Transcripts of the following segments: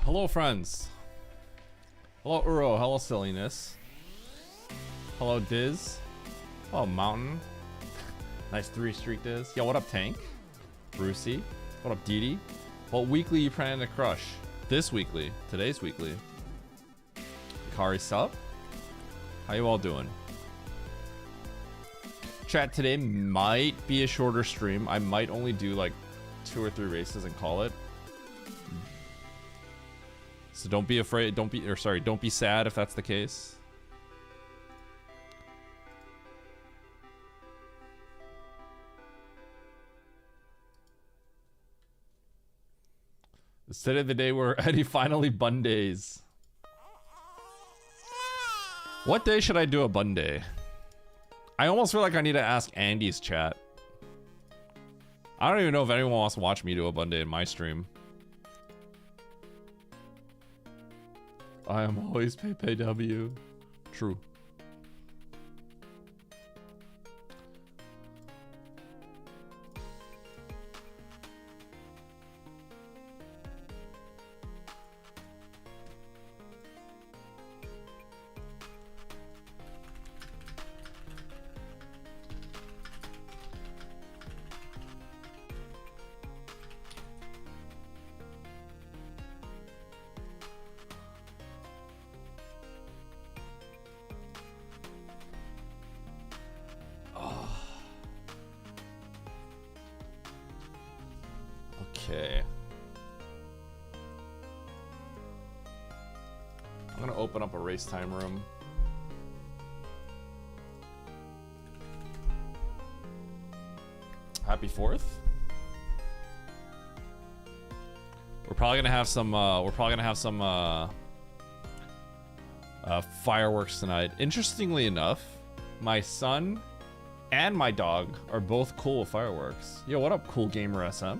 Hello, friends. Hello, Uro. Hello, silliness. Hello, Diz. Hello, Mountain. Nice 3-streak Diz. Yo, what up, Tank? Brucey. What up, Didi? What weekly you planning to crush? This weekly. Today's weekly. Kari Sup? How you all doing? Chat, today might be a shorter stream. I might only do like 2 or 3 races and call it. So don't be afraid, don't be sad if that's the case. Instead of the day where Eddie finally bun days. What day should I do a bun day? I almost feel like I need to ask Andy's chat. I don't even know if anyone wants to watch me do a bun day in my stream. I am always PayPayW. True. Okay. I'm gonna open up a race time room. Happy 4th. We're probably gonna have some fireworks tonight. Interestingly enough, my son and my dog are both cool with fireworks. Yo, what up, Cool Gamer SM?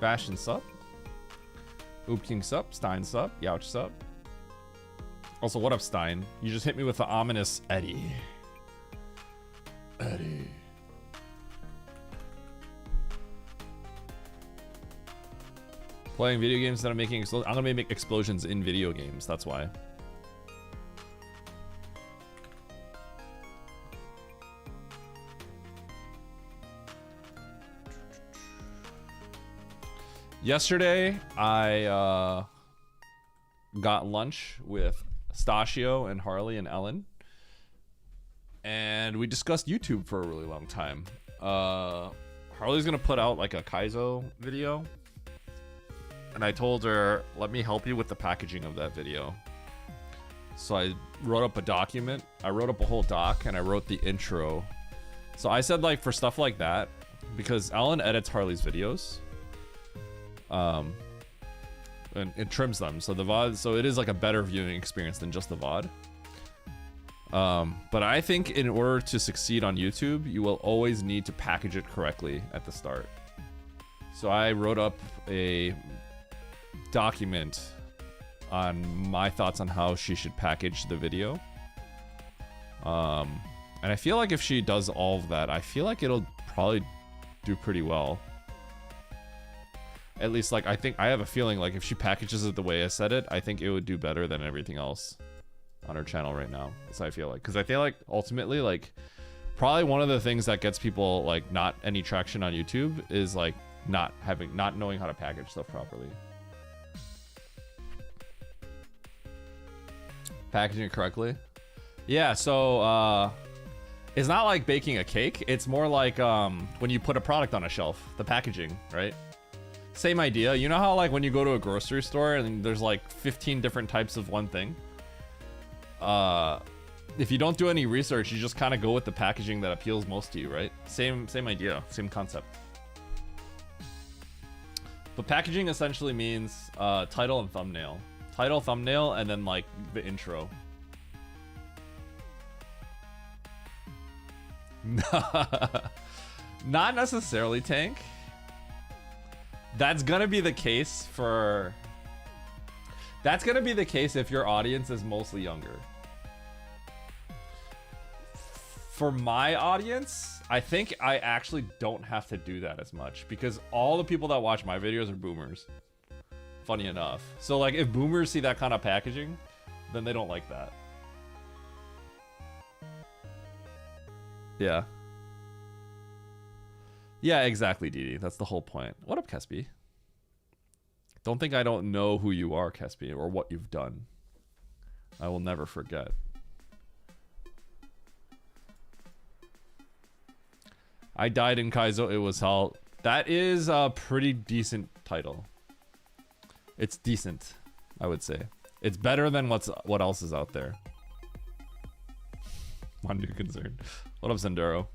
Bastion sup. Oop King sup. Stein sup. Youch sup. Also, what up, Stein? You just hit me with the ominous Eddie. Eddie. Playing video games instead of making explosions. I'm gonna make explosions in video games. That's why. Yesterday, I got lunch with Stachio and Harley and Ellen, and we discussed YouTube for a really long time. Harley's gonna put out like a Kaizo video, and I told her, let me help you with the packaging of that video. So I wrote up a document. I wrote up a whole doc, and I wrote the intro. So I said, like, for stuff like that, because Ellen edits Harley's videos. And it trims them, so the VOD, so it is like a better viewing experience than just the VOD. But I think in order to succeed on YouTube, you will always need to package it correctly at the start. So I wrote up a document on my thoughts on how she should package the video. And I feel like if she does all of that, I feel like it'll probably do pretty well. At least, like, I have a feeling, like, if she packages it the way I said it, I think it would do better than everything else on her channel right now. That's how I feel like. Because I feel like, ultimately, like, probably one of the things that gets people, like, not any traction on YouTube is, like, not knowing how to package stuff properly. Packaging it correctly? Yeah, so, it's not like baking a cake. It's more like, when you put a product on a shelf. The packaging, right? Same idea. You know how, like, when you go to a grocery store and there's like 15 different types of one thing? If you don't do any research, you just kind of go with the packaging that appeals most to you, right? Same idea, same concept. But packaging essentially means title and thumbnail. Title, thumbnail, and then, like, the intro. Not necessarily, Tank. That's gonna be the case for... That's gonna be the case if your audience is mostly younger. For my audience, I think I actually don't have to do that as much because all the people that watch my videos are boomers. funny enough. So like if boomers see that kind of packaging, then they don't like that. Yeah. Yeah, exactly, Didi. That's the whole point. What up, Kespi? Don't think I don't know who you are, Kespi, or what you've done. I will never forget. I died in Kaizo, it was hell. That is a pretty decent title. It's decent, I would say. It's better than what else is out there. My new concern. What up, Zenduro?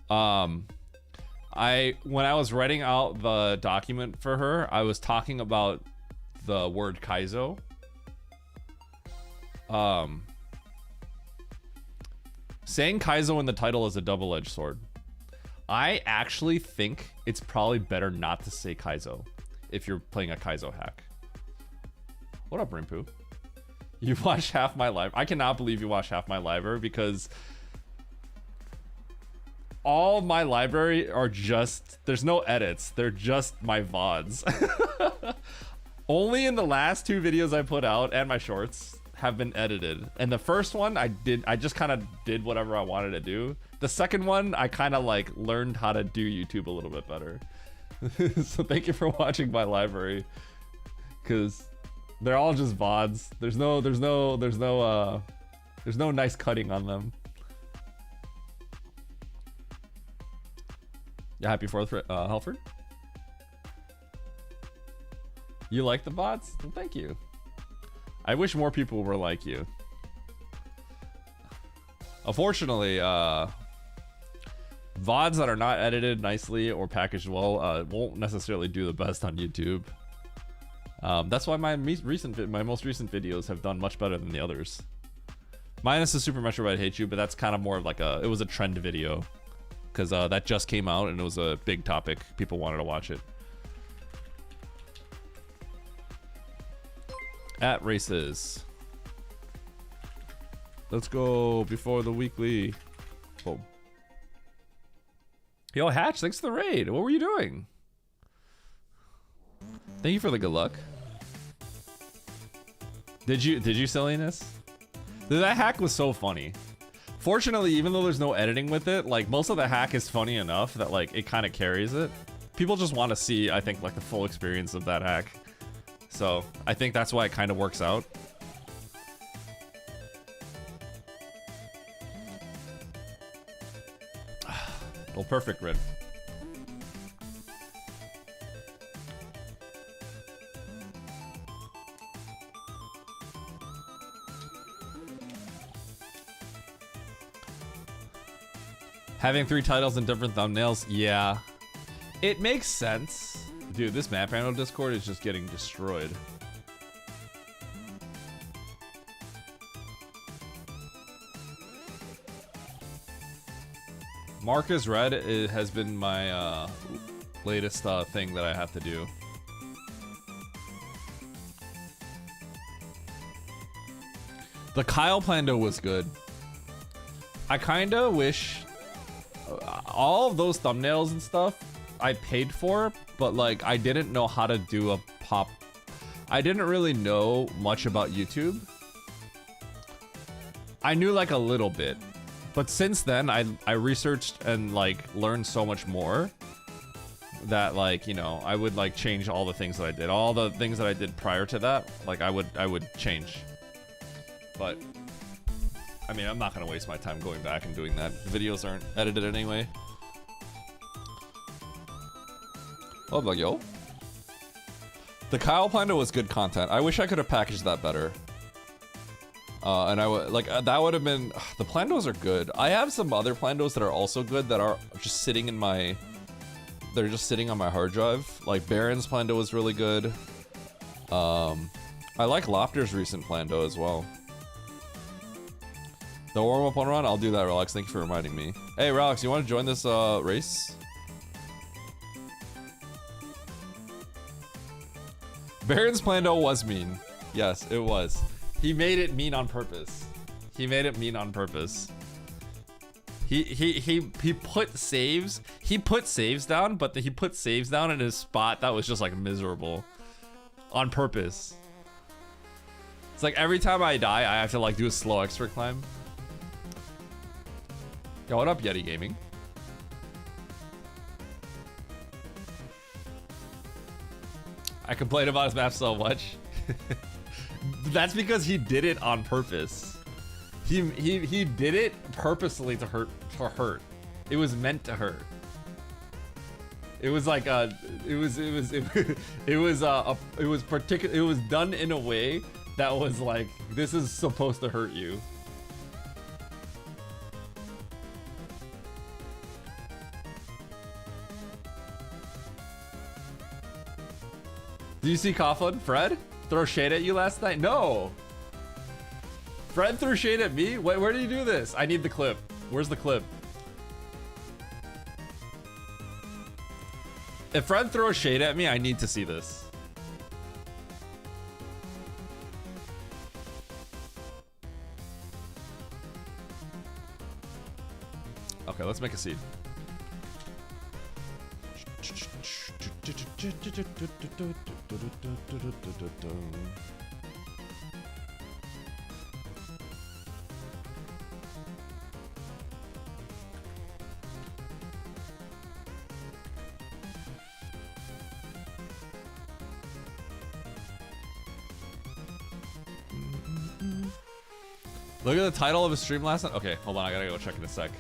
When I was writing out the document for her, I was talking about the word Kaizo. Saying Kaizo in the title is a double-edged sword. I actually think it's probably better not to say Kaizo if you're playing a Kaizo hack. What up, Rimpu? You watch half my live. I cannot believe you watch half my library because all my library are just, there's no edits. They're just my VODs. Only in the last 2 videos I put out and my shorts have been edited. And the first one I just kind of did whatever I wanted to do. The second one, I kind of like learned how to do YouTube a little bit better. So thank you for watching my library, because they're all just VODs. There's no nice cutting on them. You happy for Helford? You like the VODs? Well, thank you. I wish more people were like you. Unfortunately, VODs that are not edited nicely or packaged well won't necessarily do the best on YouTube. That's why my most recent videos have done much better than the others. Minus the Super Metroid Hate You, but that's kind of more of like it was a trend video. Because that just came out and it was a big topic. People wanted to watch it. At races. Let's go before the weekly. Boom. Yo, Hatch, thanks for the raid. What were you doing? Thank you for the good luck. Did you silliness? Dude, that hack was so funny. Fortunately, even though there's no editing with it, like most of the hack is funny enough that like it kind of carries it. People just want to see, I think, like the full experience of that hack. So I think that's why it kind of works out. Well, perfect, Red. Having 3 titles and different thumbnails, yeah. It makes sense. Dude, this map random Discord is just getting destroyed. Marcus Red has been my latest thing that I have to do. The Kyle Plando was good. I kinda wish all of those thumbnails and stuff I paid for, but like I didn't know how to do a pop. I didn't really know much about YouTube. I knew like a little bit, but since then I researched and like learned so much more that like, you know, I would like change all the things that I did. All the things that I did prior to that, like I would change. But I mean, I'm not gonna waste my time going back and doing that. The videos aren't edited anyway. Oh, but yo. The Kyle Plando was good content. I wish I could have packaged that better. And I would like that would have been. The Plandos are good. I have some other Plandos that are also good that are just sitting in my. They're just sitting on my hard drive. Like Baron's Plando was really good. I like Lofter's recent Plando as well. The warm-up one run? I'll do that, Relax. Thank you for reminding me. Hey, Relax, you want to join this race? Baron's Plando was mean. Yes, it was. He made it mean on purpose. He made it mean on purpose. He put saves. He put saves down, but he put saves down in his spot that was just like miserable, on purpose. It's like every time I die, I have to like do a slow expert climb. Yo, what up, Yeti Gaming? I complain about his map so much. That's because he did it on purpose. He did it purposely to hurt. It was meant to hurt. It was like it was done in a way that was like, this is supposed to hurt you. Did you see Coughlin? Fred throw shade at you last night? No. Fred threw shade at me? Where did you do this? I need the clip. Where's the clip? If Fred throws shade at me, I need to see this. Okay, let's make a scene. Look at the title of his stream last night. Okay, hold on, I gotta go check in a sec.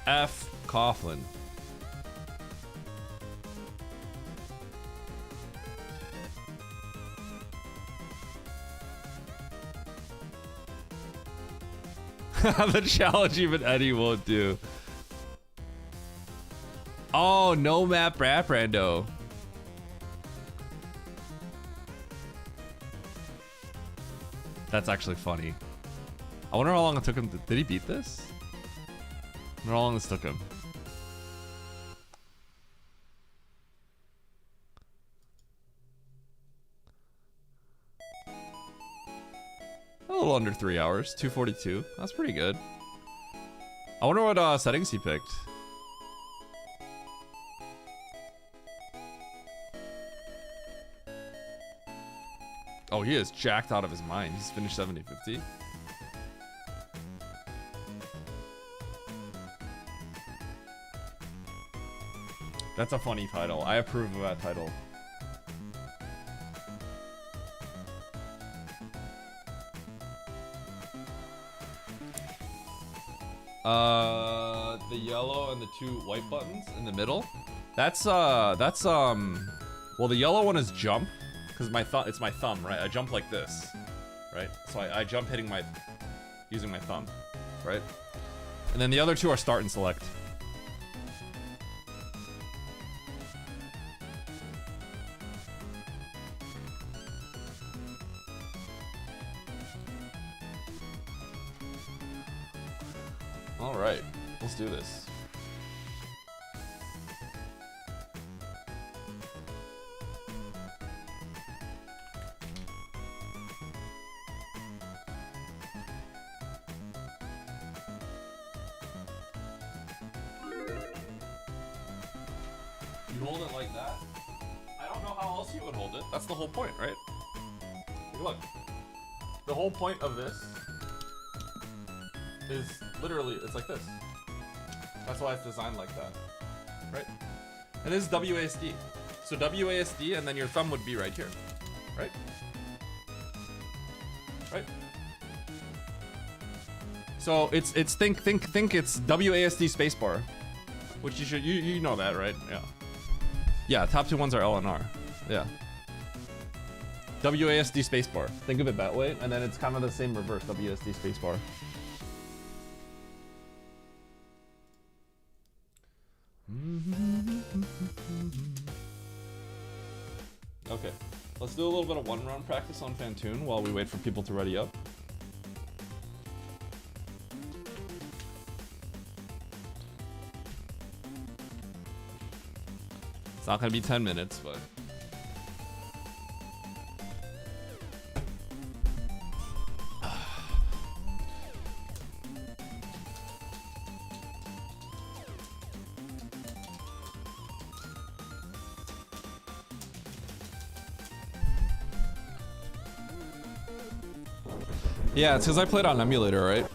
F. Coughlin. The challenge even Eddie won't do. Oh, no map rap rando. That's actually funny. I wonder how long it took him. Did he beat this? I wonder how long this took him. A little under 3 hours, 2:42. That's pretty good. I wonder what settings he picked. Oh, he is jacked out of his mind. He's finished 70-50. That's a funny title. I approve of that title. The yellow and the two white buttons in the middle. That's well, the yellow one is jump, because it's my thumb, right? I jump like this, right? So I jump using my thumb, right? And then the other two are start and select. All right, let's do this. You hold it like that? I don't know how else you would hold it. That's the whole point, right? Look, the whole point of this is literally, it's like this. That's why it's designed like that, right? And this is WASD. So WASD, and then your thumb would be right here, right? Right? So it's think it's WASD spacebar, which you know that, right? Yeah. Yeah, top two ones are L and R. Yeah. WASD spacebar. Think of it that way, and then it's kind of the same reverse, WASD spacebar. Okay, let's do a little bit of one-round practice on Fantoon while we wait for people to ready up. It's not gonna be 10 minutes, but. Yeah, it's because I played on emulator, right?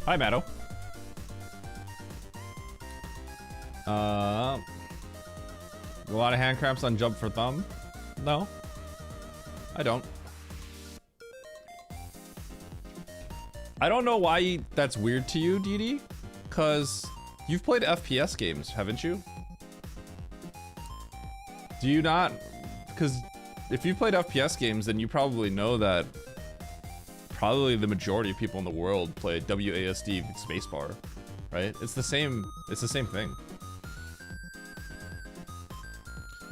Hi, Matto. A lot of hand cramps on jump for thumb? No, I don't. I don't know why that's weird to you, DD, because you've played FPS games, haven't you? Do you not? Because if you played FPS games, then you probably know that probably the majority of people in the world play WASD spacebar, right? It's the same thing.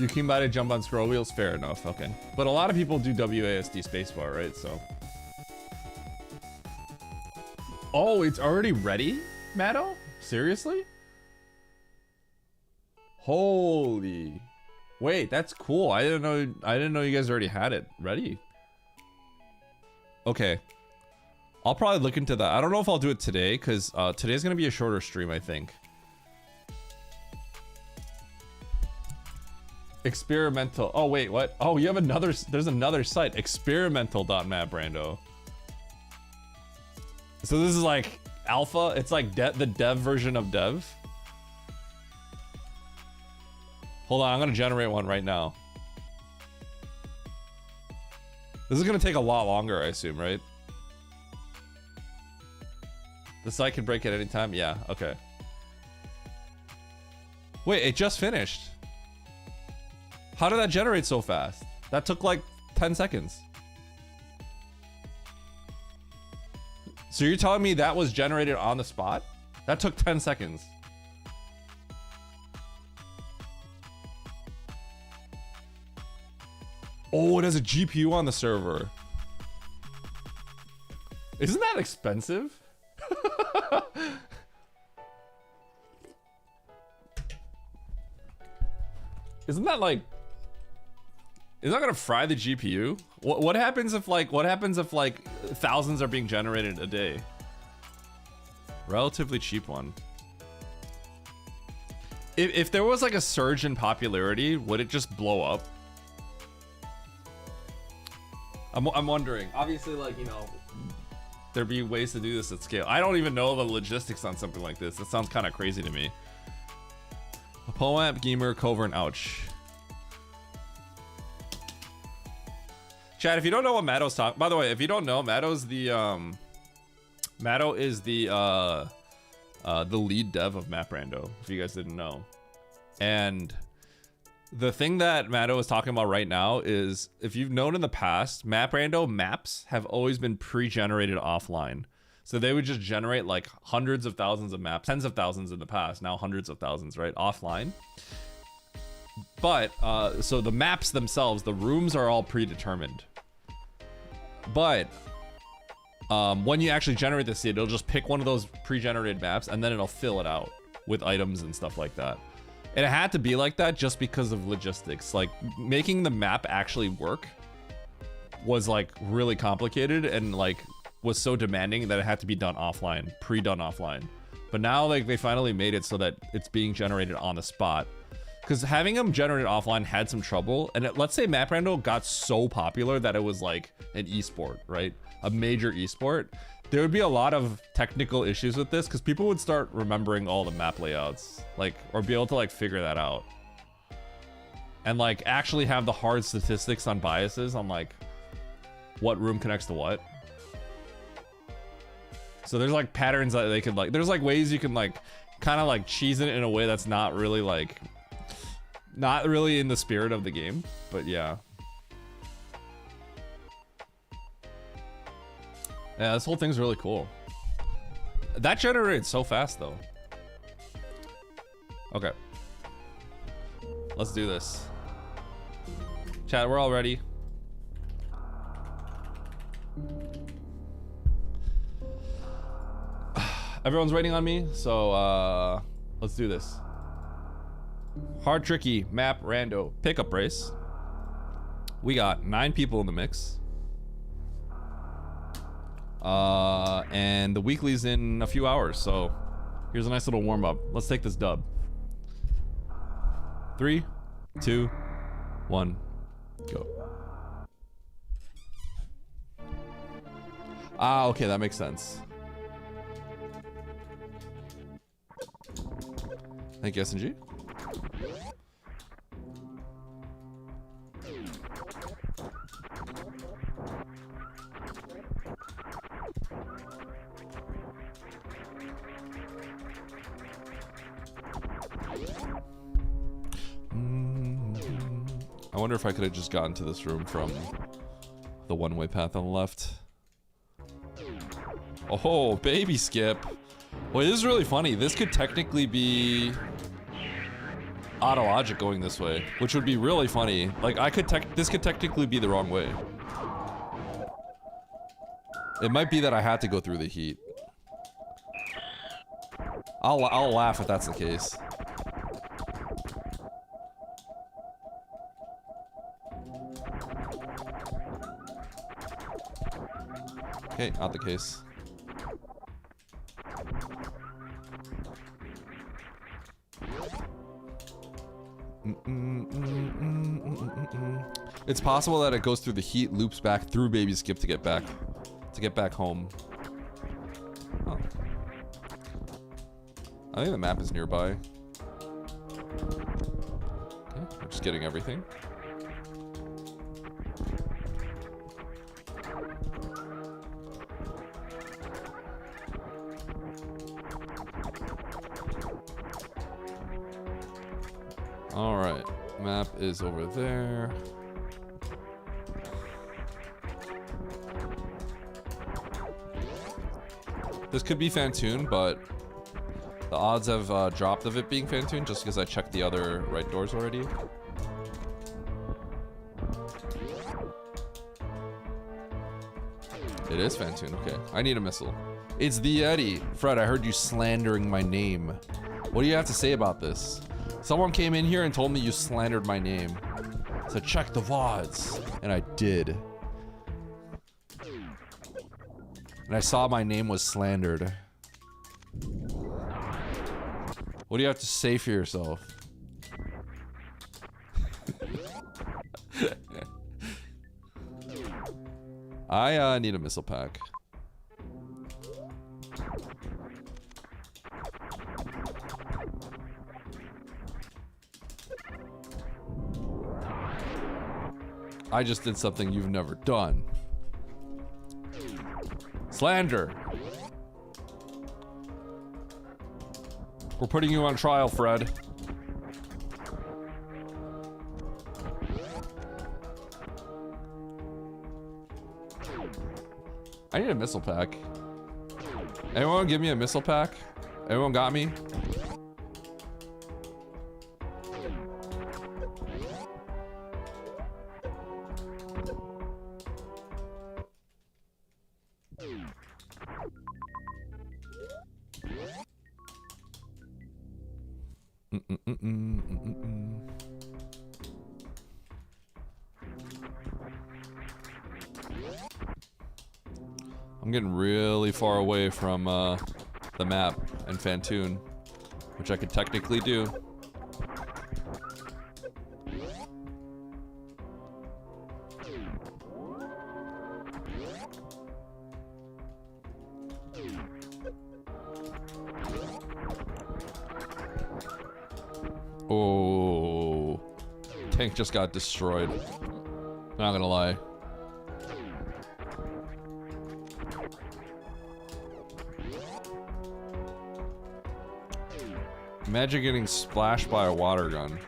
You can buy to jump on scroll wheels, fair enough, okay. But a lot of people do WASD spacebar, right? So. Oh, it's already ready, Matto? Seriously? Holy. Wait, that's cool. I didn't know you guys already had it ready. Okay. I'll probably look into that. I don't know if I'll do it today, because today's gonna be a shorter stream, I think. Experimental. Oh, wait, what? Oh, you have another. There's another site. Experimental.map, Rando. So this is like alpha. It's like the dev version of dev. Hold on, I'm gonna generate one right now. This is gonna take a lot longer, I assume, right? The site can break at any time? Yeah, okay. Wait, it just finished. How did that generate so fast? That took like 10 seconds. So you're telling me that was generated on the spot? That took 10 seconds. Oh, it has a GPU on the server. Isn't that expensive? Isn't that like... Is that gonna fry the GPU? What happens if like thousands are being generated a day? Relatively cheap one. If there was like a surge in popularity, would it just blow up? I'm wondering. Obviously, like, you know, there'd be ways to do this at scale. I don't even know the logistics on something like this. It sounds kind of crazy to me. A POAP gamer covert, ouch. Chad, if you don't know what Matto's talking, by the way, if you don't know, Matto is the lead dev of Rando, if you guys didn't know. And the thing that Matto is talking about right now is, if you've known in the past, Rando maps have always been pre-generated offline. So they would just generate like hundreds of thousands of maps, tens of thousands in the past, now hundreds of thousands, right? Offline. But, so the maps themselves, the rooms are all predetermined. But, when you actually generate the seed, it'll just pick one of those pre-generated maps and then it'll fill it out with items and stuff like that. And it had to be like that just because of logistics. Like, making the map actually work was like really complicated and like was so demanding that it had to be done offline, pre-done offline. But now like they finally made it so that it's being generated on the spot. Because having them generated offline had some trouble. And let's say Rando got so popular that it was like an esport, right? A major esport. There would be a lot of technical issues with this because people would start remembering all the map layouts, like, or be able to like figure that out. And like actually have the hard statistics on biases on like what room connects to what. So there's like patterns that they could like, there's like ways you can like kind of like cheese it in a way that's not really like, not really in the spirit of the game, but yeah. Yeah, this whole thing's really cool. That generated so fast though. Okay. Let's do this. Chat, we're all ready. Everyone's waiting on me, so let's do this. Hard tricky map rando pickup race. We got 9 people in the mix. And the weekly's in a few hours, so here's a nice little warm up. Let's take this dub. 3, 2, 1, go. Ah, okay, that makes sense. Thank you, SNG. I wonder if I could have just gotten to this room from the one-way path on the left. Oh, baby skip. Wait, this is really funny. This could technically be auto-logic going this way, which would be really funny. Like, this could technically be the wrong way. It might be that I had to go through the heat. I'll laugh if that's the case. Okay, not the case. It's possible that it goes through the heat, loops back through baby skip to get back home. I think the map is nearby. Okay, we're just getting everything. Alright, map is over there. This could be Fantoon, but the odds have dropped of it being Fantoon just because I checked the other right doors already. It is Fantoon, okay. I need a missile. It's the Yeti. Fred, I heard you slandering my name. What do you have to say about this? Someone came in here and told me you slandered my name. So check the VODs. And I did. And I saw my name was slandered. What do you have to say for yourself? I need a missile pack. I just did something you've never done. Slander. We're putting you on trial, Fred. I need a missile pack. Anyone give me a missile pack? Anyone got me? I'm getting really far away from the map and Fantoon, which I could technically do. Oh, tank just got destroyed. Not gonna lie. Imagine getting splashed by a water gun.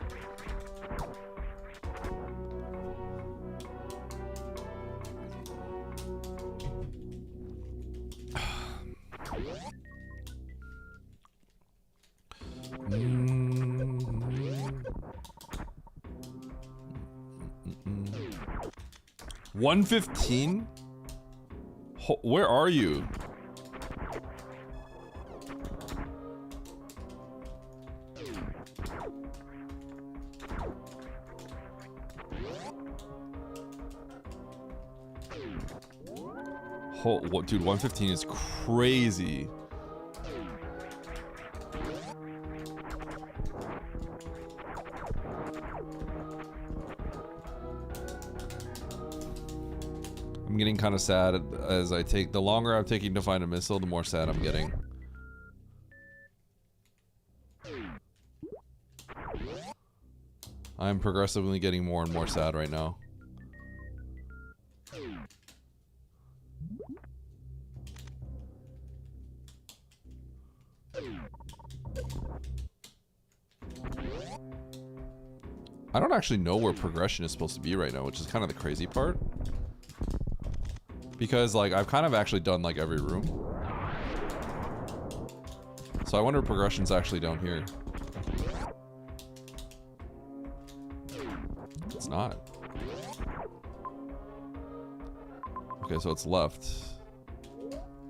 $115? Where are you? What, dude, 115 is crazy. I'm getting kind of sad as I take, the longer I'm taking to find a missile, the more sad I'm getting. I'm progressively getting more and more sad right now. I don't actually know where progression is supposed to be right now, which is kind of the crazy part. Because, like, I've kind of actually done, like, every room. So I wonder if progression's actually down here. It's not. Okay, so it's left.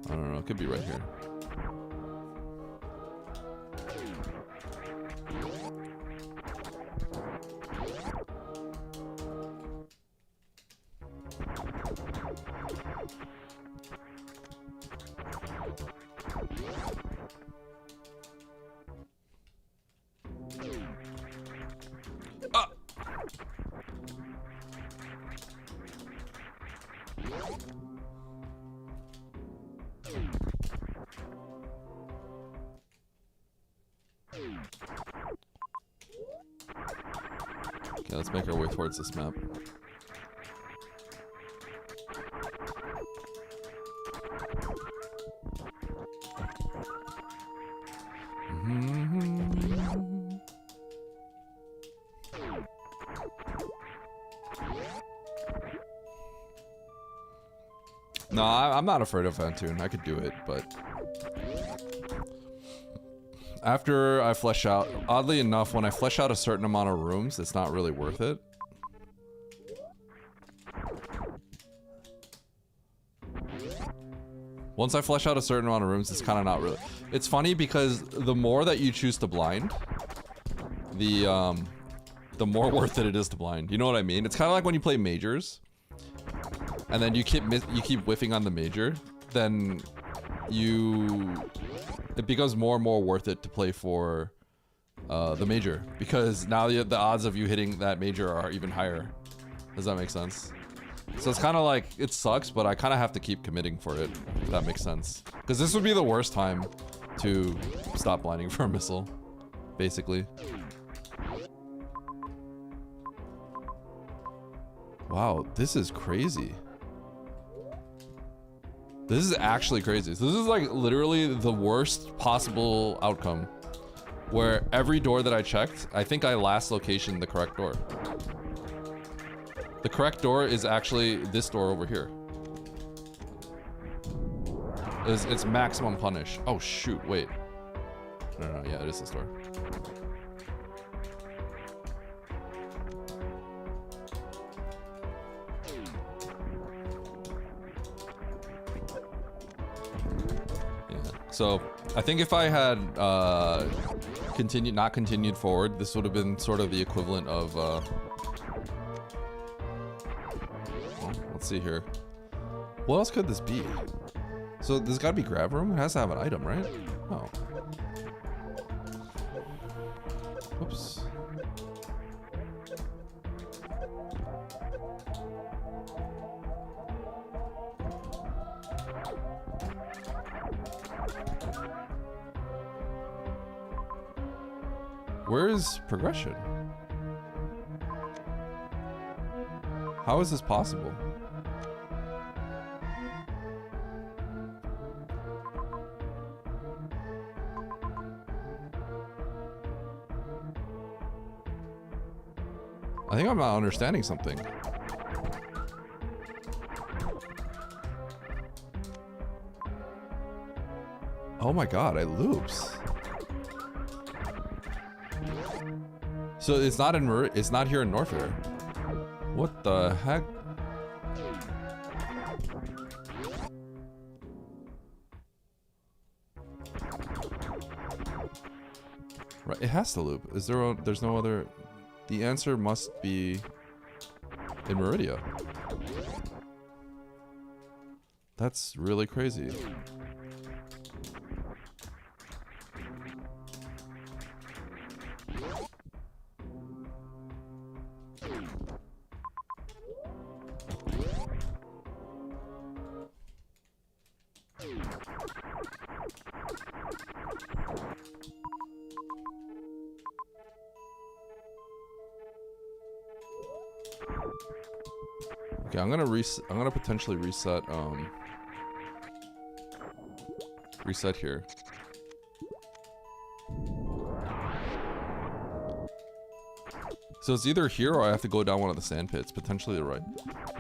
I don't know, it could be right here. Yeah, let's make our way towards this map. No, I'm not afraid of Fantoon. I could do it, but after I flesh out, oddly enough, when I flesh out a certain amount of rooms, it's not really worth it. Once I flesh out a certain amount of rooms, it's kind of not really. It's funny because the more that you choose to blind, the more worth it is to blind. You know what I mean? It's kind of like when you play majors, and then you keep whiffing on the major, then it becomes more and more worth it to play for the major, because now the odds of you hitting that major are even higher. Does that make sense? So it's kind of like, it sucks, but I kind of have to keep committing for it, if that makes sense. Because this would be the worst time to stop blinding for a missile, basically. Wow, this is crazy. This is actually crazy. So this is like literally the worst possible outcome, where every door that I checked, I think I last locationed the correct door. The correct door is actually this door over here. It's maximum punish. Oh shoot, wait. No, yeah, it is this door. So I think if I had not continued forward, this would have been sort of the equivalent of well, let's see here. What else could this be? So there's gotta be grab room. It has to have an item, right? Oh. Whoops. Where is progression? How is this possible? I think I'm not understanding something. Oh my god, it loops. So it's not here in Norfair. What the heck? Right, it has to loop. There's no other. The answer must be in Meridia. That's really crazy. Okay, I'm gonna potentially reset reset here. So it's either here or I have to go down one of the sand pits, potentially the right.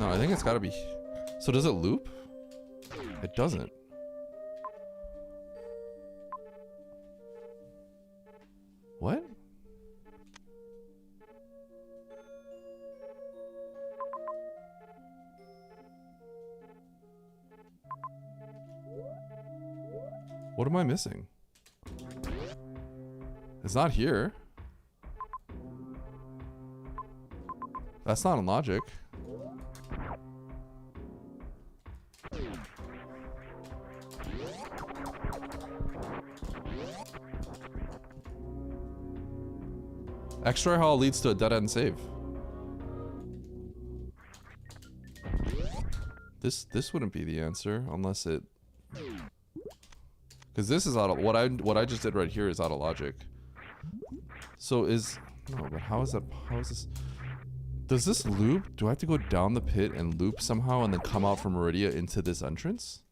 No, I think it's gotta be. So does it loop? It doesn't. What? What am I missing? It's not here. That's not in logic. Extra hall leads to a dead end save. This wouldn't be the answer unless it, because this is out of what I just did right here is out of logic. So no, but how is this? Does this loop? Do I have to go down the pit and loop somehow and then come out from Meridia into this entrance?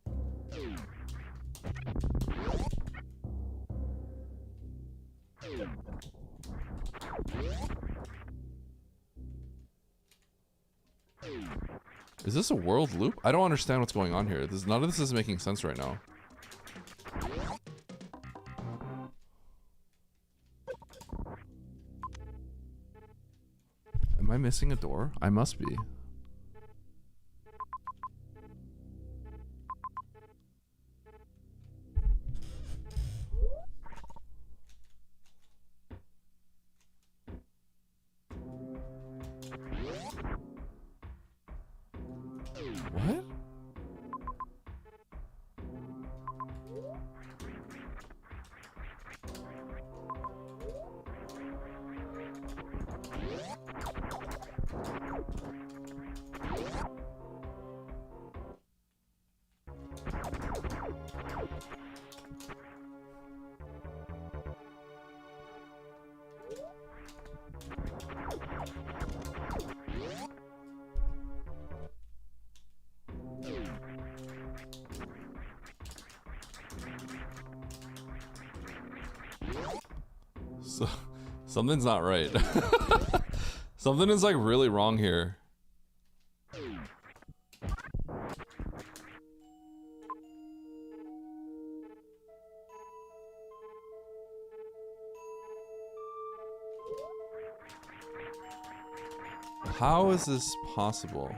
Is this a world loop? I don't understand what's going on here. None of this is making sense right now. Am I missing a door? I must be. What? So, something's not right. Something is like really wrong here. How is this possible?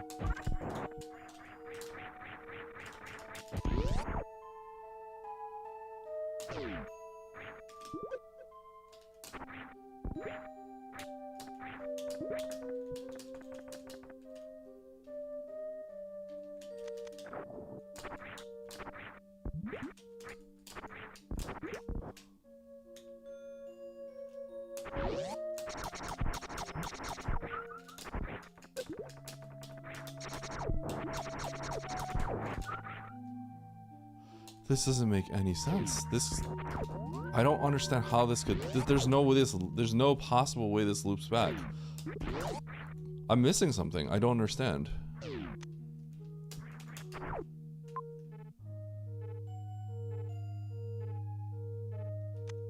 This doesn't make any sense. I don't understand how this could. There's no way there's no possible way this loops back. I'm missing something. I don't understand.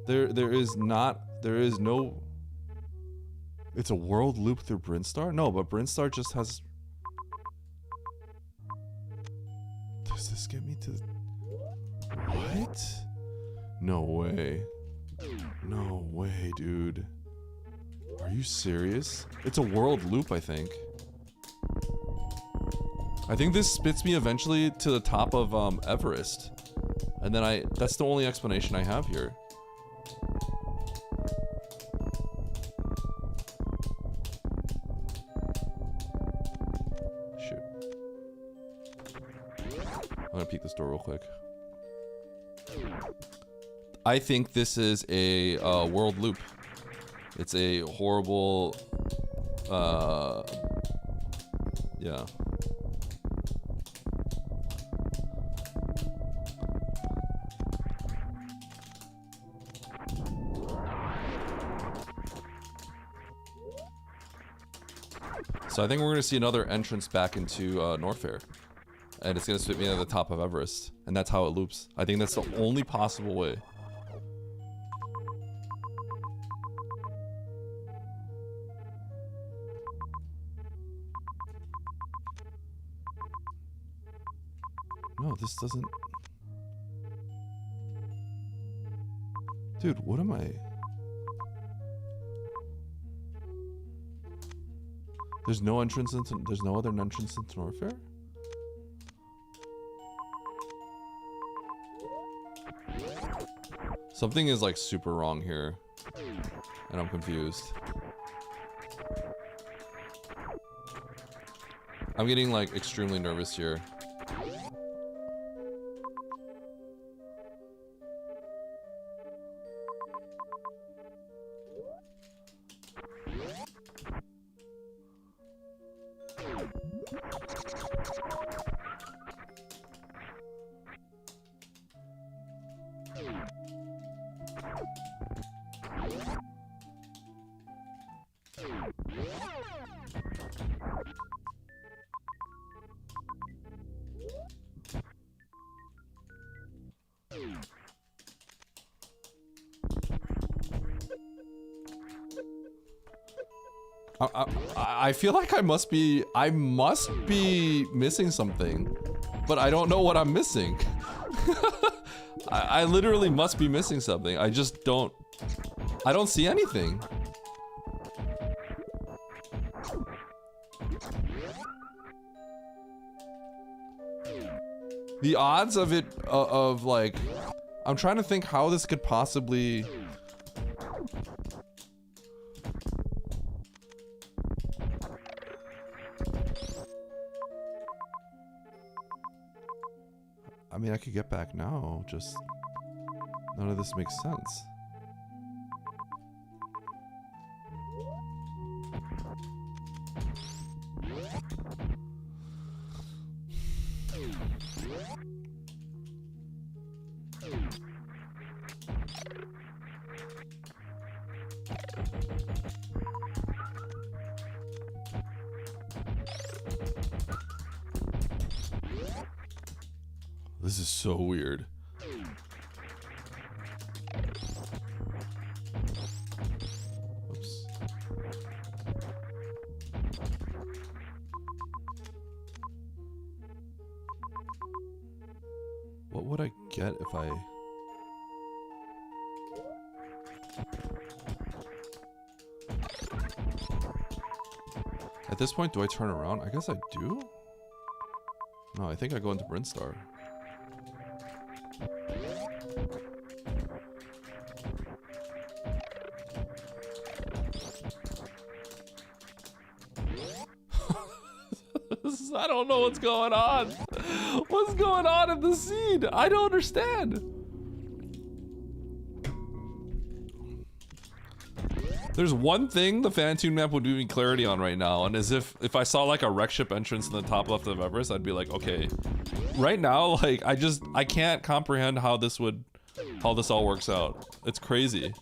There is no. It's a world loop through Brinstar? No, but Brinstar just has. Does this get me to? What? No way. No way, dude. Are you serious? It's a world loop, I think. I think this spits me eventually to the top of Everest. And then that's the only explanation I have here. Shoot. I'm gonna peek this door real quick. I think this is a world loop. It's a horrible, yeah. So I think we're gonna see another entrance back into Norfair. And it's gonna spit me at the top of Everest. And that's how it loops. I think that's the only possible way. No, this doesn't... Dude, what am I... There's no entrance into... There's no other entrance into Norfair? Something is like super wrong here. And I'm confused. I'm getting like extremely nervous here. I feel like I must be missing something, but I don't know what I'm missing. I literally must be missing something. I don't see anything. The odds of it, of like, I'm trying to think how this could possibly. I mean, I could get back now, just none of this makes sense. This is so weird. Oops. What would I get if I... At this point, do I turn around? I guess I do? No, I think I go into Brinstar. I don't know what's going on. What's going on in the scene? I don't understand. There's one thing the Fantune map would give me clarity on right now, and as if I saw like a wreck ship entrance in the top left of Everest, I'd be like, okay. Right now, like I can't comprehend how this all works out. It's crazy.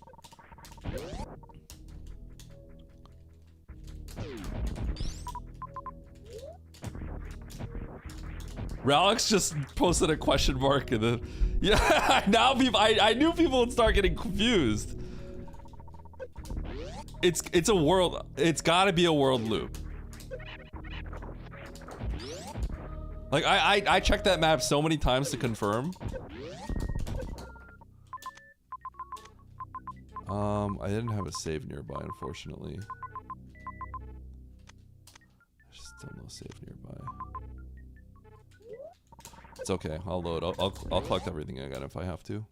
Ralix just posted a question mark in the... Yeah, now I knew people would start getting confused. It's a world... It's gotta be a world loop. Like, I checked that map so many times to confirm. I didn't have a save nearby, unfortunately. There's still no save nearby. It's okay, I'll load. I'll collect everything again if I have to.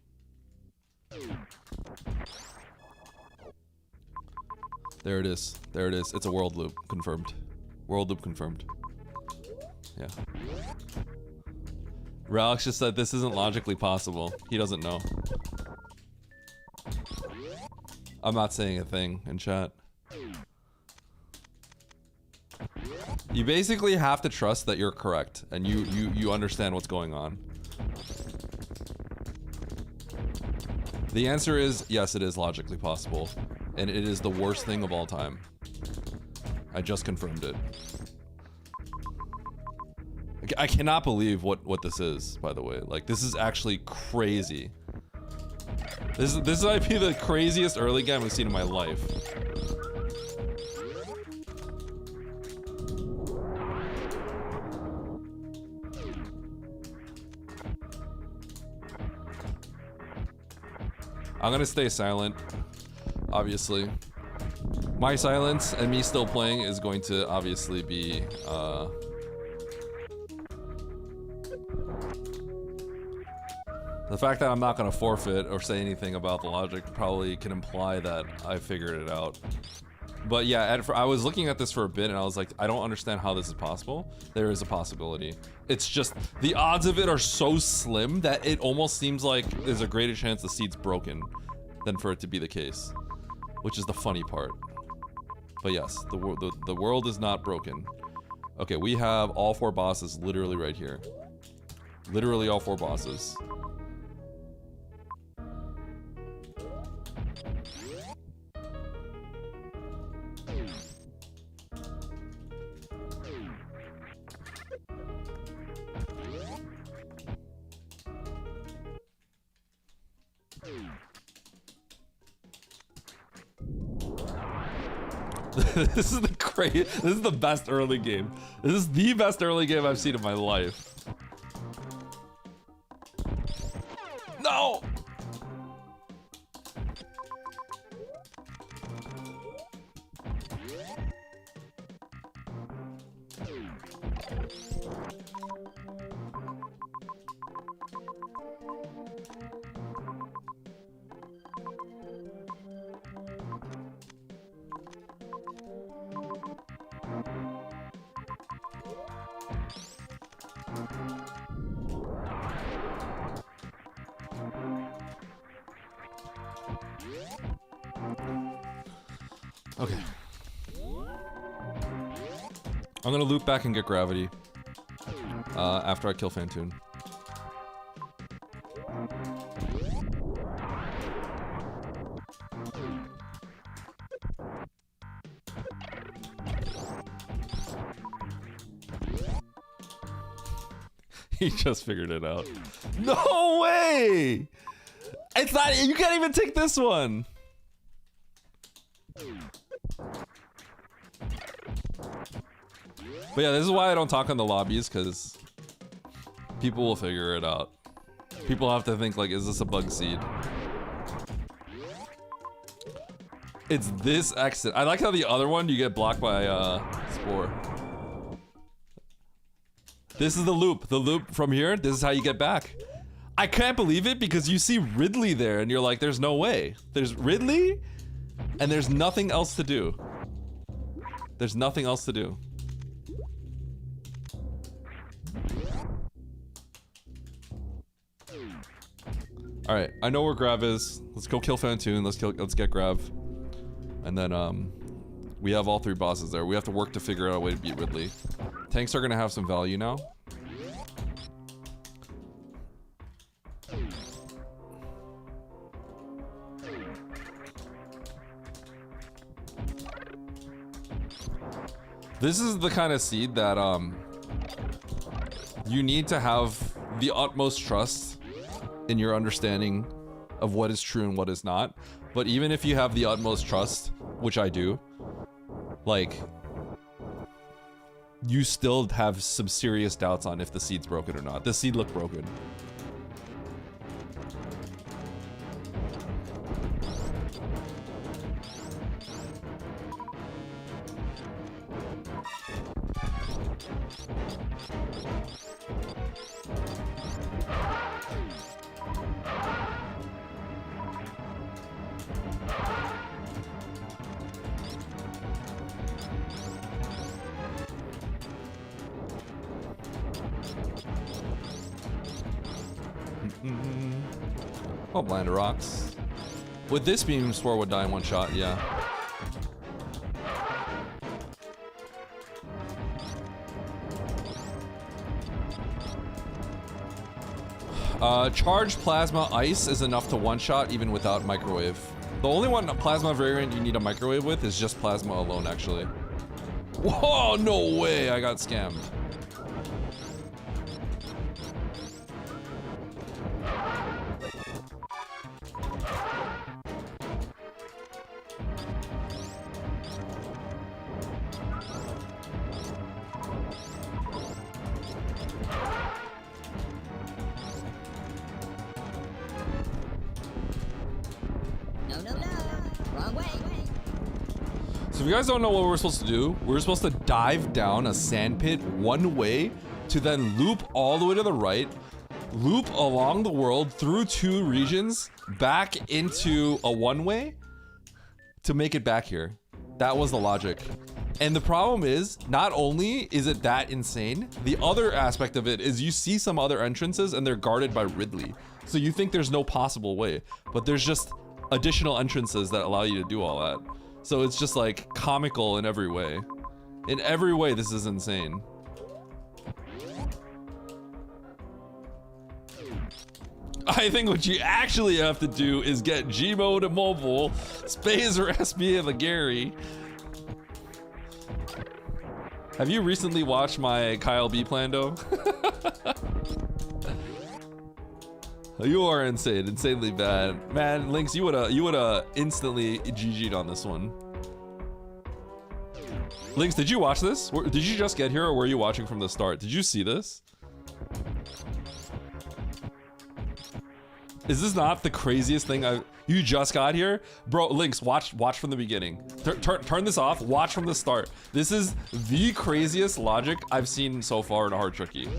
There it is. There it is. It's a world loop. Confirmed. World loop confirmed. Yeah. Ralix just said this isn't logically possible. He doesn't know. I'm not saying a thing in chat. You basically have to trust that you're correct and you understand what's going on. The answer is yes, it is logically possible, and it is the worst thing of all time. I just confirmed it. I cannot believe what this is, by the way. Like, this is actually crazy. This might be the craziest early game I've seen in my life. I'm gonna stay silent, obviously. My silence and me still playing is going to obviously be, the fact that I'm not gonna forfeit or say anything about the logic probably can imply that I figured it out. But yeah, I was looking at this for a bit and I was like, I don't understand how this is possible. There is a possibility. It's just, the odds of it are so slim that it almost seems like there's a greater chance the seed's broken than for it to be the case. Which is the funny part. But yes, the world is not broken. Okay, we have all 4 bosses literally right here. Literally all 4 bosses. This is the This is the best early game. This is the best early game I've seen in my life. No! Okay. I'm gonna loop back and get gravity. After I kill Fantoon. He just figured it out. No way! It's not, you can't even take this one! But yeah, this is why I don't talk on the lobbies, because people will figure it out. People have to think like, is this a bug seed? It's this exit. I like how the other one, you get blocked by Spore. This is the loop. The loop from here, this is how you get back. I can't believe it because you see Ridley there and you're like, there's no way. There's Ridley and there's nothing else to do. There's nothing else to do. All right, I know where Grav is. Let's go kill Fantoon. Let's get Grav. And then we have all 3 bosses there. We have to work to figure out a way to beat Ridley. Tanks are gonna have some value now. This is the kind of seed that you need to have the utmost trust in your understanding of what is true and what is not. But even if you have the utmost trust, which I do, like, you still have some serious doubts on if the seed's broken or not. The seed looked broken. Oh, blind rocks. With this beam, Spore would die in 1 shot, yeah. Charged plasma ice is enough to 1-shot even without microwave. The only one plasma variant you need a microwave with is just plasma alone, actually. Whoa, no way, I got scammed. So if you guys don't know what we're supposed to do, we're supposed to dive down a sand pit 1 way to then loop all the way to the right, loop along the world through 2 regions, back into a 1-way to make it back here. That was the logic. And the problem is, not only is it that insane, the other aspect of it is you see some other entrances and they're guarded by Ridley. So you think there's no possible way, but there's just additional entrances that allow you to do all that. So it's just like comical in every way. In every way, this is insane. I think what you actually have to do is get Gmo to mobile, Spaze or SB and the Gary. Have you recently watched my Kyle B Plando? You are insane, insanely bad. Man, Lynx, you woulda instantly GG'd on this one. Lynx, did you watch this? Did you just get here or were you watching from the start? Did you see this? Is this not the craziest thing you just got here? Bro, Lynx, watch from the beginning. Turn this off, watch from the start. This is the craziest logic I've seen so far in a hard tricky.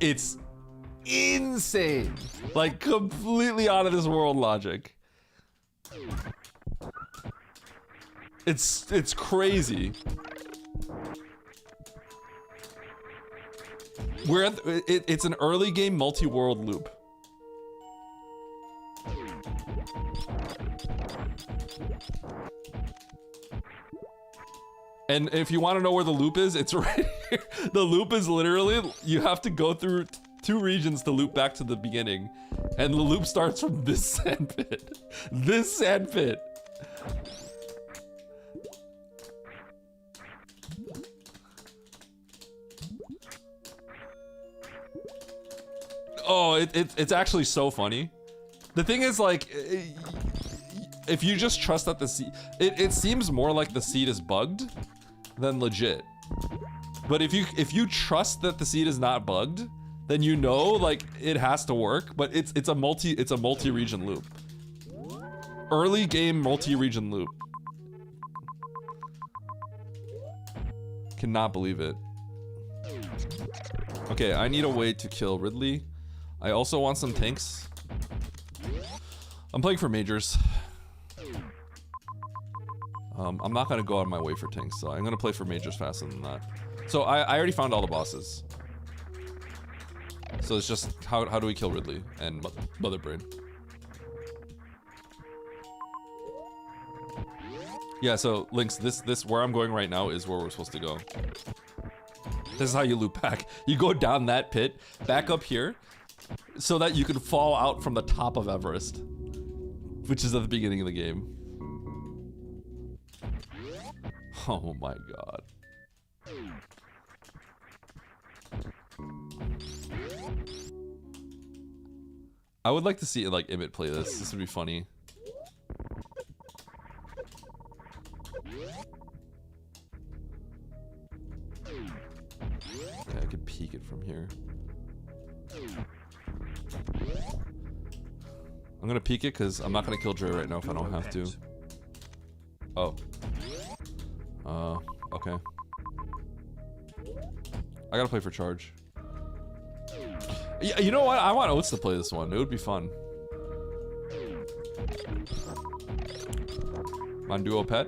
It's insane. Like, completely out of this world logic. It's crazy. We're at it's an early game multi-world loop. And if you want to know where the loop is, it's right here. The loop is literally, you have to go through 2 regions to loop back to the beginning. And the loop starts from this sandpit. This sandpit. Oh, it's actually so funny. The thing is, like, if you just trust that the seed, it seems more like the seed is bugged than legit. But if you trust that the seed is not bugged, then you know, like, it has to work. But it's a multi-region loop. Early game multi-region loop. Cannot believe it. Okay, I need a way to kill Ridley. I also want some tanks. I'm playing for majors. I'm not gonna go out of my way for tanks, so I'm gonna play for majors faster than that. So I already found all the bosses. So it's just how do we kill Ridley and Mother Brain? Yeah, so Lynx, this where I'm going right now is where we're supposed to go. This is how you loop back. You go down that pit, back up here, so that you can fall out from the top of Everest, which is at the beginning of the game. Oh my god. I would like to see like Emmett play this. This would be funny. Okay, I could peek it from here. I'm gonna peek it because I'm not gonna kill Dre right now if I don't have to. Oh. Okay. I gotta play for charge. Yeah, you know what? I want Oats to play this one. It would be fun. Monduo pet.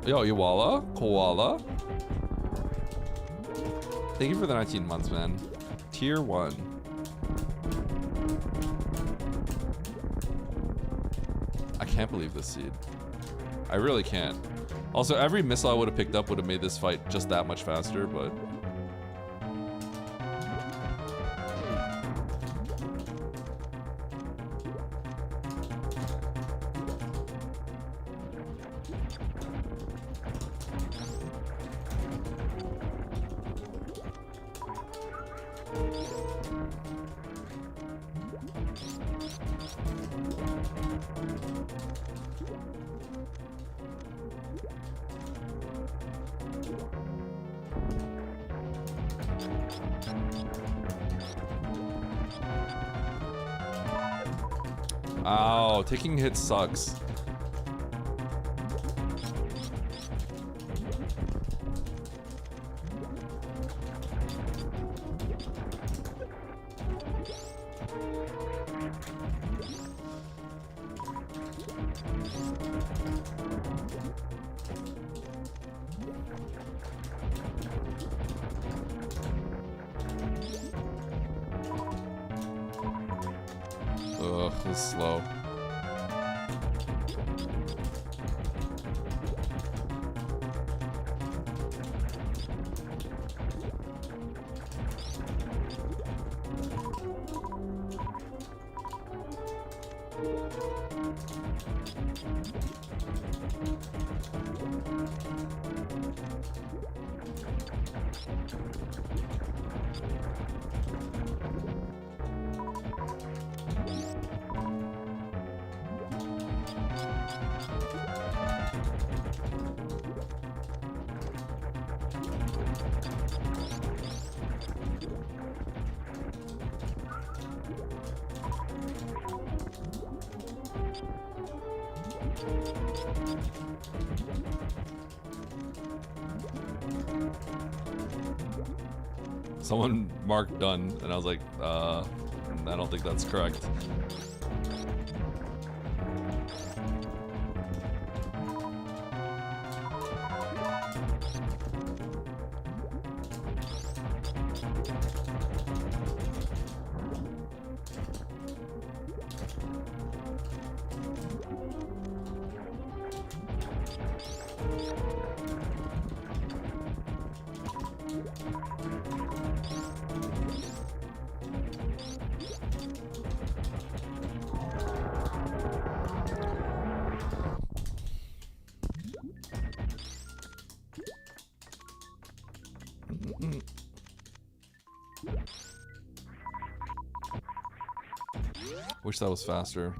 Yo, Iwala, Koala. Thank you for the 19 months, man. Tier 1. I can't believe this seed. I really can't. Also, every missile I would have picked up would have made this fight just that much faster, but... Ow, taking hits sucks. Ugh, this is slow. Someone marked done, and I was like, I don't think that's correct. Wish that was faster.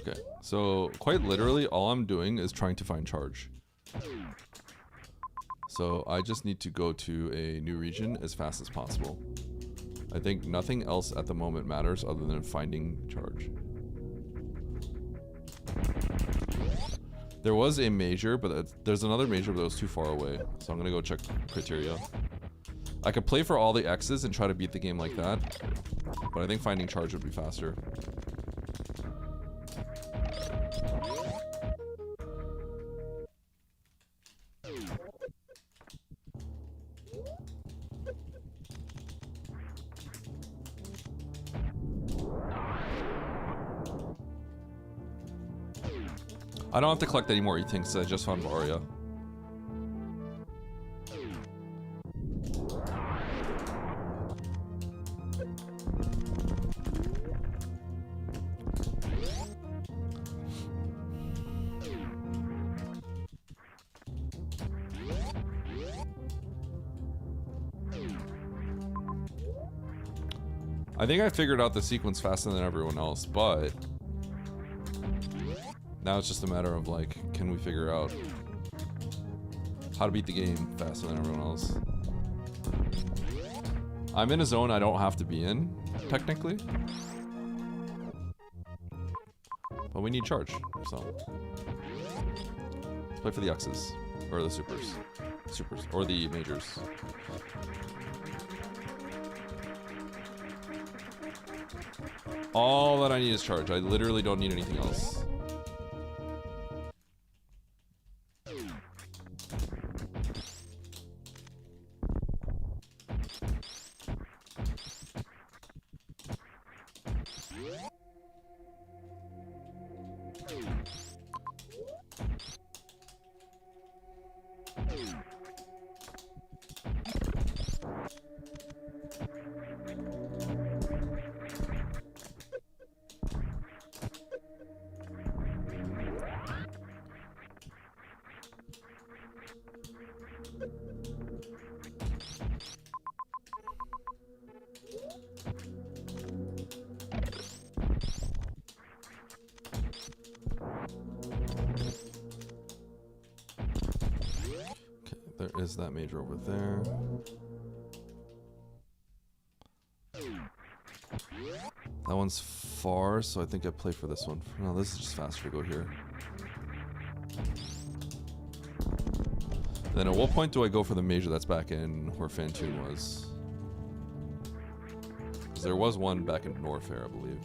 Okay, so quite literally all I'm doing is trying to find charge. So I just need to go to a new region as fast as possible. I think nothing else at the moment matters other than finding charge. There was a major, but there's another major, but it was too far away. So I'm gonna go check criteria. I could play for all the X's and try to beat the game like that, but I think finding charge would be faster. I don't have to collect any more E-Things, I just found Varia. I think I figured out the sequence faster than everyone else, but now it's just a matter of like, can we figure out how to beat the game faster than everyone else? I'm in a zone I don't have to be in, technically. But we need charge, so. Let's play for the X's. Or the supers. Or the majors. All that I need is charge. I literally don't need anything else. There is that major over there. That one's far, so I think I play for this one. No, this is just faster to go here. Then at what point do I go for the major that's back in where Fantoon was? Because there was one back in Norfair, I believe.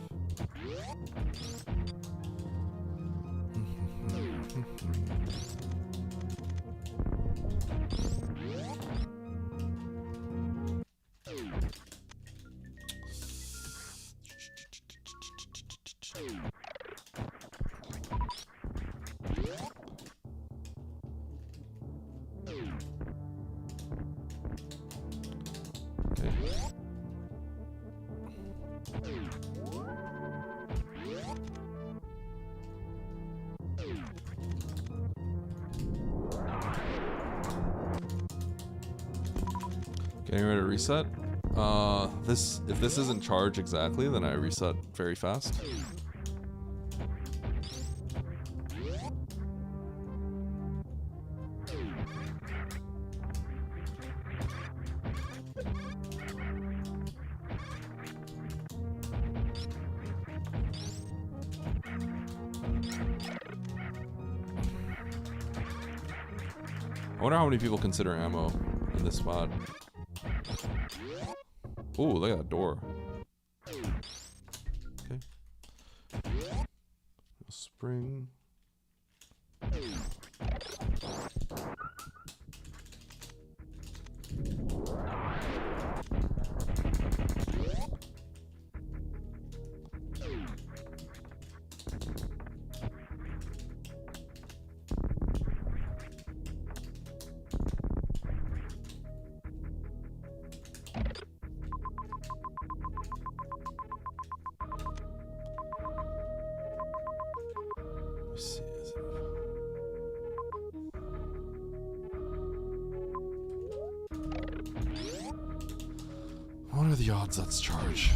Getting ready to reset. If this isn't charged exactly, then I reset very fast. I wonder how many people consider ammo in this spot. Ooh, look at that door. Okay. Spring. Let's see, is it... What are the odds that's charged?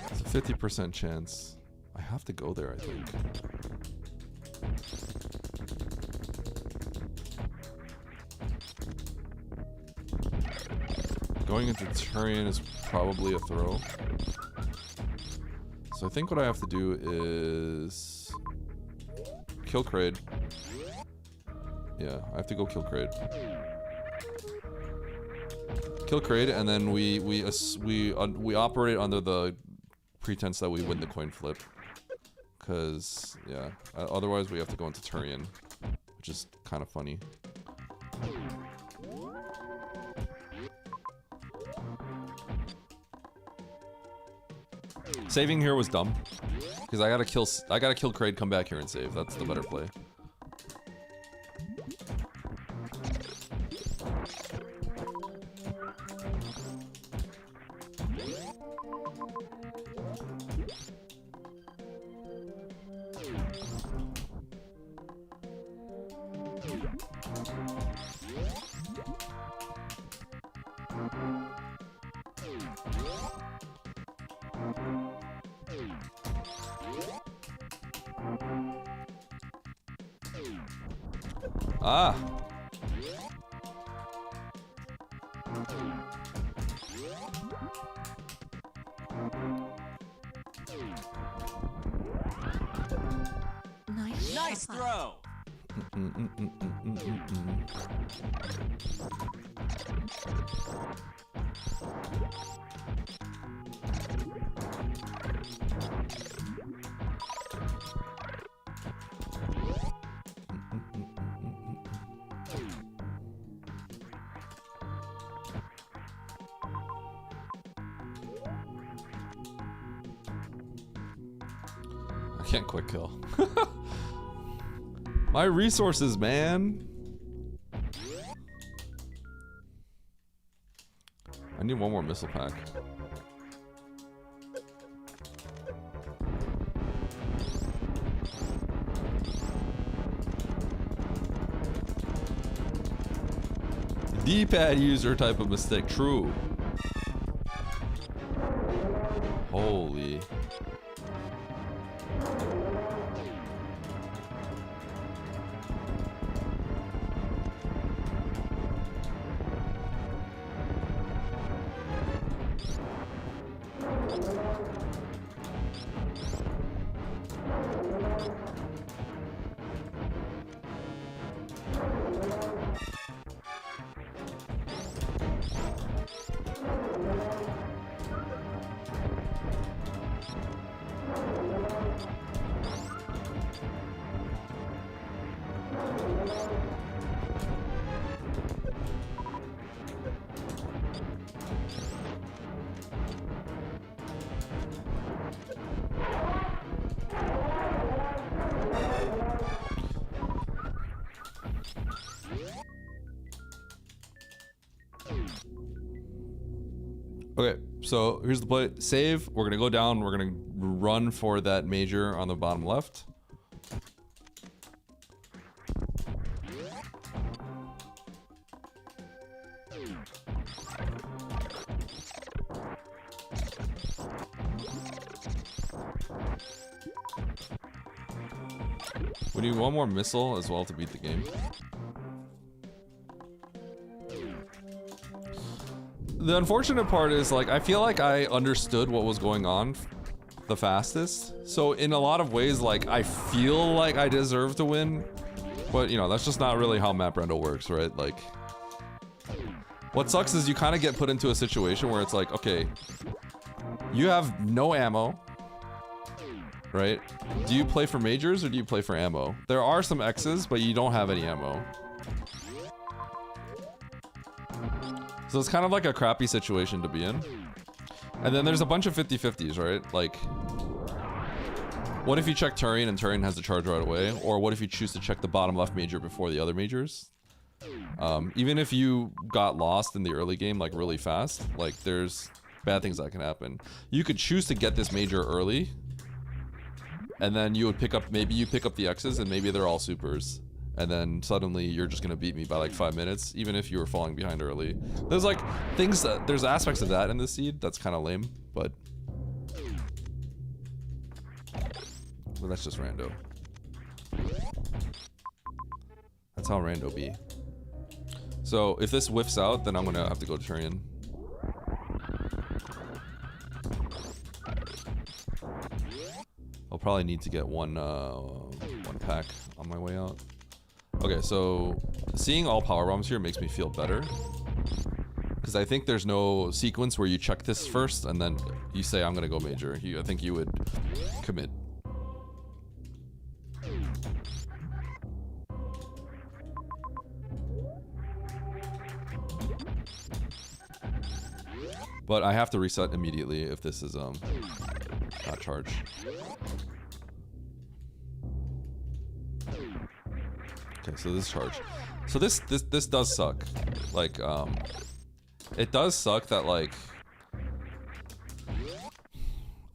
It's a 50% chance. I have to go there, I think. Going into Turian is probably a throw. So I think what I have to do is kill Kraid. Yeah, I have to go kill Kraid. Kill Kraid, and then we operate under the pretense that we win the coin flip. Cause yeah, otherwise we have to go into Turian, which is kind of funny. Saving here was dumb, because I gotta kill Kraid, come back here and save. That's the better play. Ah. Nice throw. I can't quick kill. My resources, man. I need one more missile pack. D-pad user type of mistake. True. Holy. Okay, so here's the play. Save. We're gonna go down. We're gonna run for that major on the bottom left. We need one more missile as well to beat the game. The unfortunate part is, like, I feel like I understood what was going on the fastest. So in a lot of ways, like, I feel like I deserve to win. But, you know, that's just not really how map Rando works, right? Like, what sucks is you kind of get put into a situation where it's like, okay, you have no ammo, right? Do you play for majors or do you play for ammo? There are some X's, but you don't have any ammo. So it's kind of like a crappy situation to be in. And then there's a bunch of 50-50s, right? Like, what if you check Turian and Turian has the charge right away? Or what if you choose to check the bottom left major before the other majors? Even if you got lost in the early game, like, really fast, like, there's bad things that can happen. You could choose to get this major early, and then you would pick up, maybe you pick up the X's and maybe they're all supers. And then suddenly you're just gonna beat me by like 5 minutes, even if you were falling behind early. There's like things that, there's aspects of that in the seed that's kind of lame, but that's just Rando. That's how Rando be. So if this whiffs out, then I'm gonna have to go to Turian. I'll probably need to get one pack on my way out. Okay, so seeing all power bombs here makes me feel better. Because I think there's no sequence where you check this first and then you say, I'm gonna go major. I think you would commit. But I have to reset immediately if this is not charged. Okay, so this is charged. So this does suck. Like, it does suck that, like,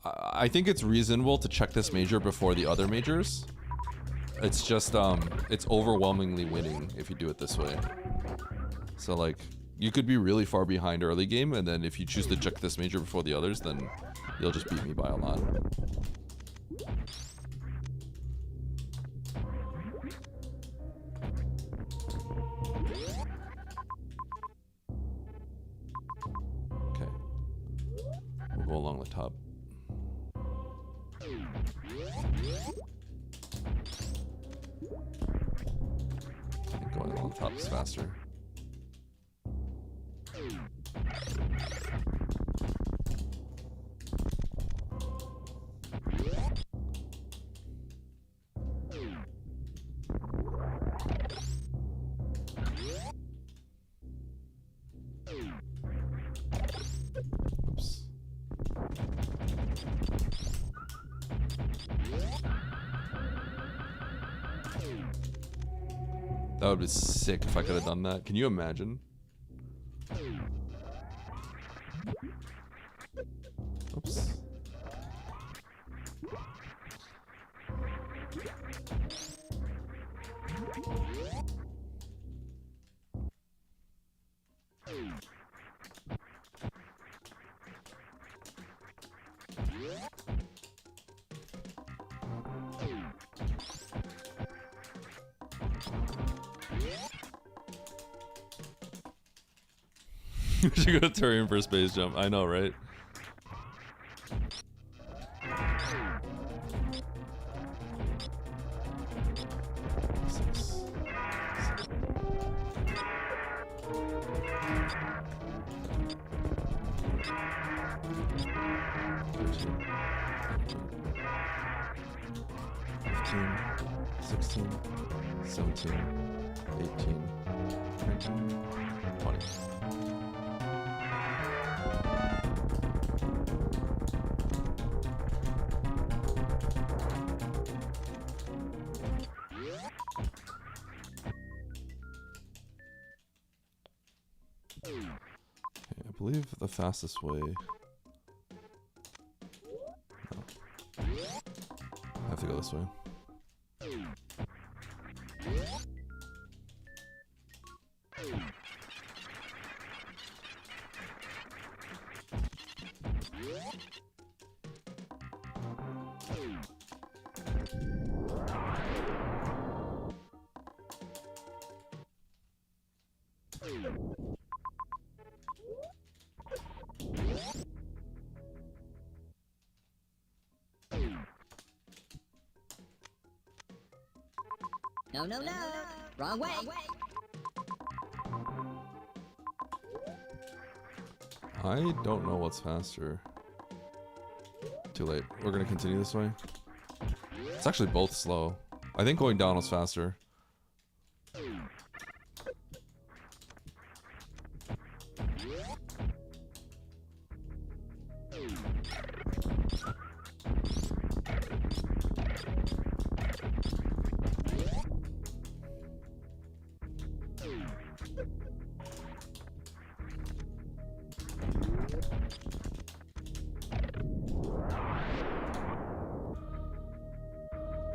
I think it's reasonable to check this major before the other majors. It's just, it's overwhelmingly winning if you do it this way. So, like, you could be really far behind early game, and then if you choose to check this major before the others, then you'll just beat me by a lot. Okay. We'll go along the top. I think going along the top is faster. Oops. That would be sick if I could have done that. Can you imagine? Oops. We should go to Turian for a space jump. I know, right? believe the fastest way. No. I have to go this way. No, no, no! Wrong way! I don't know what's faster. Too late. We're gonna continue this way. It's actually both slow. I think going down was faster.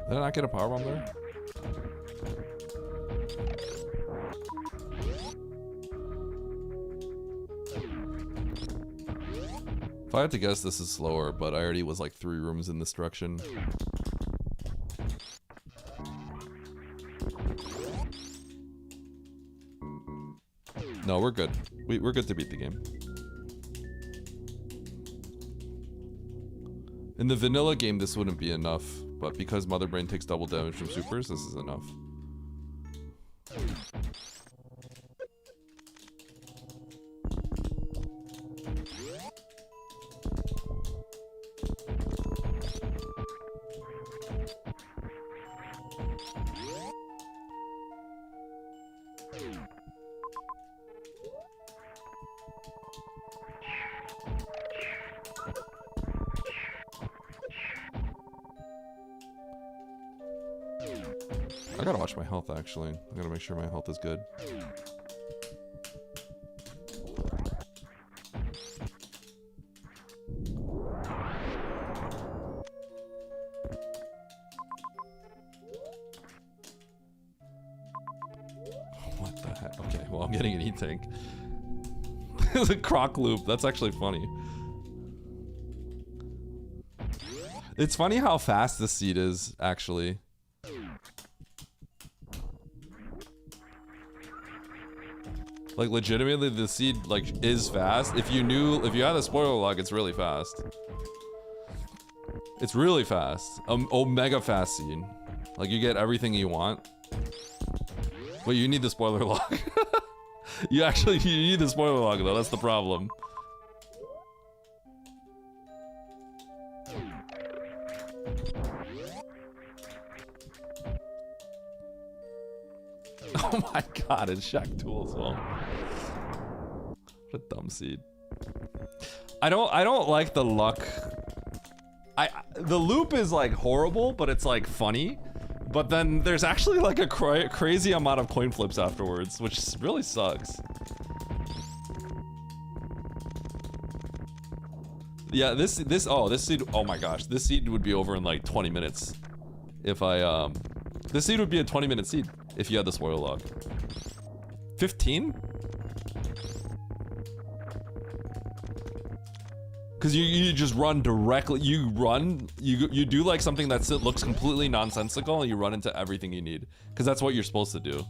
Did I not get a powerbomb there? If I had to guess, this is slower, but I already was like 3 rooms in this direction. No, we're good. We're good to beat the game. In the vanilla game, this wouldn't be enough. But because Mother Brain takes double damage from supers, this is enough. I gotta watch my health, actually. I gotta make sure my health is good. What the heck? Okay, well, I'm getting an E-tank. It's a croc loop. That's actually funny. It's funny how fast this seed is, actually. Like, legitimately, the seed, like, is fast. If you had a spoiler log, it's really fast. It's really fast. Omega fast seed. Like, you get everything you want. Wait, you need the spoiler log. you need the spoiler log, though. That's the problem. Oh my god, it's Shaq Tool as well. What a dumb seed. I don't like the luck. The loop is like horrible, but it's like funny. But then there's actually like a crazy amount of coin flips afterwards, which really sucks. Yeah, this seed, oh my gosh, this seed would be over in like 20 minutes. If I, this seed would be a 20-minute seed if you had the spoiler log. 15? Because you just run directly, you do like something that looks completely nonsensical and you run into everything you need. Because that's what you're supposed to do.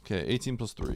Okay, 18 plus 3.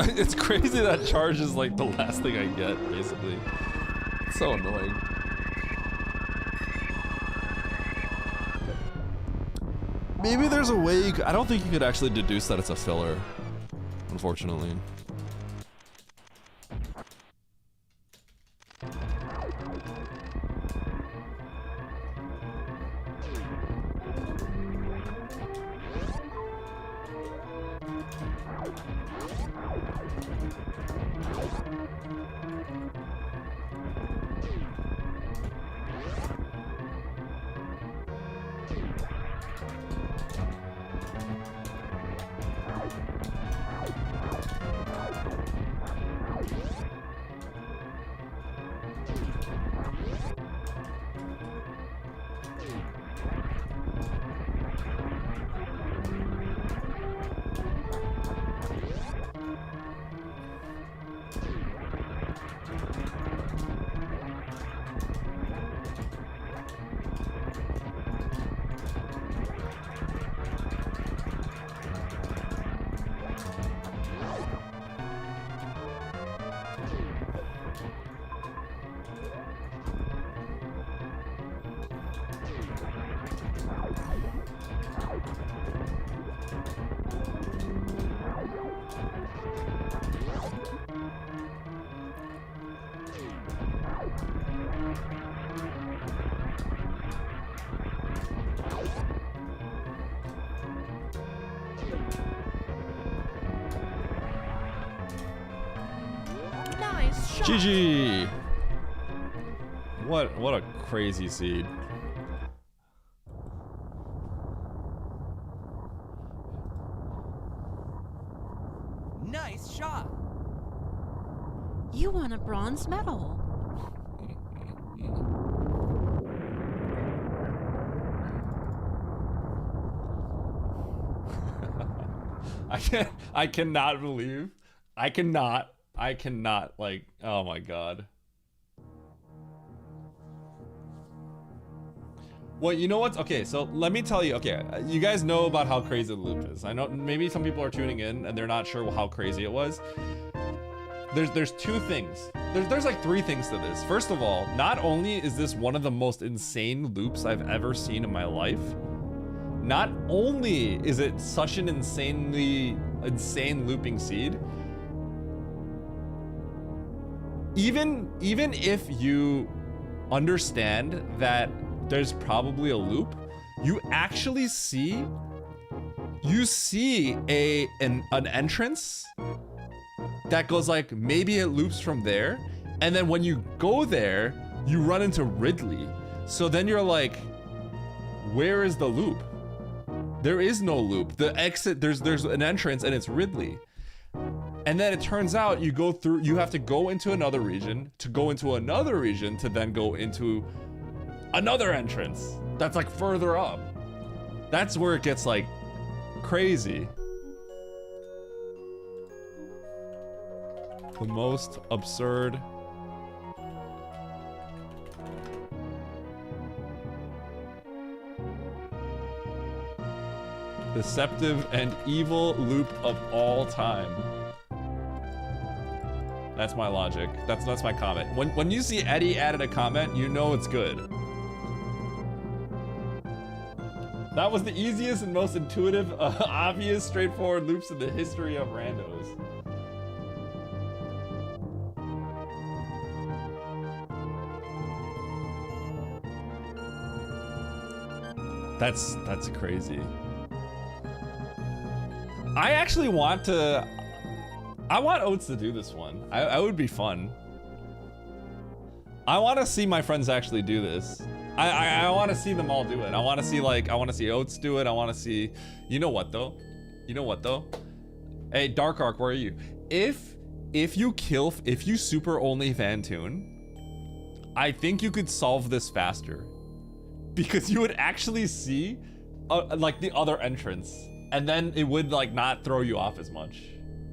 It's crazy that charge is like the last thing I get, basically. It's so annoying. Maybe there's a way you could, I don't think you could actually deduce that it's a filler, unfortunately. Nice shot. GG! What a crazy seed. Nice shot. You won a bronze medal. I cannot believe. I cannot, like, oh my god. Well, you know what? Okay, so let me tell you. Okay, you guys know about how crazy the loop is. I know maybe some people are tuning in and they're not sure how crazy it was. There's two things. There's like three things to this. First of all, not only is this one of the most insane loops I've ever seen in my life, not only is it such an insane looping seed, even if you understand that there's probably a loop, you actually see an entrance that goes like, maybe it loops from there, and then when you go there you run into Ridley. So then you're like, where is the loop? There is no loop. The exit, there's an entrance and it's Ridley. And then it turns out you have to go into another region, to go into another region, to then go into another entrance that's like further up. That's where it gets like crazy. The most absurd. Deceptive and evil loop of all time. That's my logic. That's my comment. When you see Eddie added a comment, you know it's good. That was the easiest and most intuitive, obvious, straightforward loops in the history of randos. That's crazy. I actually want Oats to do this one. I would be fun. I want to see my friends actually do this. I want to see them all do it. I want to see Oats do it. I want to see, you know what though? Hey, Dark Ark, where are you? If you super only Fantoon, I think you could solve this faster. Because you would actually see like the other entrance, and then it would like not throw you off as much.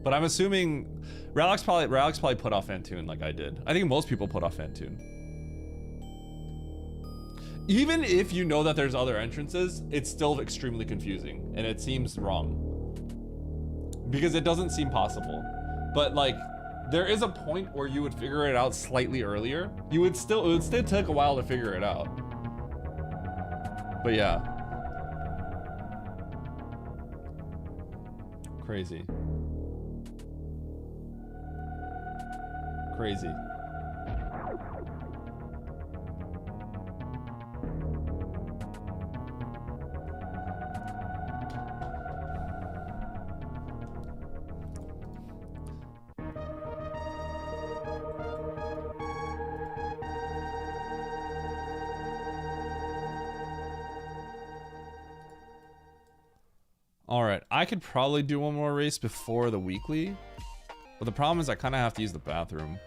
But I'm assuming Ralix probably put off Fantoon like I did. I think most people put off Fantoon. Even if you know that there's other entrances, it's still extremely confusing and it seems wrong. Because it doesn't seem possible. but like there is a point where you would figure it out slightly earlier. It would still take a while to figure it out. But yeah. Crazy. Crazy. All right, I could probably do one more race before the weekly, but the problem is I kind of have to use the bathroom.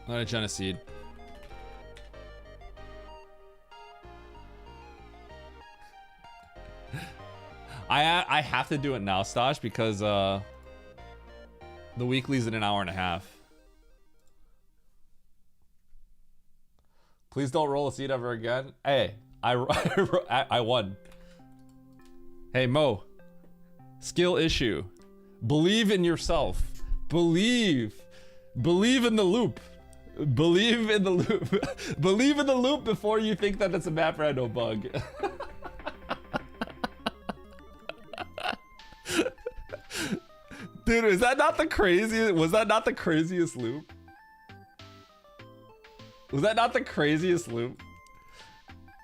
Not a genocide. I have to do it now, Stosh, because the weekly's in an hour and a half. Please don't roll a seed ever again. Hey, I won. Hey Mo, skill issue. Believe in yourself. Believe in the loop. Believe in the loop. Believe in the loop before you think that it's a map rando bug. Dude, is that not the craziest? Was that not the craziest loop? Was that not the craziest loop?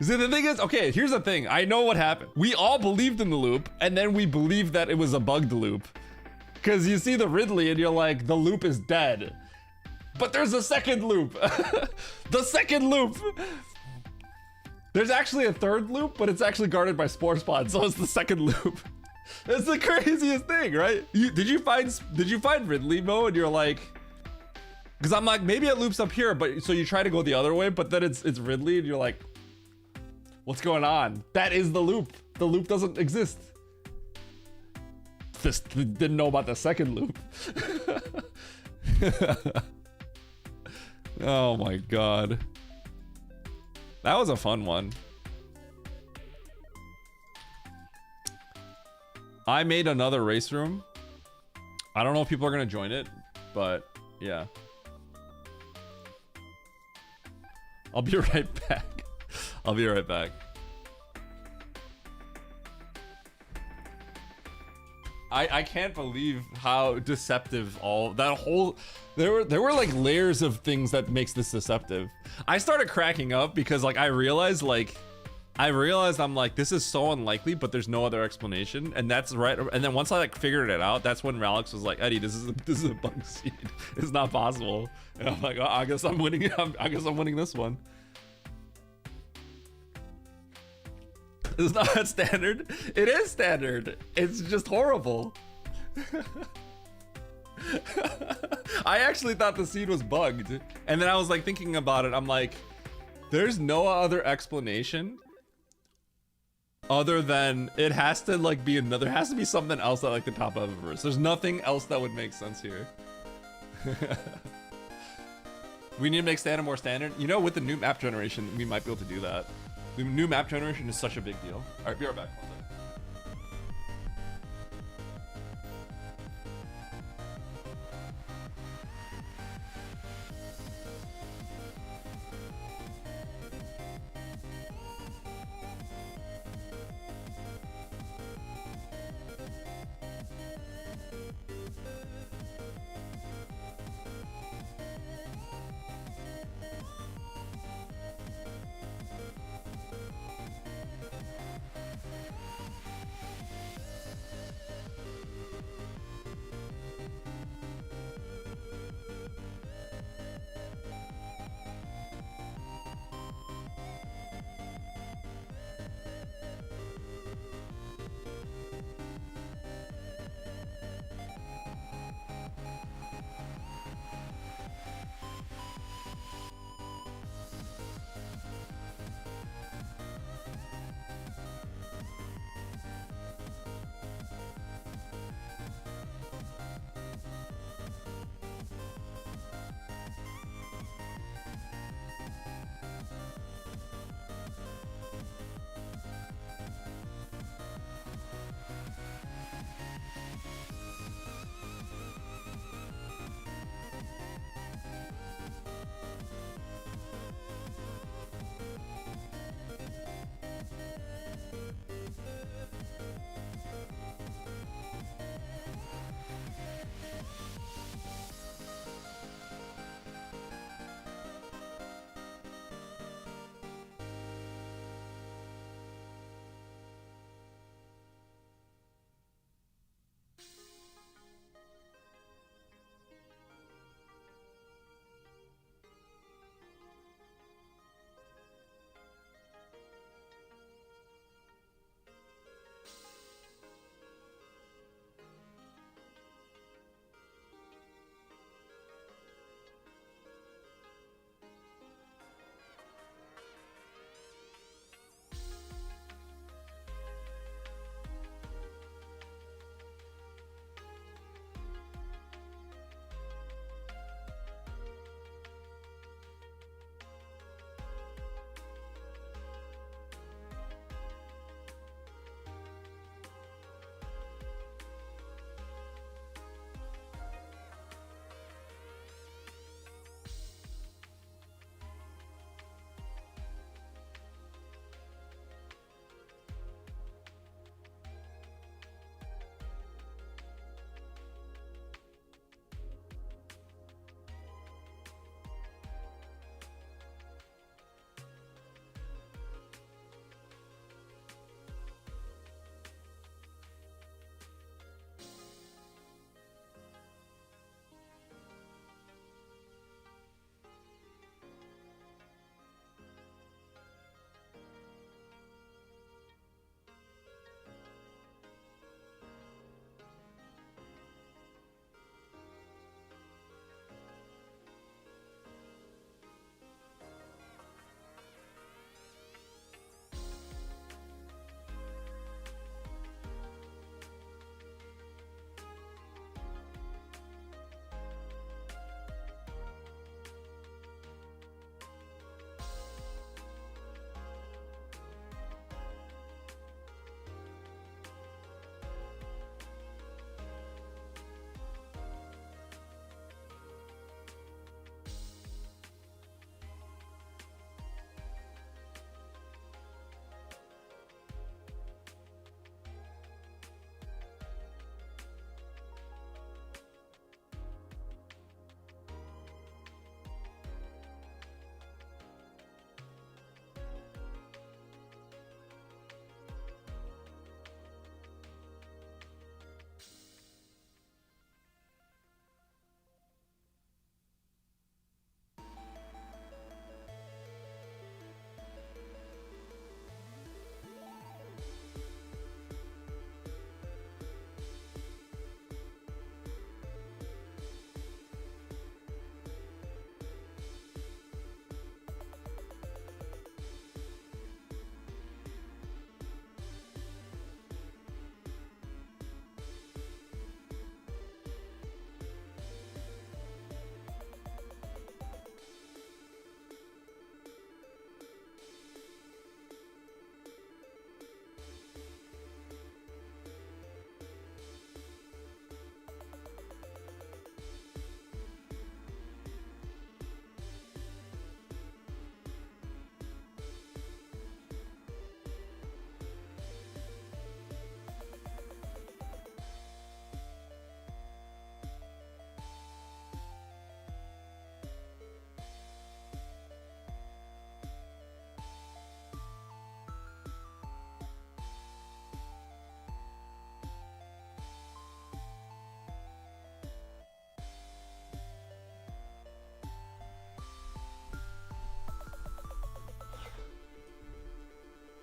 See, the thing is, okay, here's the thing. I know what happened. We all believed in the loop, and then we believed that it was a bugged loop. Because you see the Ridley, and you're like, the loop is dead. But there's a second loop. The second loop. There's actually a third loop, but it's actually guarded by Spore Spawn, so it's the second loop. It's the craziest thing, right? Did you find Ridley, Mo? And you're like, because I'm like, maybe it loops up here, but so you try to go the other way, but then it's Ridley, and you're like, what's going on? That is the loop. The loop doesn't exist. Just didn't know about the second loop. Oh my god. That was a fun one. I made another race room. I don't know if people are gonna join it, but yeah. I'll be right back. I'll be right back. I can't believe how deceptive all that whole there were like layers of things that makes this deceptive. I started cracking up because like I realized I'm like, this is so unlikely, but there's no other explanation, and that's right. And then once I like figured it out, that's when Ralix was like, Eddie, this is a bug seed. It's not possible. And I'm like, oh, I guess I'm winning. I guess I'm winning this one. It's not standard. It is standard. It's just horrible. I actually thought the seed was bugged, and then I was like thinking about it. I'm like, there's no other explanation other than it has to like be another. There has to be something else at like the top of a verse. There's nothing else that would make sense here. We need to make standard more standard. You know, with the new map generation, we might be able to do that. The new map generation is such a big deal. All right, be right back.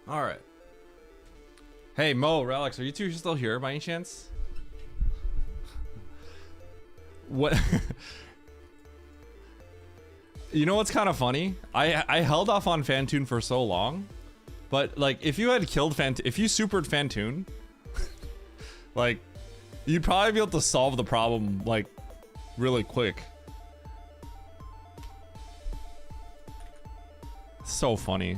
All right. Hey, Mo, Relics, are you two still here by any chance? What? You know what's kind of funny? I held off on Fantoon for so long, but like if you had killed if you supered Fantoon, like you'd probably be able to solve the problem like really quick. So funny.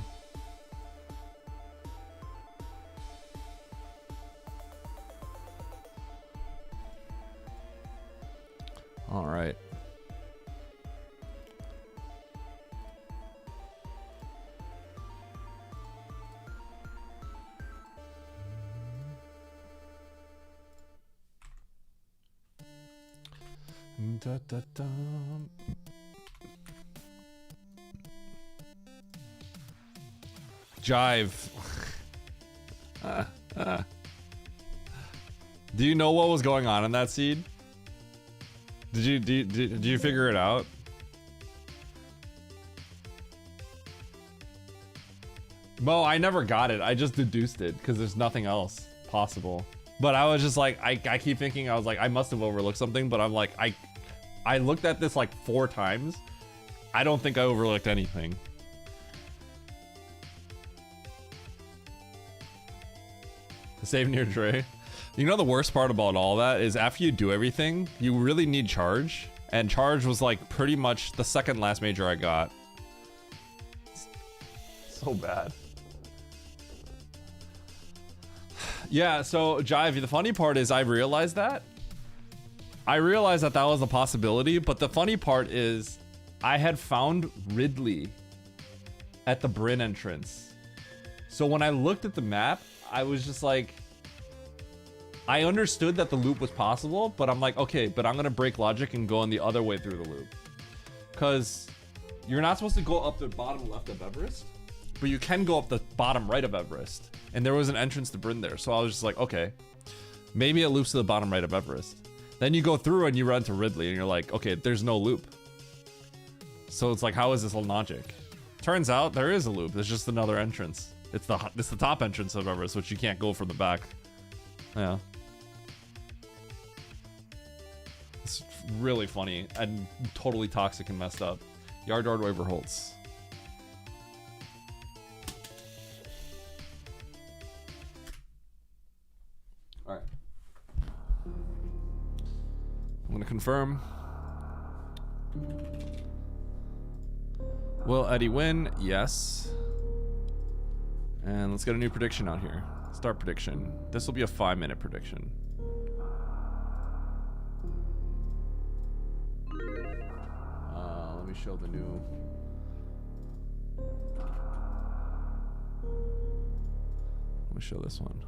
All right. Da, da, da. Jive. Do you know what was going on in that seed? Did you figure it out? Mo, I never got it. I just deduced it because there's nothing else possible. But I was just like, I keep thinking, I was like, I must have overlooked something, but I'm like, I looked at this like 4 times. I don't think I overlooked anything. Save near Dre. You know the worst part about all that is after you do everything, you really need charge. And charge was like pretty much the second last major I got. So bad. Yeah, so Jive, the funny part is I realized that. I realized that that was a possibility, but the funny part is I had found Ridley at the Bryn entrance. So when I looked at the map, I was just like, I understood that the loop was possible, but I'm like, okay, but I'm gonna break logic and go on the other way through the loop. Cause you're not supposed to go up the bottom left of Everest, but you can go up the bottom right of Everest. And there was an entrance to Bryn there. So I was just like, okay, maybe it loops to the bottom right of Everest. Then you go through and you run to Ridley and you're like, okay, there's no loop. So it's like, how is this logic? Turns out there is a loop. There's just another entrance. It's the top entrance of Everest, which you can't go from the back. Yeah. It's really funny and totally toxic and messed up. Yard waiver holds. All right. I'm gonna confirm. Will Eddie win? Yes. And let's get a new prediction out here. Start prediction. This will be a 5-minute prediction. Let me show the new. Let me show this one.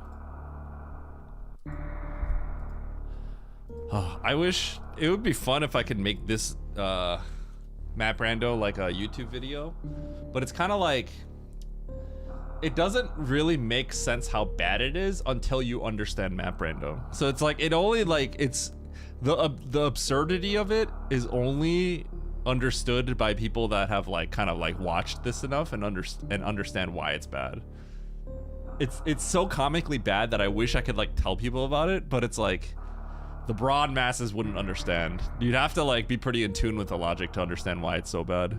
I wish it would be fun if I could make this Map Rando like a YouTube video, but it's kind of like it doesn't really make sense how bad it is until you understand Map Rando. So it's like it only like it's the absurdity of it is only understood by people that have like kind of like watched this enough and understand why it's bad. It's so comically bad that I wish I could like tell people about it, but it's like the broad masses wouldn't understand. You'd have to like be pretty in tune with the logic to understand why it's so bad.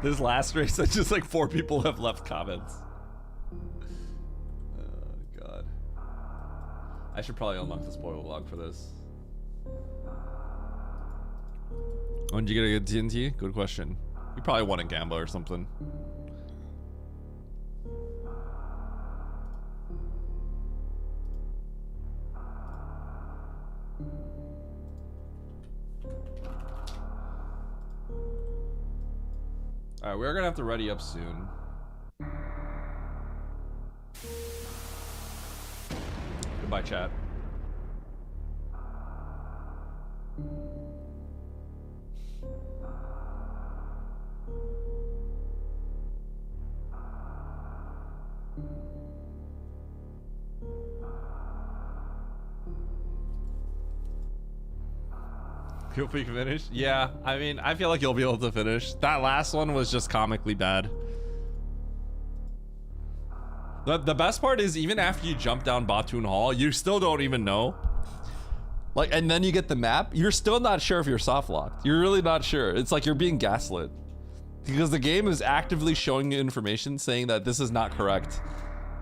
This last race, it's just like 4 people have left comments. Oh god. I should probably unlock the spoiler log for this. When did you get a good TNT? Good question. You probably won a Gamba or something. Alright, we're gonna have to ready up soon. Goodbye, chat. You'll be finished? Yeah, I mean, I feel like you'll be able to finish. That last one was just comically bad. The best part is even after you jump down Batoon Hall, you still don't even know. Like, and then you get the map, you're still not sure if you're soft locked. You're really not sure. It's like you're being gaslit. Because the game is actively showing you information saying that this is not correct.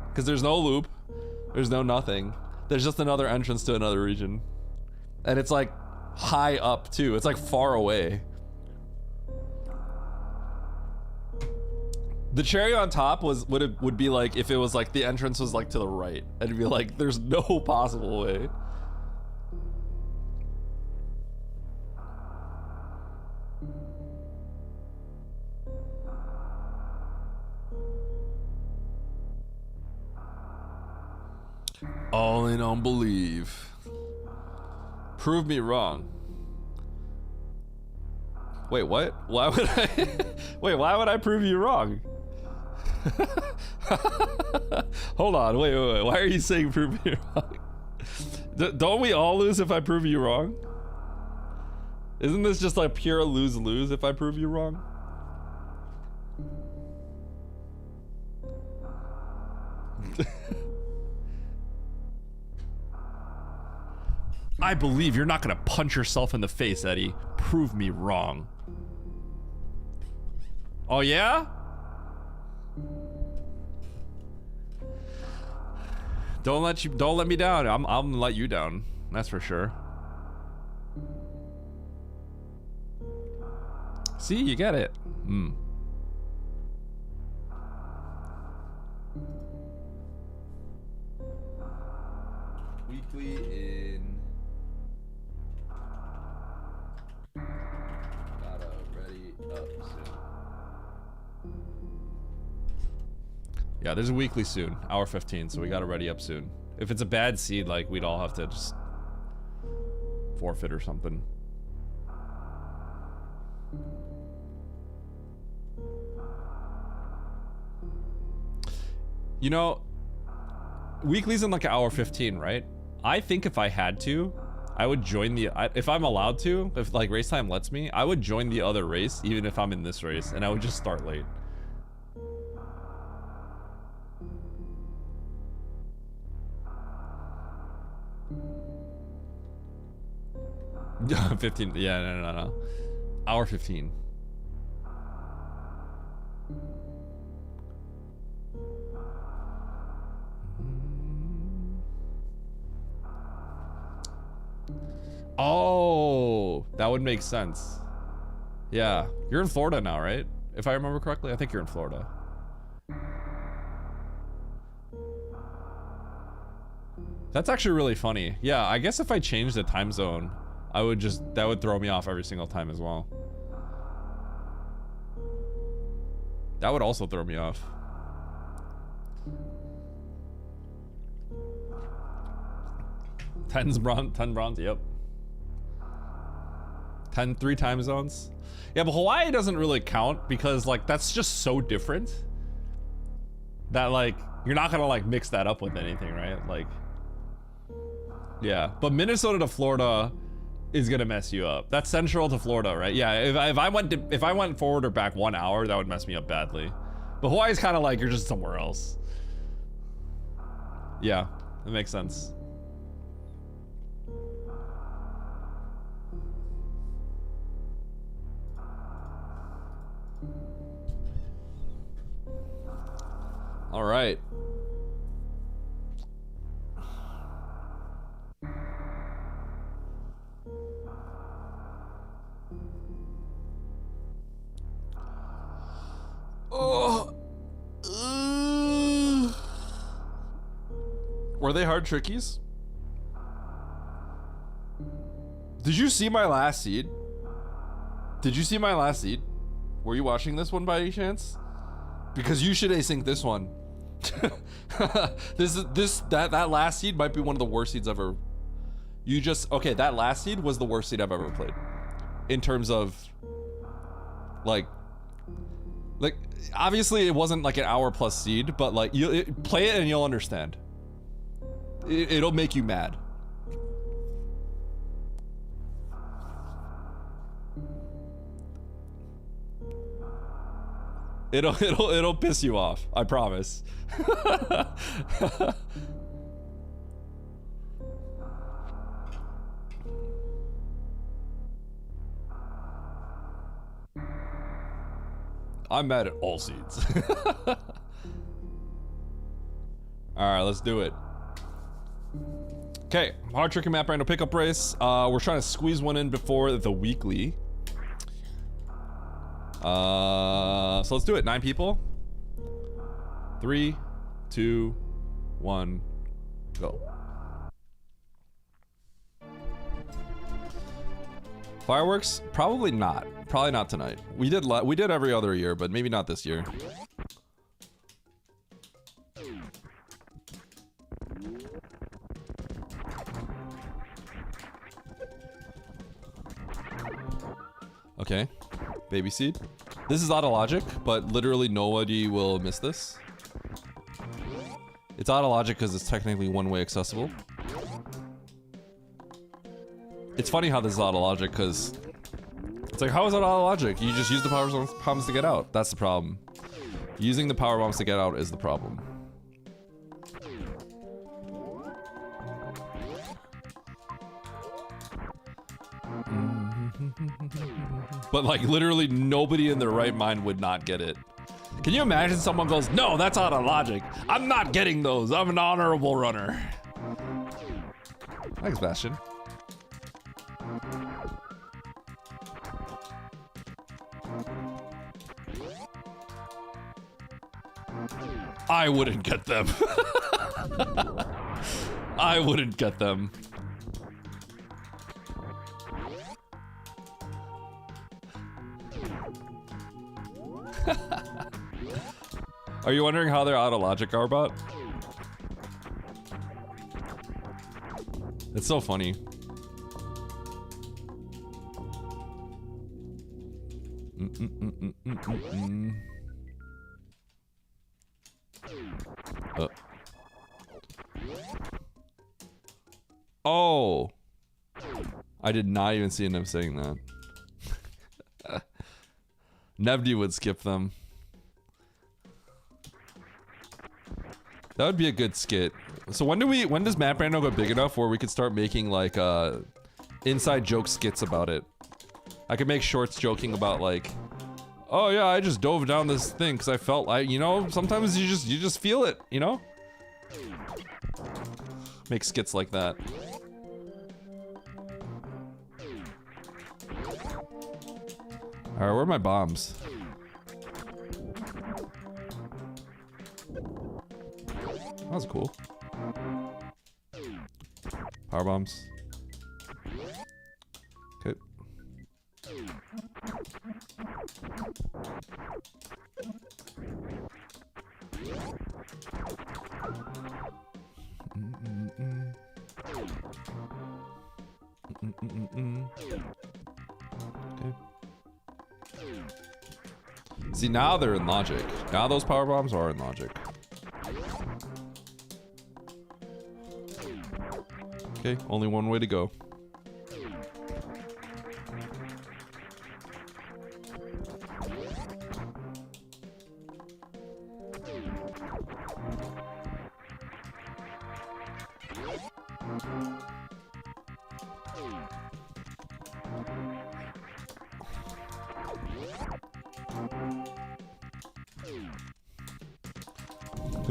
Because there's no loop, there's no nothing. There's just another entrance to another region. And it's like high up too. It's like far away. The cherry on top would be like if it was like the entrance was like to the right. And it'd be like there's no possible way. All in on believe. Prove me wrong. Wait, what? Why would I? Wait, why would I prove you wrong? Hold on, wait. Why are you saying prove me wrong? Don't we all lose if I prove you wrong? Isn't this just like pure lose-lose if I prove you wrong? I believe you're not gonna punch yourself in the face, Eddie. Prove me wrong. Oh yeah? Don't let me down. I'm gonna let you down. That's for sure. See, you get it. Weekly in gotta ready up soon. Yeah, there's a weekly soon, hour 15, so we gotta ready up soon. If it's a bad seed, like we'd all have to just forfeit or something. You know, weekly's in like an hour 15, right? I think if I had to, I would join the, if I'm allowed to, if like race time lets me, I would join the other race, even if I'm in this race, and I would just start late. Yeah, 15, yeah, no. Hour 15. Oh, that would make sense. Yeah, you're in Florida now, right? If I remember correctly, I think you're in Florida. That's actually really funny. Yeah, I guess if I changed the time zone, I would just, that would throw me off every single time as well. That would also throw me off. Ten bronze, yep. 3 time zones. Yeah, but Hawaii doesn't really count because like that's just so different that like you're not gonna like mix that up with anything, right? Like, yeah, but Minnesota to Florida is gonna mess you up. That's central to Florida, right? Yeah, if I went forward or back 1 hour, that would mess me up badly. But Hawaii's kind of like you're just somewhere else. Yeah, that makes sense. All right. Oh. Were they hard trickies? Did you see my last seed? Did you see my last seed? Were you watching this one by any chance? Because you should async this one. That last seed might be one of the worst seeds ever. Okay, that last seed was the worst seed I've ever played. In terms of like obviously it wasn't like an hour plus seed, but like play it and you'll understand. It'll make you mad. It'll piss you off, I promise. I'm mad at all seeds. Alright, let's do it. Okay, hard tricky map random pickup race. We're trying to squeeze one in before the weekly. So let's do it. 9 people. 3, 2, 1, go. Fireworks? Probably not. Probably not tonight. We did every other year, but maybe not this year. Okay. Baby seed. This is out of logic, but literally nobody will miss this. It's out of logic because it's technically one-way accessible. It's funny how this is out of logic because it's like, how is that out of logic? You just use the power bombs to get out. That's the problem. Using the power bombs to get out is the problem. But like literally nobody in their right mind would not get it. Can you imagine someone goes, no, that's out of logic. I'm not getting those. I'm an honorable runner. Thanks, Bastion. I wouldn't get them. I wouldn't get them. Are you wondering how they're out of logic, Arbot? It's so funny. Oh, I did not even see him saying that. Nevdi would skip them. That would be a good skit. So when does Map Rando go big enough where we could start making like inside joke skits about it? I could make shorts joking about like, oh yeah, I just dove down this thing because I felt like, you know, sometimes you just feel it, you know? Make skits like that. Alright, where are my bombs? That was cool. Power bombs. Okay. Okay. See, now they're in logic. Now those power bombs are in logic. Okay, only one way to go.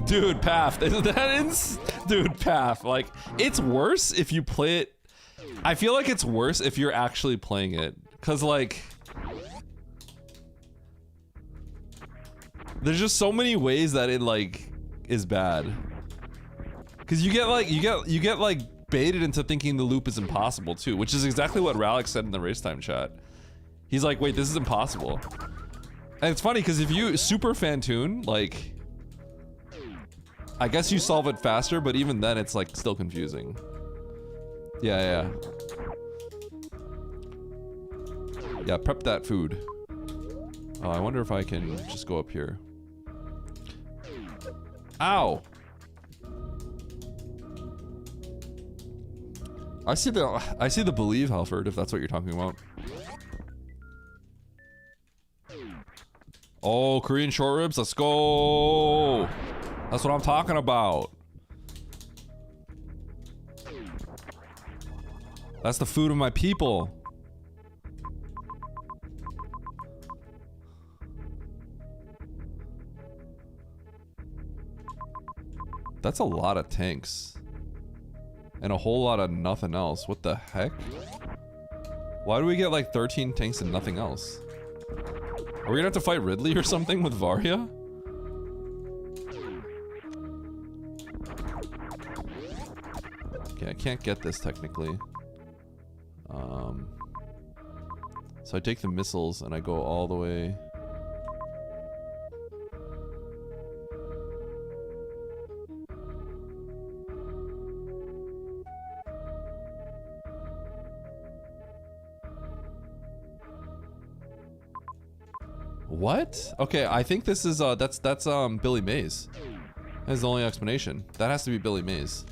Dude, Path, dude, Path, like, it's worse if you play it. I feel like it's worse if you're actually playing it, cause like, there's just so many ways that it like is bad. Cause you get like baited into thinking the loop is impossible too, which is exactly what Ralix said in the race time chat. He's like, wait, this is impossible. And it's funny cause if you super Fantoon, like, I guess you solve it faster, but even then it's like still confusing. Yeah. Yeah, prep that food. Oh, I wonder if I can just go up here. Ow! I see the believe, Halford, if that's what you're talking about. Oh, Korean short ribs, let's go! That's what I'm talking about. That's the food of my people. That's a lot of tanks. And a whole lot of nothing else. What the heck? Why do we get like 13 tanks and nothing else? Are we gonna have to fight Ridley or something with Varia? Okay, I can't get this technically. So I take the missiles and I go all the way. What? Okay, I think this is that's Billy Mays. That's the only explanation. That has to be Billy Mays.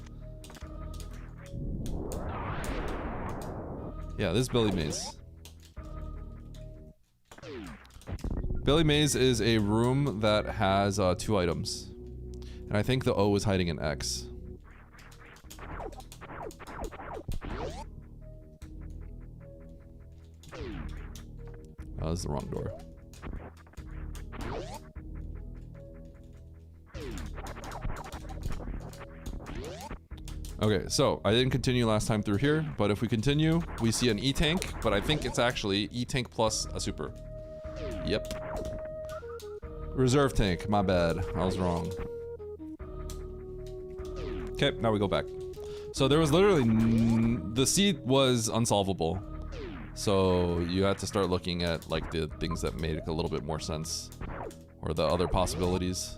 Yeah, this is Billy Mays. Billy Mays is a room that has 2 items. And I think the O is hiding an X. Oh, this is the wrong door. Okay, so I didn't continue last time through here, but if we continue, we see an E-tank, but I think it's actually E-tank plus a super. Yep. Reserve tank, my bad. I was wrong. Okay, now we go back. So there was literally... the seed was unsolvable. So you had to start looking at like the things that made a little bit more sense. Or the other possibilities.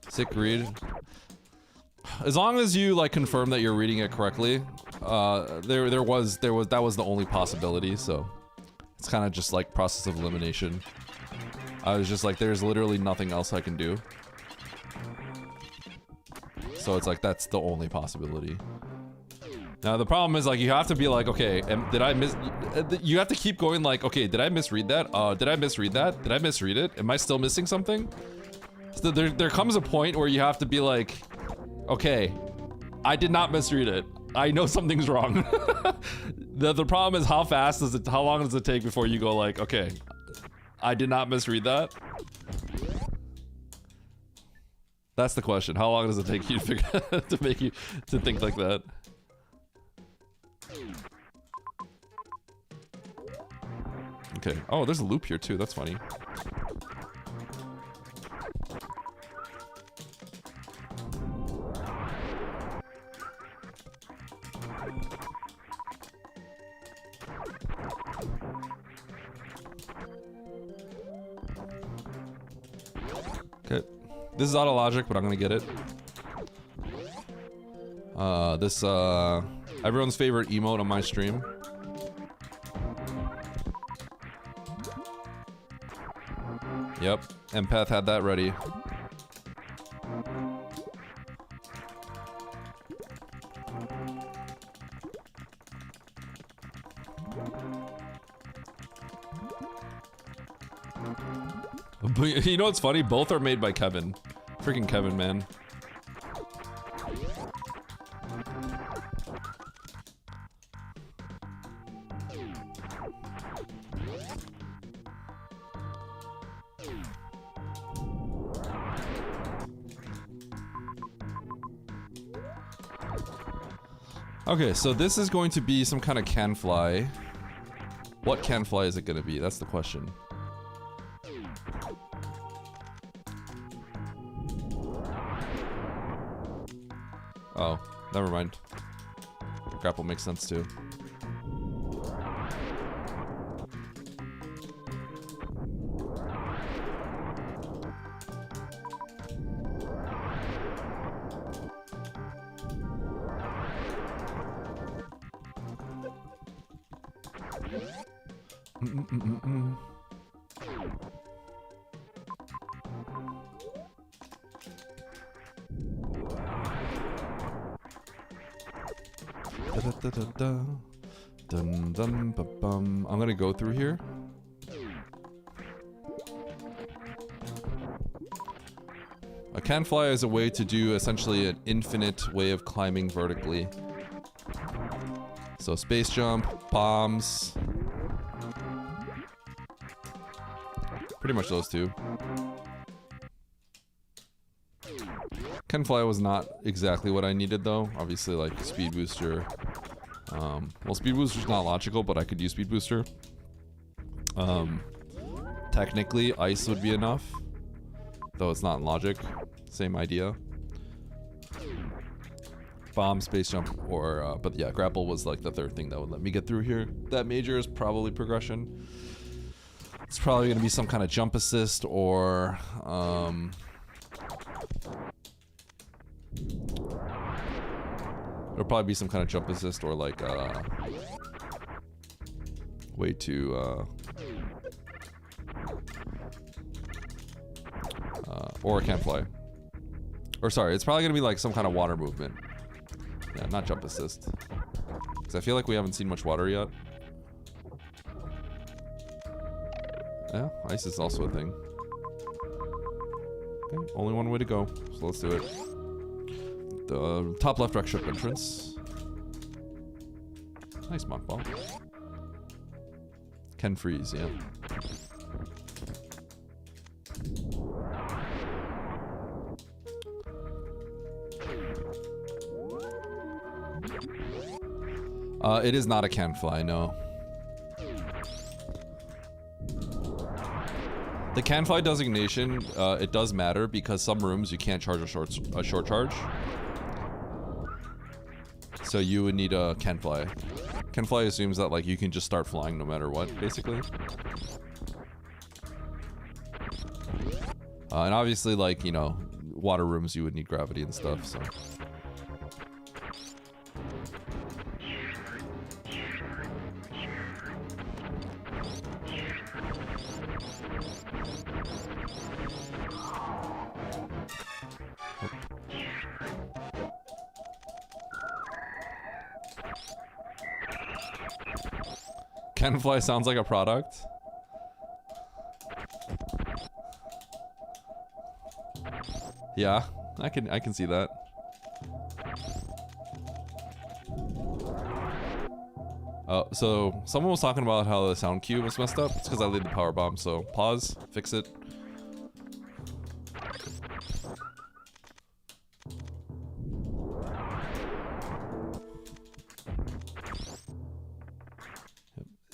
Sick read. As long as you like confirm that you're reading it correctly, that was the only possibility. So it's kind of just like process of elimination. I was just like, there's literally nothing else I can do. So it's like that's the only possibility. Now the problem is like you have to be like, okay, did I miss? You have to keep going like, okay, did I misread that? Did I misread that? Did I misread it? Am I still missing something? So there comes a point where you have to be like, okay, I did not misread it. I know something's wrong. The problem is how long does it take before you go like, okay, I did not misread that? That's the question. How long does it take you to figure to make you to think like that? Okay. Oh, there's a loop here too. That's funny. Okay. This is auto logic, but I'm gonna get it. This everyone's favorite emote on my stream. Yep, Empath had that ready. But you know what's funny? Both are made by Kevin. Freaking Kevin, man. Okay, so this is going to be some kind of can fly. What can fly is it going to be? That's the question. Oh, never mind. Grapple makes sense too. Dun, dun, ba, bum. I'm gonna go through here. A can fly is a way to do essentially an infinite way of climbing vertically. So space jump, bombs. Pretty much those two. Can fly was not exactly what I needed though. Obviously like speed booster. Well, speed booster's not logical, but I could use speed booster. Technically ice would be enough. Though it's not in logic. Same idea. Bomb, space jump, or but yeah, grapple was like the third thing that would let me get through here. That major is probably progression. It's probably gonna be some kind of jump assist or it'll probably be some kind of jump assist or like way to or a can fly. Or sorry, it's probably gonna be like some kind of water movement. Yeah, not jump assist. Because I feel like we haven't seen much water yet. Yeah, ice is also a thing. Okay, only one way to go, so let's do it. The top left rock ship entrance. Nice mock ball. Can freeze, yeah. It is not a can fly, no. The can fly designation, it does matter because some rooms you can't charge a short charge. So you would need a can fly. Can fly assumes that like you can just start flying no matter what, basically. And obviously like, you know, water rooms you would need gravity and stuff, so. Can fly sounds like a product. Yeah, I can see that. So someone was talking about how the sound cue was messed up. It's because I laid the power bomb. So pause, fix it.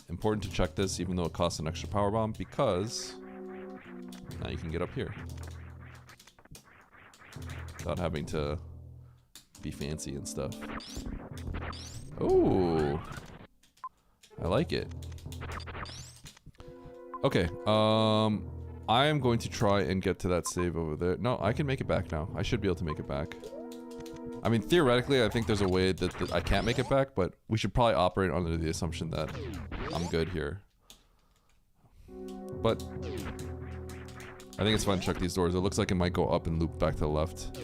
Important to check this, even though it costs an extra power bomb, because now you can get up here without having to be fancy and stuff. Oh, I like it. Okay, I am going to try and get to that save over there. No, I can make it back now. I should be able to make it back. I mean, theoretically, I think there's a way that I can't make it back, but we should probably operate under the assumption that I'm good here. But I think it's fun to check these doors. It looks like it might go up and loop back to the left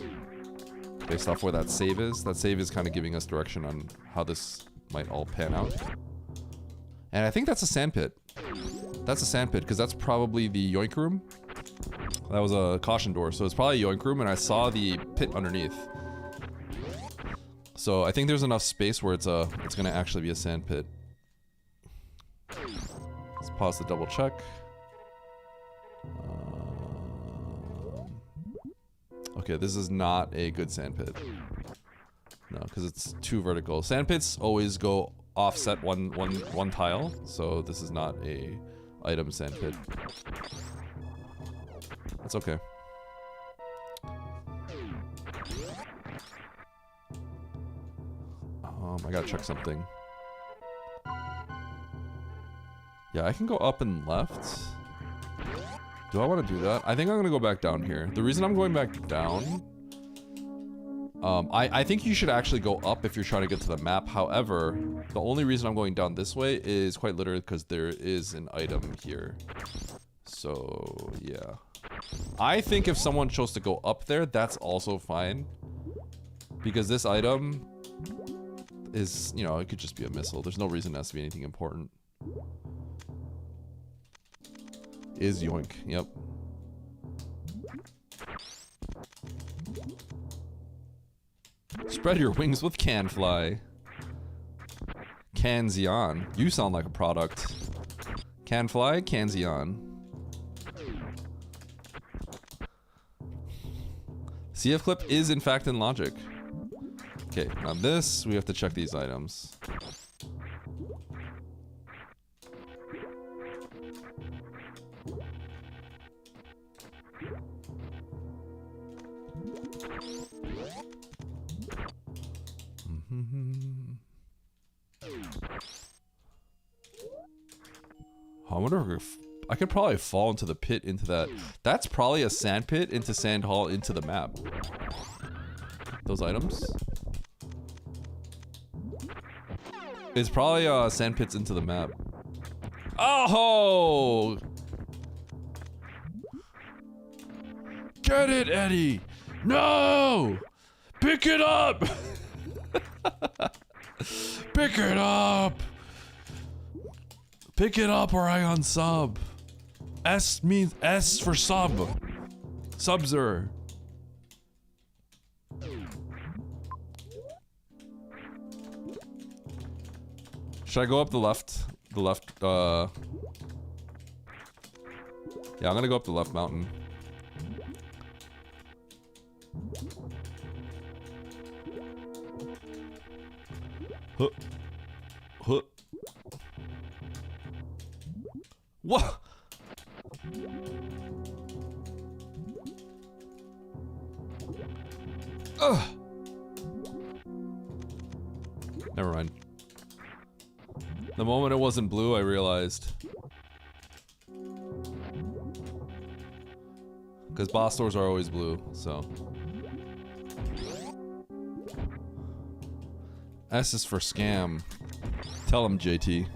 based off where that save is. That save is kind of giving us direction on how this might all pan out. And I think that's a sandpit. That's a sandpit because that's probably the yoink room. That was a caution door, so it's probably a yoink room, and I saw the pit underneath. So I think there's enough space where it's gonna actually be a sand pit. Let's pause to double check. Okay, this is not a good sand pit. No, because it's too vertical. Sand pits always go offset one tile, so this is not a item sand pit. That's okay. I gotta check something. Yeah, I can go up and left. Do I want to do that? I think I'm gonna go back down here. The reason I'm going back down, I think you should actually go up if you're trying to get to the map. However, the only reason I'm going down this way is quite literally because there is an item here. So, yeah. I think if someone chose to go up there, that's also fine. Because this item is, you know, it could just be a missile. There's no reason it has to be anything important. Is yoink. Yep. Spread your wings with Canfly. Canzion. You sound like a product. Canfly, Canzion. CF clip is in fact in logic. Okay, now this, we have to check these items. I wonder if I could probably fall into the pit into that. That's probably a sand pit into sand hall into the map. Those items. It's probably sand pits into the map. Oh! Get it, Eddie! No! Pick it up! Pick it up! Pick it up or I unsub. S means S for sub. Subzer. Should I go up the left? The left, yeah, I'm gonna go up the left mountain. Huh. Huh. What? Ugh. Never mind. The moment it wasn't blue, I realized. Because boss doors are always blue, so. S is for scam. Tell him, JT.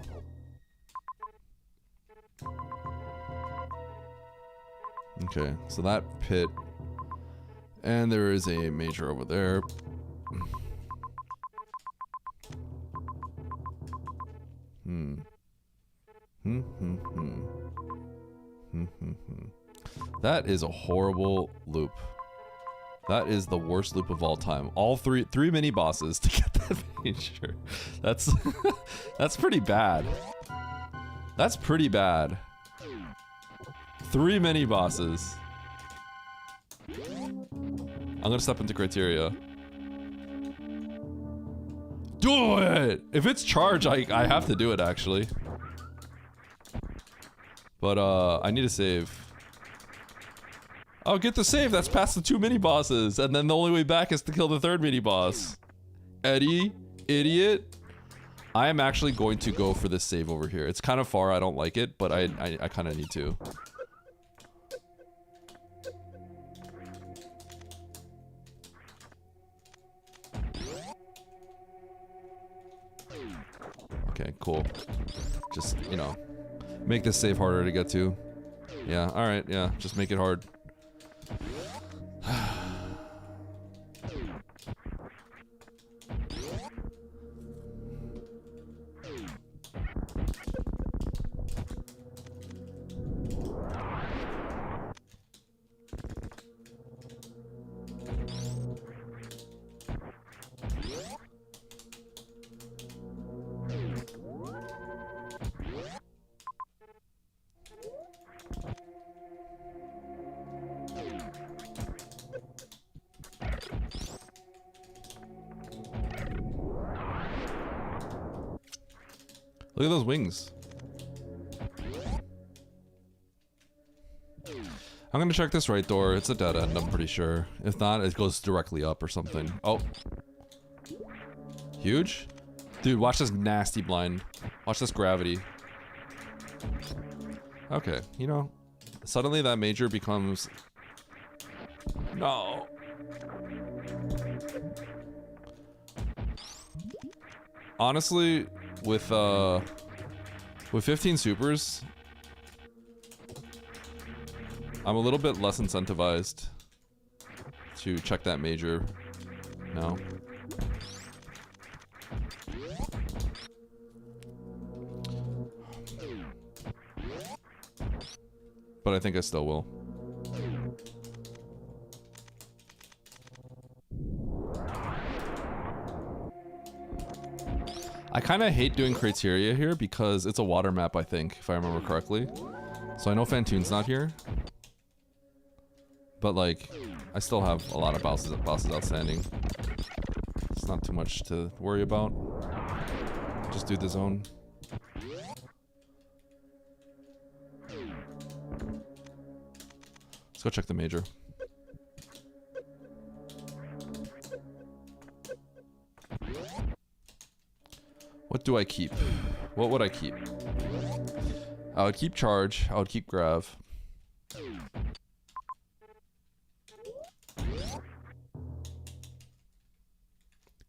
Okay, so that pit. And there is a major over there. That is a horrible loop. That is the worst loop of all time. All three mini bosses to get that major. That's that's pretty bad. That's pretty bad. 3 mini bosses. I'm gonna step into criteria. Do it! If it's charged, I have to do it actually. But I need to save. Oh, get the save. That's past the 2 mini bosses, and then the only way back is to kill the 3rd mini boss. Eddie, idiot. I am actually going to go for this save over here. It's kind of far. I don't like it, but I kind of need to. Okay, cool. Just, you know, make this save harder to get to. Yeah, alright, yeah, just make it hard. Look at those wings. I'm gonna check this right door. It's a dead end, I'm pretty sure. If not, it goes directly up or something. Oh. Huge? Dude, watch this nasty blind. Watch this gravity. Okay, you know, suddenly that major becomes... No. honestly, with 15 supers, I'm a little bit less incentivized to check that major now. But I think I still will. I kind of hate doing criteria here because it's a water map, I think, if I remember correctly. So I know Fantoon's not here. But like, I still have a lot of bosses outstanding. It's not too much to worry about. Just do the zone. Let's go check the major. What do I keep? What would I keep? I would keep charge. I would keep grav.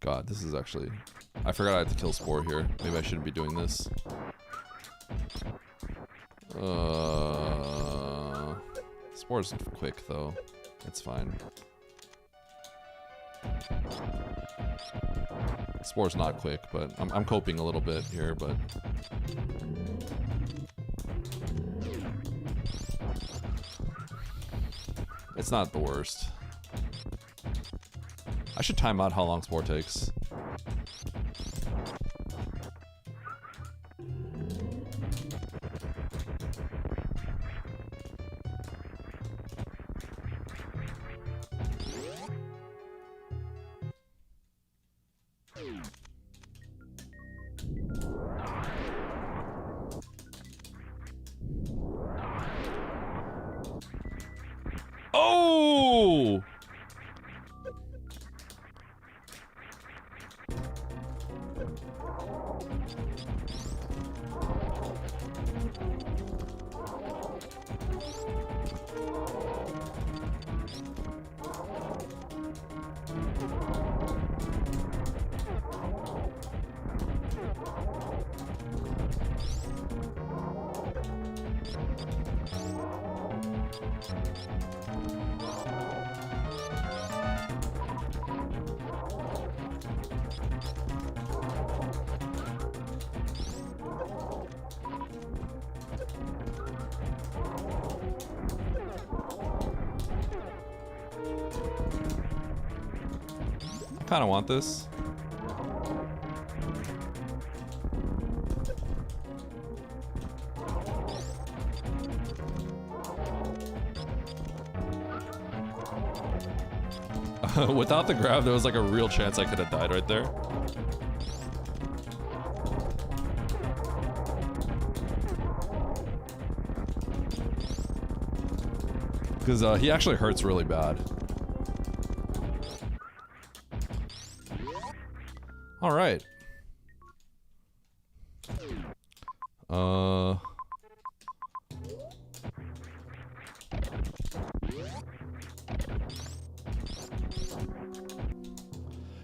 God, this is actually... I forgot I had to kill Spore here. Maybe I shouldn't be doing this. Spore's quick, though. It's fine. Spore's not quick, but I'm coping a little bit here, but... It's not the worst. I should time out how long Spore takes. Oh! Kind of want this. Without the grab, there was like a real chance I could have died right there. Because he actually hurts really bad. All right.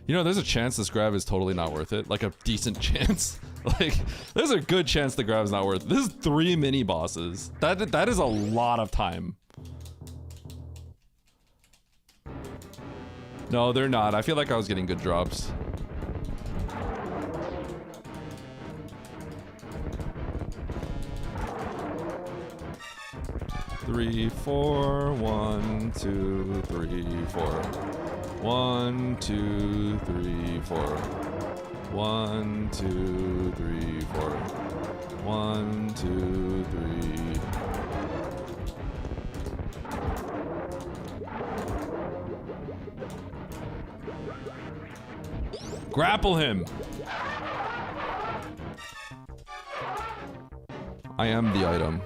You know, there's a chance this grab is totally not worth it. Like a decent chance. Like, there's a good chance the grab is not worth it. This is 3 mini bosses. That is a lot of time. No, they're not. I feel like I was getting good drops. Three, 4, 1, 2, 3, 4. 1, 2, 3, 4. 1, 2, 3, 4. 1, 2, 3. Grapple him! I am the item.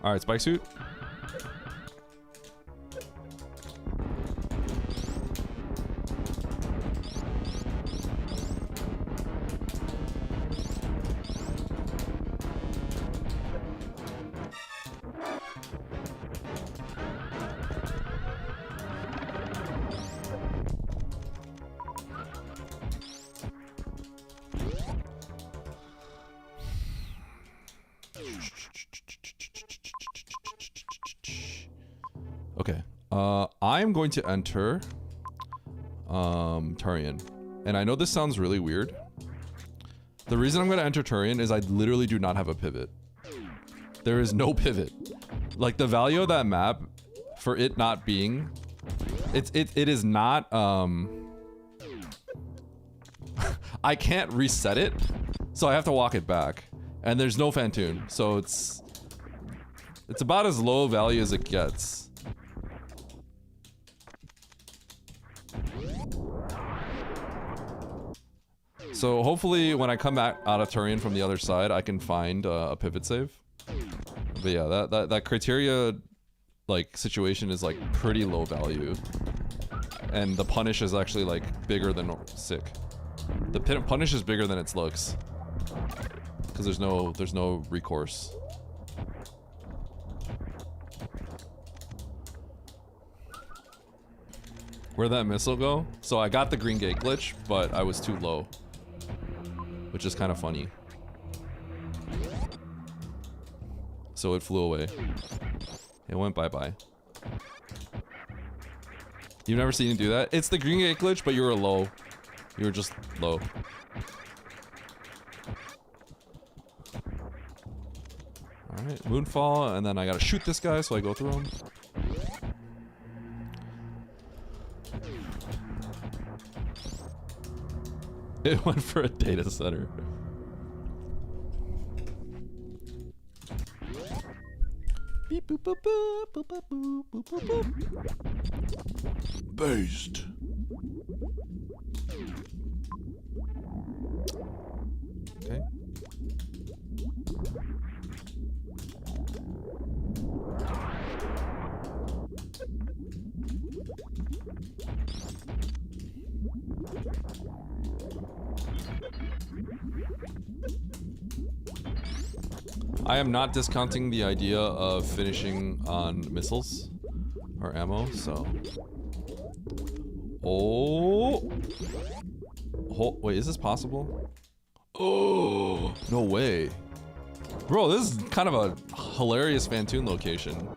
Alright, spike suit. I'm going to enter Turian. And I know this sounds really weird. The reason I'm going to enter Turian is I literally do not have a pivot. There is no pivot. Like, the value of that map, for it not being... It is not, I can't reset it, so I have to walk it back. And there's no Fantoon, so it's about as low value as it gets. So hopefully when I come out of Turian from the other side, I can find a pivot save. But yeah, that criteria, like, situation is like pretty low value. And the punish is actually like bigger than sick. The punish is bigger than its looks. Because there's no recourse. Where'd that missile go? So I got the green gate glitch, but I was too low. Which is kind of funny. So it flew away. It went bye-bye. You've never seen it do that? It's the green gate glitch, but you were low. You were just low. Alright, Moonfall, and then I gotta shoot this guy, so I go through him. It went for a data center. Beep boop boop boop boop boop boop boop boop boop. Based. Okay. I am not discounting the idea of finishing on missiles or ammo, so. Oh. Wait, is this possible? Oh, no way. Bro, this is kind of a hilarious Fantoon location.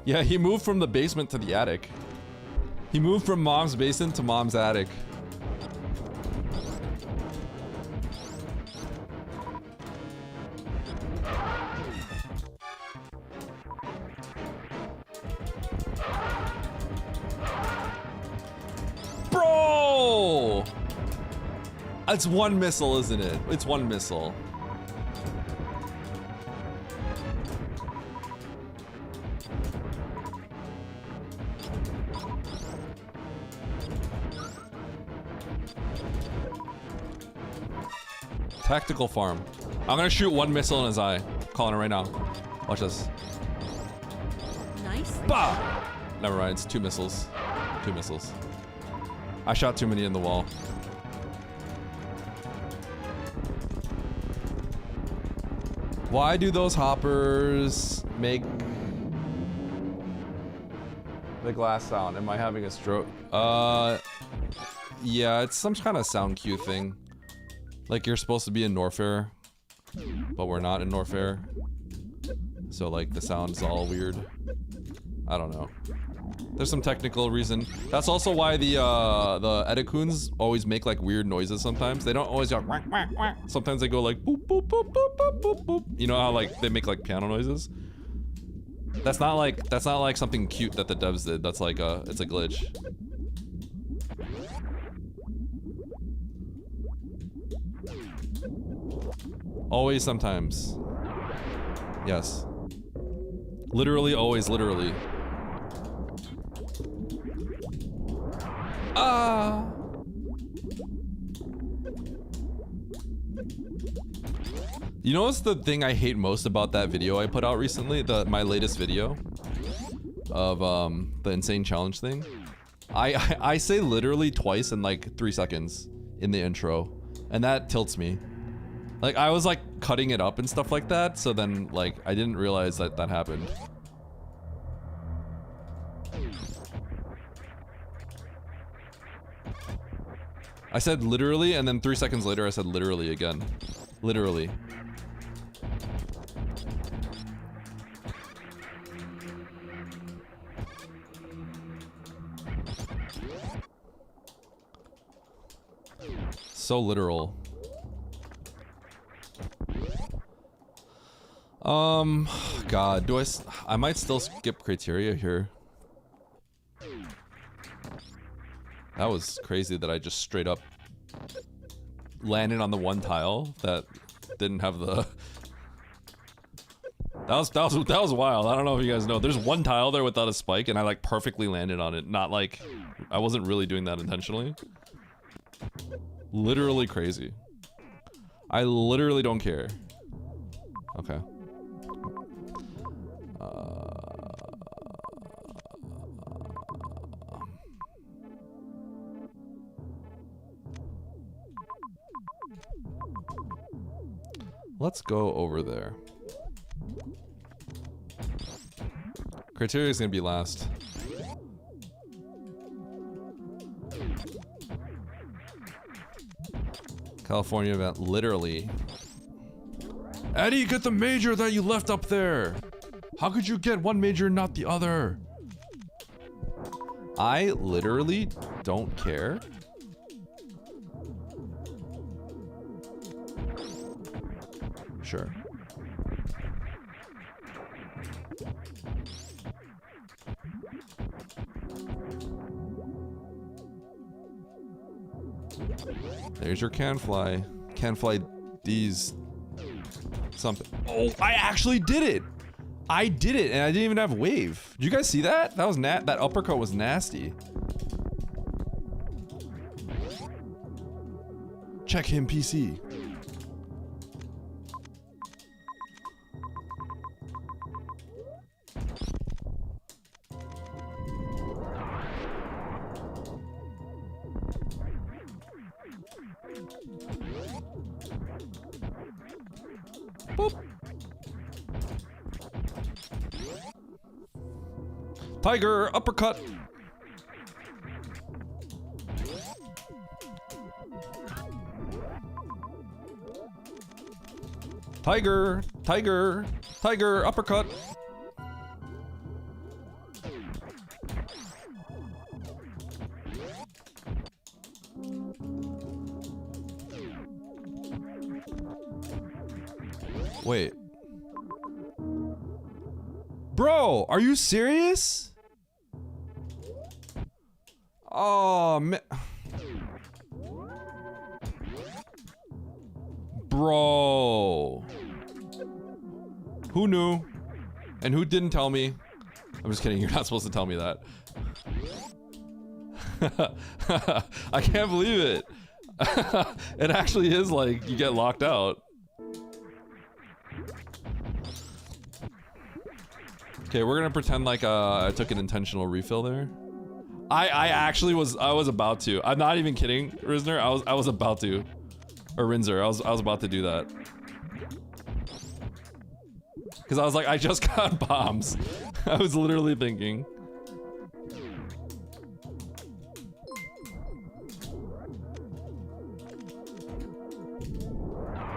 Yeah, he moved from the basement to the attic. He moved from mom's basement to mom's attic. Bro! It's one missile, isn't it? It's one missile. Tactical farm. I'm gonna shoot one missile in his eye. Calling it right now. Watch this. Nice. Bah! Never mind, it's two missiles. Two missiles. I shot too many in the wall. Why do those hoppers make the glass sound? Am I having a stroke? Yeah, it's some kind of sound cue thing. Like, you're supposed to be in Norfair, but we're not in Norfair. So, like, the sound's all weird. I don't know. There's some technical reason. That's also why the Edacoons always make, like, weird noises sometimes. They don't always go quack, quack, quack. Sometimes they go like boop, boop, boop, boop, boop, boop, boop. You know how, like, they make, like, piano noises? That's not like something cute that the devs did. That's like it's a glitch. Always, sometimes. Yes. Literally, always, literally. Ah. You know what's the thing I hate most about that video I put out recently? My latest video of the insane challenge thing. I say literally twice in like 3 seconds in the intro, and that tilts me. Like, I was like cutting it up and stuff like that, so then like I didn't realize that that happened. I said literally, and then 3 seconds later I said literally again. Literally. so literal. God, I might still skip criteria here. That was crazy that I just straight up landed on the one tile that didn't have the... That was wild. I don't know if you guys know. There's one tile there without a spike and I like perfectly landed on it. Not like, I wasn't really doing that intentionally. Literally crazy. I literally don't care. Okay. Let's go over there. Criteria is gonna be last. California event, literally. Eddie, get the major that you left up there! How could you get one major and not the other? I literally don't care. Sure. There's your can fly. Can fly these something. Oh, I actually did it. I did it and I didn't even have wave. Did you guys see that? That was that uppercut was nasty. Check him PC. Boop. Tiger uppercut. Tiger, tiger, tiger uppercut. Wait. Bro, are you serious? Oh, man. Bro. Who knew? And who didn't tell me? I'm just kidding, you're not supposed to tell me that. I can't believe it. It actually is like, you get locked out. Okay, we're gonna pretend like I took an intentional refill there. I actually was about to. I'm not even kidding, Rizner. I was about to. Or Rinzer, I was about to do that. Cause I was like, I just got bombs. I was literally thinking.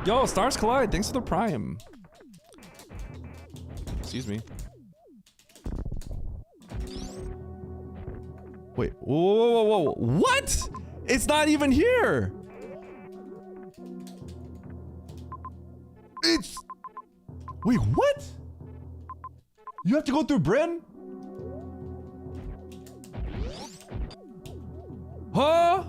Yo, Stars Collide, thanks for the prime. Excuse me. Wait, whoa, whoa, whoa, whoa, what? It's not even here. It's, wait, what? You have to go through Bryn? Huh?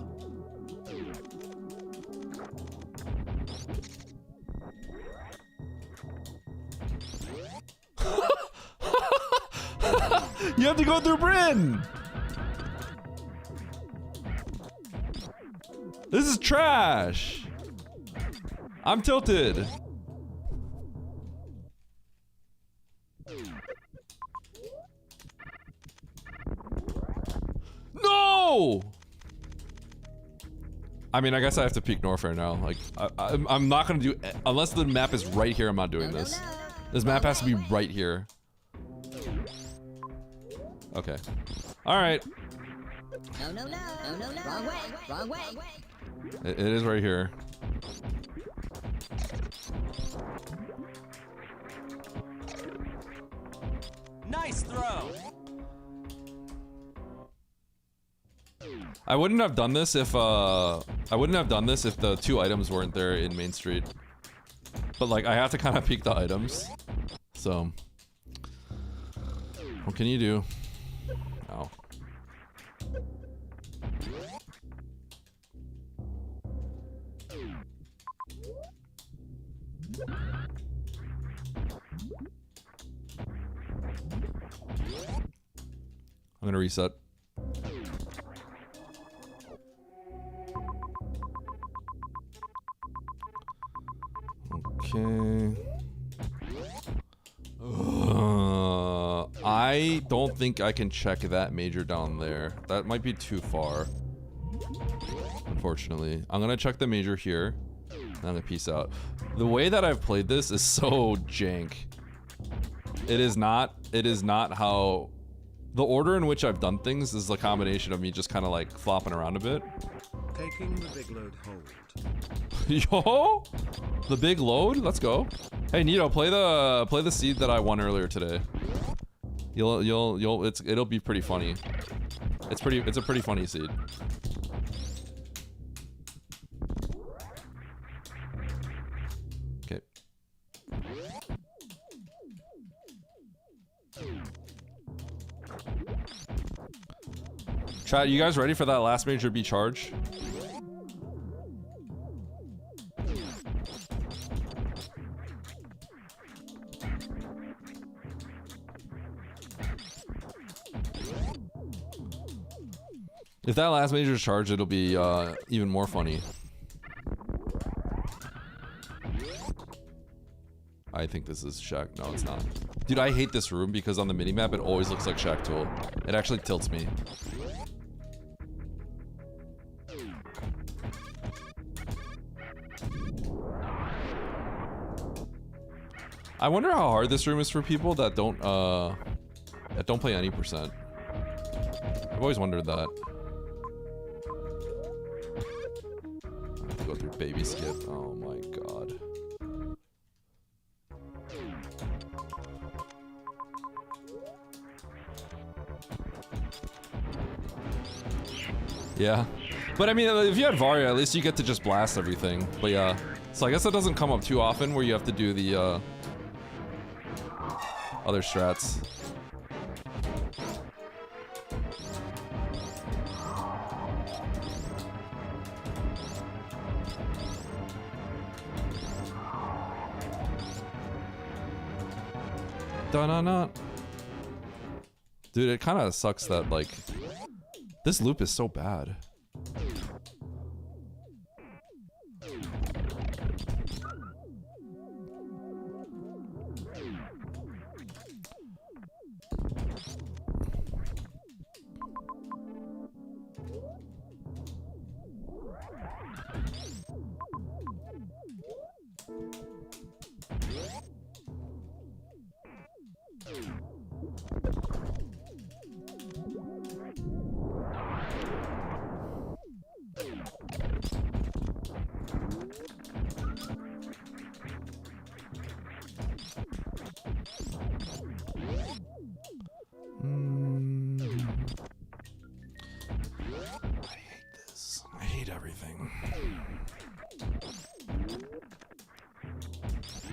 You have to go through Bryn. This is trash. I'm tilted. No! I mean, I guess I have to peek Norfair now. Like, I'm not gonna do, unless the map is right here, I'm not doing this. This map has to be right here. Okay. Alright. No, no, no, no, no, no. Wrong way, wrong way. It is right here. Nice throw. I wouldn't have done this if the 2 items weren't there in Main Street. But like I have to kind of peek the items. So what can you do? Oh. I'm gonna reset. Okay. I don't think I can check that major down there. That might be too far. Unfortunately. I'm gonna check the major here. And I'm gonna peace out. The way that I've played this is so jank. It is not how... The order in which I've done things is a combination of me just kind of like flopping around a bit. Taking the big load hold. Yo! The big load? Let's go. Hey Nito, play the seed that I won earlier today. It'll be pretty funny. It's a pretty funny seed. Okay. Chat, you guys ready for that last major B charge? If that last major is charged, it'll be even more funny. I think this is Shack. No, it's not. Dude, I hate this room because on the minimap, it always looks like Shack Tool. It actually tilts me. I wonder how hard this room is for people that don't play any percent. I've always wondered that. I have to go through baby skip. Oh my god. Yeah. But I mean, if you had Varia, at least you get to just blast everything. But yeah. So I guess that doesn't come up too often where you have to do the other strats. Da-na-na. Dude, it kind of sucks that, like, this loop is so bad.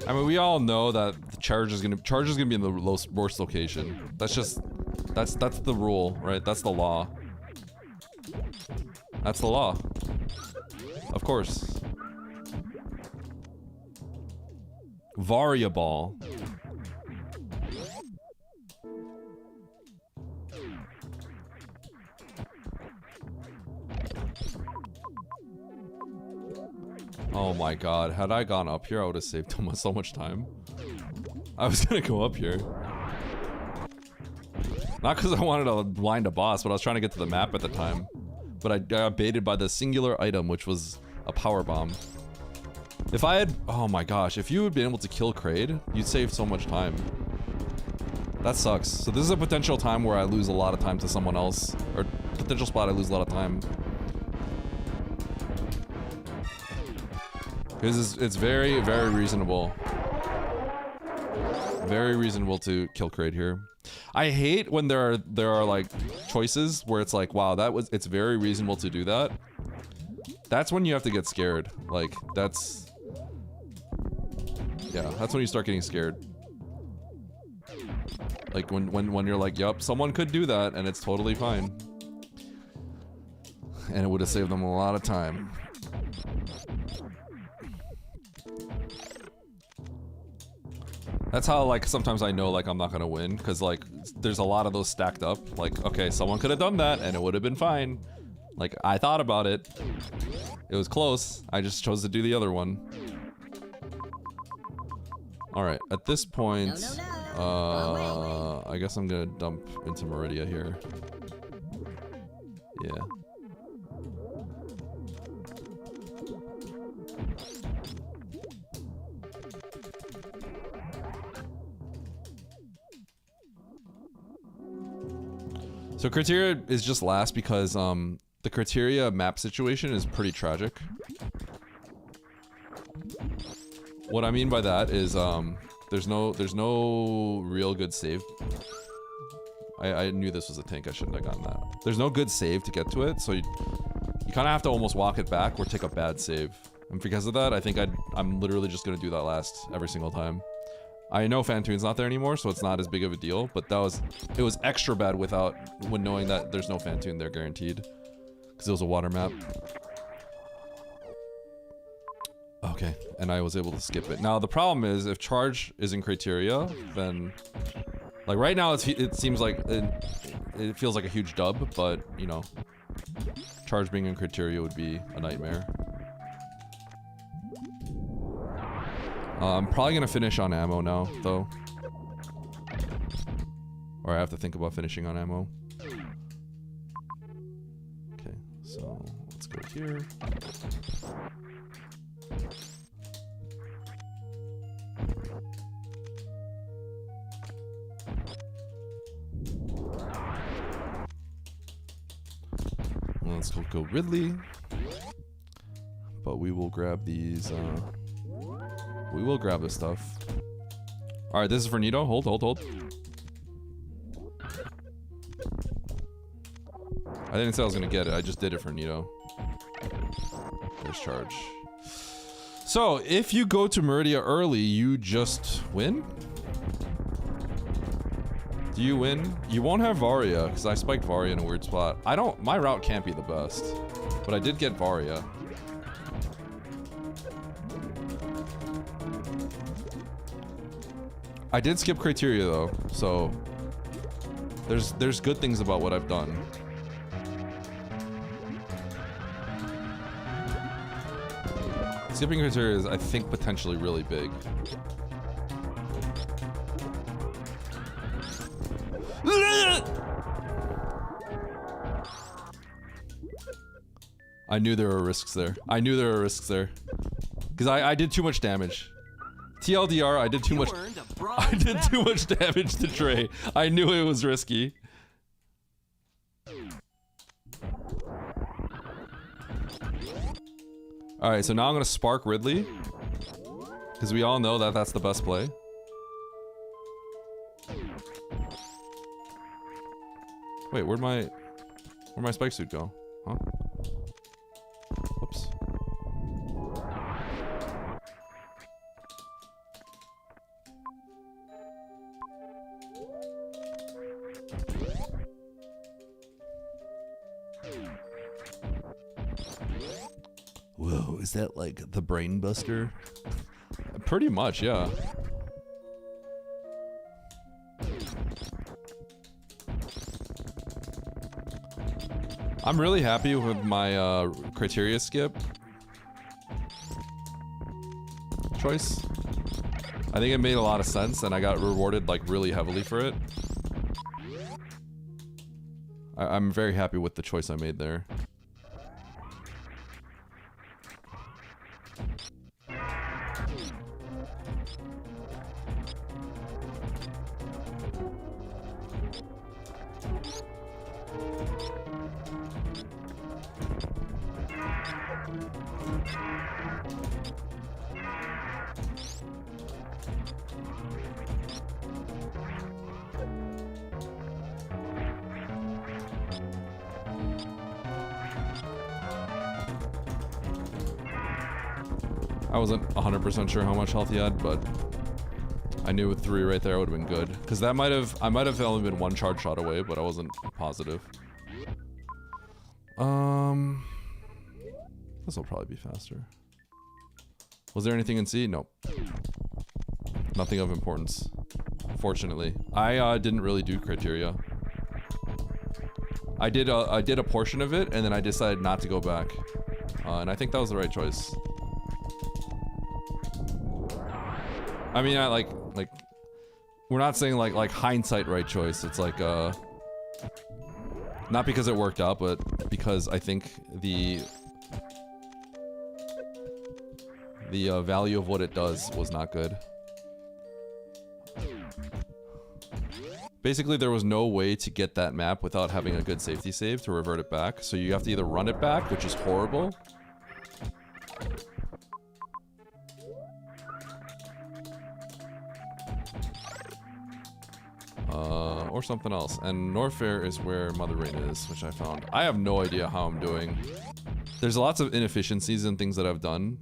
I mean, we all know that the charge is gonna be in the worst location. That's just that's the rule, right? That's the law. That's the law. Of course. Variable. Oh my god, had I gone up here, I would have saved so much time. I was gonna go up here. Not because I wanted to blind a boss, but I was trying to get to the map at the time. But I got baited by the singular item, which was a power bomb. If I had... Oh my gosh, if you had been able to kill Kraid, you'd save so much time. That sucks. So this is a potential time where I lose a lot of time to someone else. Or potential spot I lose a lot of time. Because it's very, very reasonable. Very reasonable to kill Kraid here. I hate when there are like choices where it's like, wow, it's very reasonable to do that. That's when you have to get scared. Like that's when you start getting scared. Like when you're like, yup, someone could do that and it's totally fine. And it would have saved them a lot of time. That's how, like, sometimes I know, like, I'm not gonna win, because, like, there's a lot of those stacked up. Like, okay, someone could have done that, and it would have been fine. Like, I thought about it. It was close. I just chose to do the other one. Alright, at this point, I guess I'm gonna dump into Meridia here. Yeah. So Criteria is just last because the Criteria map situation is pretty tragic. What I mean by that is there's no real good save. I knew this was a tank, I shouldn't have gotten that. There's no good save to get to it, so you kind of have to almost walk it back or take a bad save. And because of that, I think I'm literally just gonna do that last every single time. I know Fantoon's not there anymore, so it's not as big of a deal, but it was extra bad when knowing that there's no Fantoon there guaranteed. Because it was a water map. Okay, and I was able to skip it. Now the problem is, if Charge is in Criteria, then... Like right now it seems like, it feels like a huge dub, but, you know, Charge being in Criteria would be a nightmare. I'm probably gonna finish on ammo now, though. Or I have to think about finishing on ammo. Okay, so let's go here. Let's go Ridley. But we will grab these, we will grab this stuff. Alright, this is for Nito. Hold. I didn't say I was gonna get it. I just did it for Nito. There's Charge. So, if you go to Meridia early, you just win? Do you win? You won't have Varia, because I spiked Varia in a weird spot. My route can't be the best. But I did get Varia. I did skip Criteria though, so there's good things about what I've done. Skipping Criteria is, I think, potentially really big. I knew there were risks there. Because I did too much damage. TLDR, I did too much. I did too much damage to Trey. I knew it was risky. Alright, so now I'm gonna spark Ridley. Because we all know that that's the best play. Wait, where'd my spike suit go? Huh? Whoops. Whoa, is that like the brain buster? Pretty much, yeah. I'm really happy with my Criteria skip choice. I think it made a lot of sense and I got rewarded like really heavily for it. I'm very happy with the choice I made there. I wasn't 100% sure how much health he had, but I knew with 3 right there would have been good. Because that I might have only been 1 charge shot away, but I wasn't positive. This will probably be faster. Was there anything in C? Nope. Nothing of importance. Fortunately. I didn't really do criteria. I did a portion of it, and then I decided not to go back. And I think that was the right choice. I mean, like we're not saying like hindsight right choice. It's like not because it worked out, but because I think the value of what it does was not good. Basically, there was no way to get that map without having a good safety save to revert it back. So you have to either run it back, which is horrible, or something else. And Norfair is where Mother Rain is, which I found. I have no idea how I'm doing. There's lots of inefficiencies in things that I've done,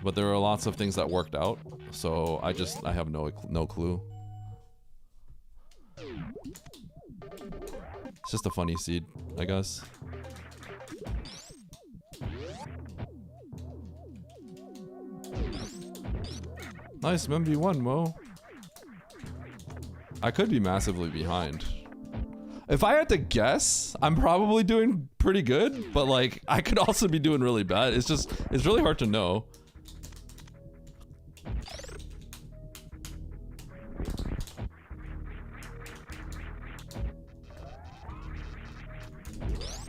but there are lots of things that worked out. So I have no clue. It's just a funny seed, I guess. Nice, MV1, Mo. I could be massively behind. If I had to guess, I'm probably doing pretty good, but like, I could also be doing really bad. It's really hard to know.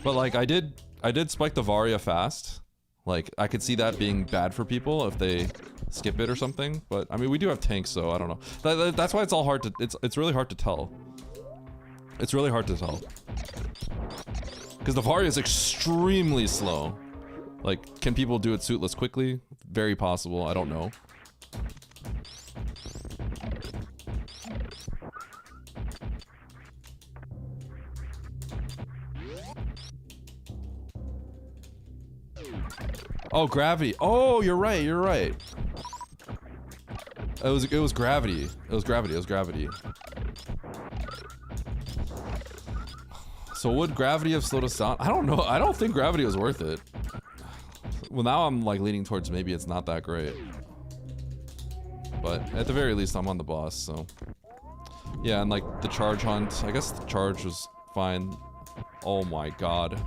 But like, I did spike the Varia fast. Like, I could see that being bad for people if they skip it or something. But I mean, we do have tanks, so I don't know. That's why it's all hard to. It's really hard to tell. It's really hard to tell. Because the Varia is extremely slow. Like, can people do it suitless quickly? Very possible. I don't know. Oh, gravity. Oh, you're right. You're right. It was gravity. It was gravity. It was gravity. So would gravity have slowed us down? I don't know. I don't think gravity was worth it. Well, now I'm like leaning towards maybe it's not that great. But at the very least, I'm on the boss, so. Yeah, and like the charge hunt. I guess the charge was fine. Oh my god.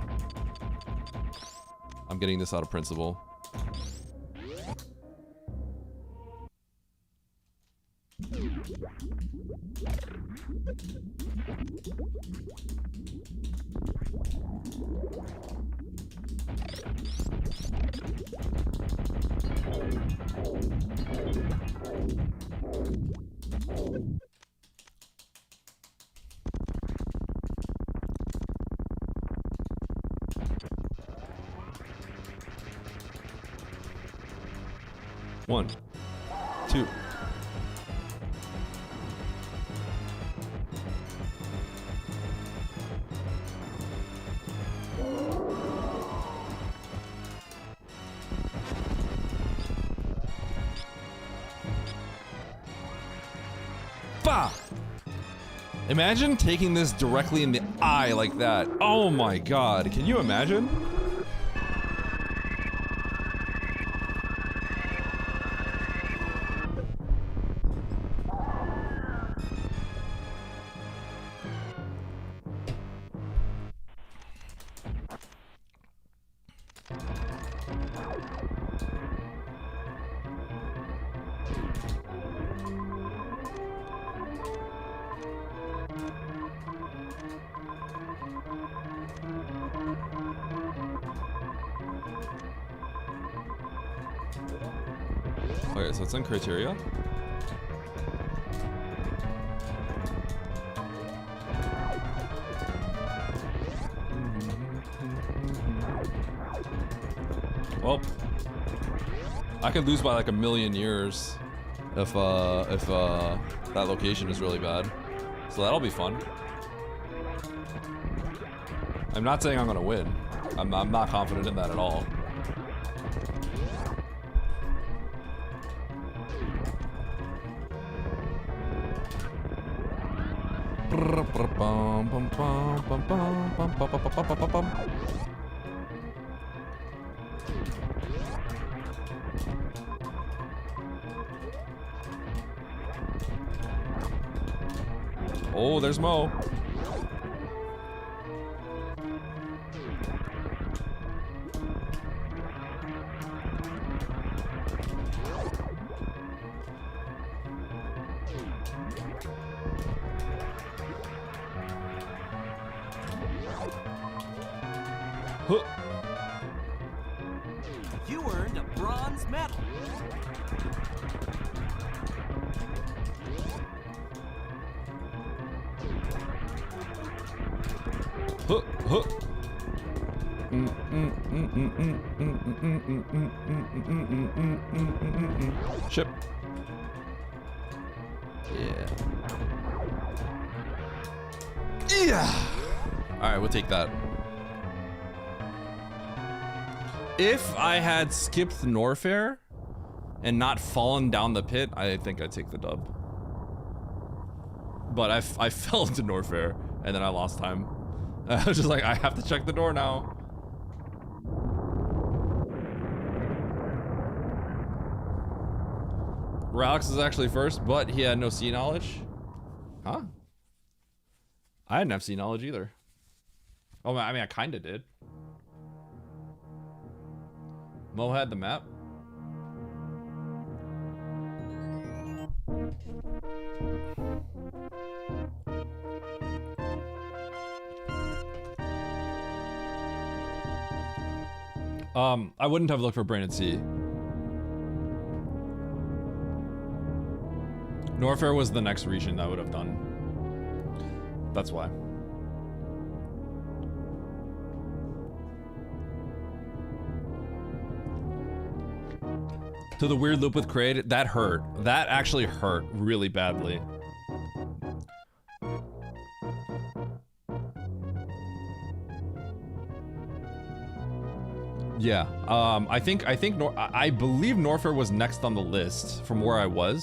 I'm getting this out of principle. One, two. Bah! Imagine taking this directly in the eye like that. Oh my god, can you imagine? Okay, so it's in criteria. Well, I could lose by like a million years if that location is really bad. So that'll be fun. I'm not saying I'm gonna win. I'm not confident in that at all. Oh, there's Mo. Huh. You earned a bronze medal. Huh, huh. Ship. Yeah. Yeah. All right, we'll take that. If I had skipped Norfair and not fallen down the pit, I think I'd take the dub. But I fell into Norfair and then I lost time. I was just like, I have to check the door now. Ralix is actually first, but he had no sea knowledge. Huh? I didn't have sea knowledge either. Oh, I mean, I kinda did. Mo had the map. I wouldn't have looked for Brain at Sea. Norfair was the next region I would have done. That's why. To the weird loop with Kraid, that hurt. That actually hurt really badly. Yeah, I believe Norfair was next on the list from where I was.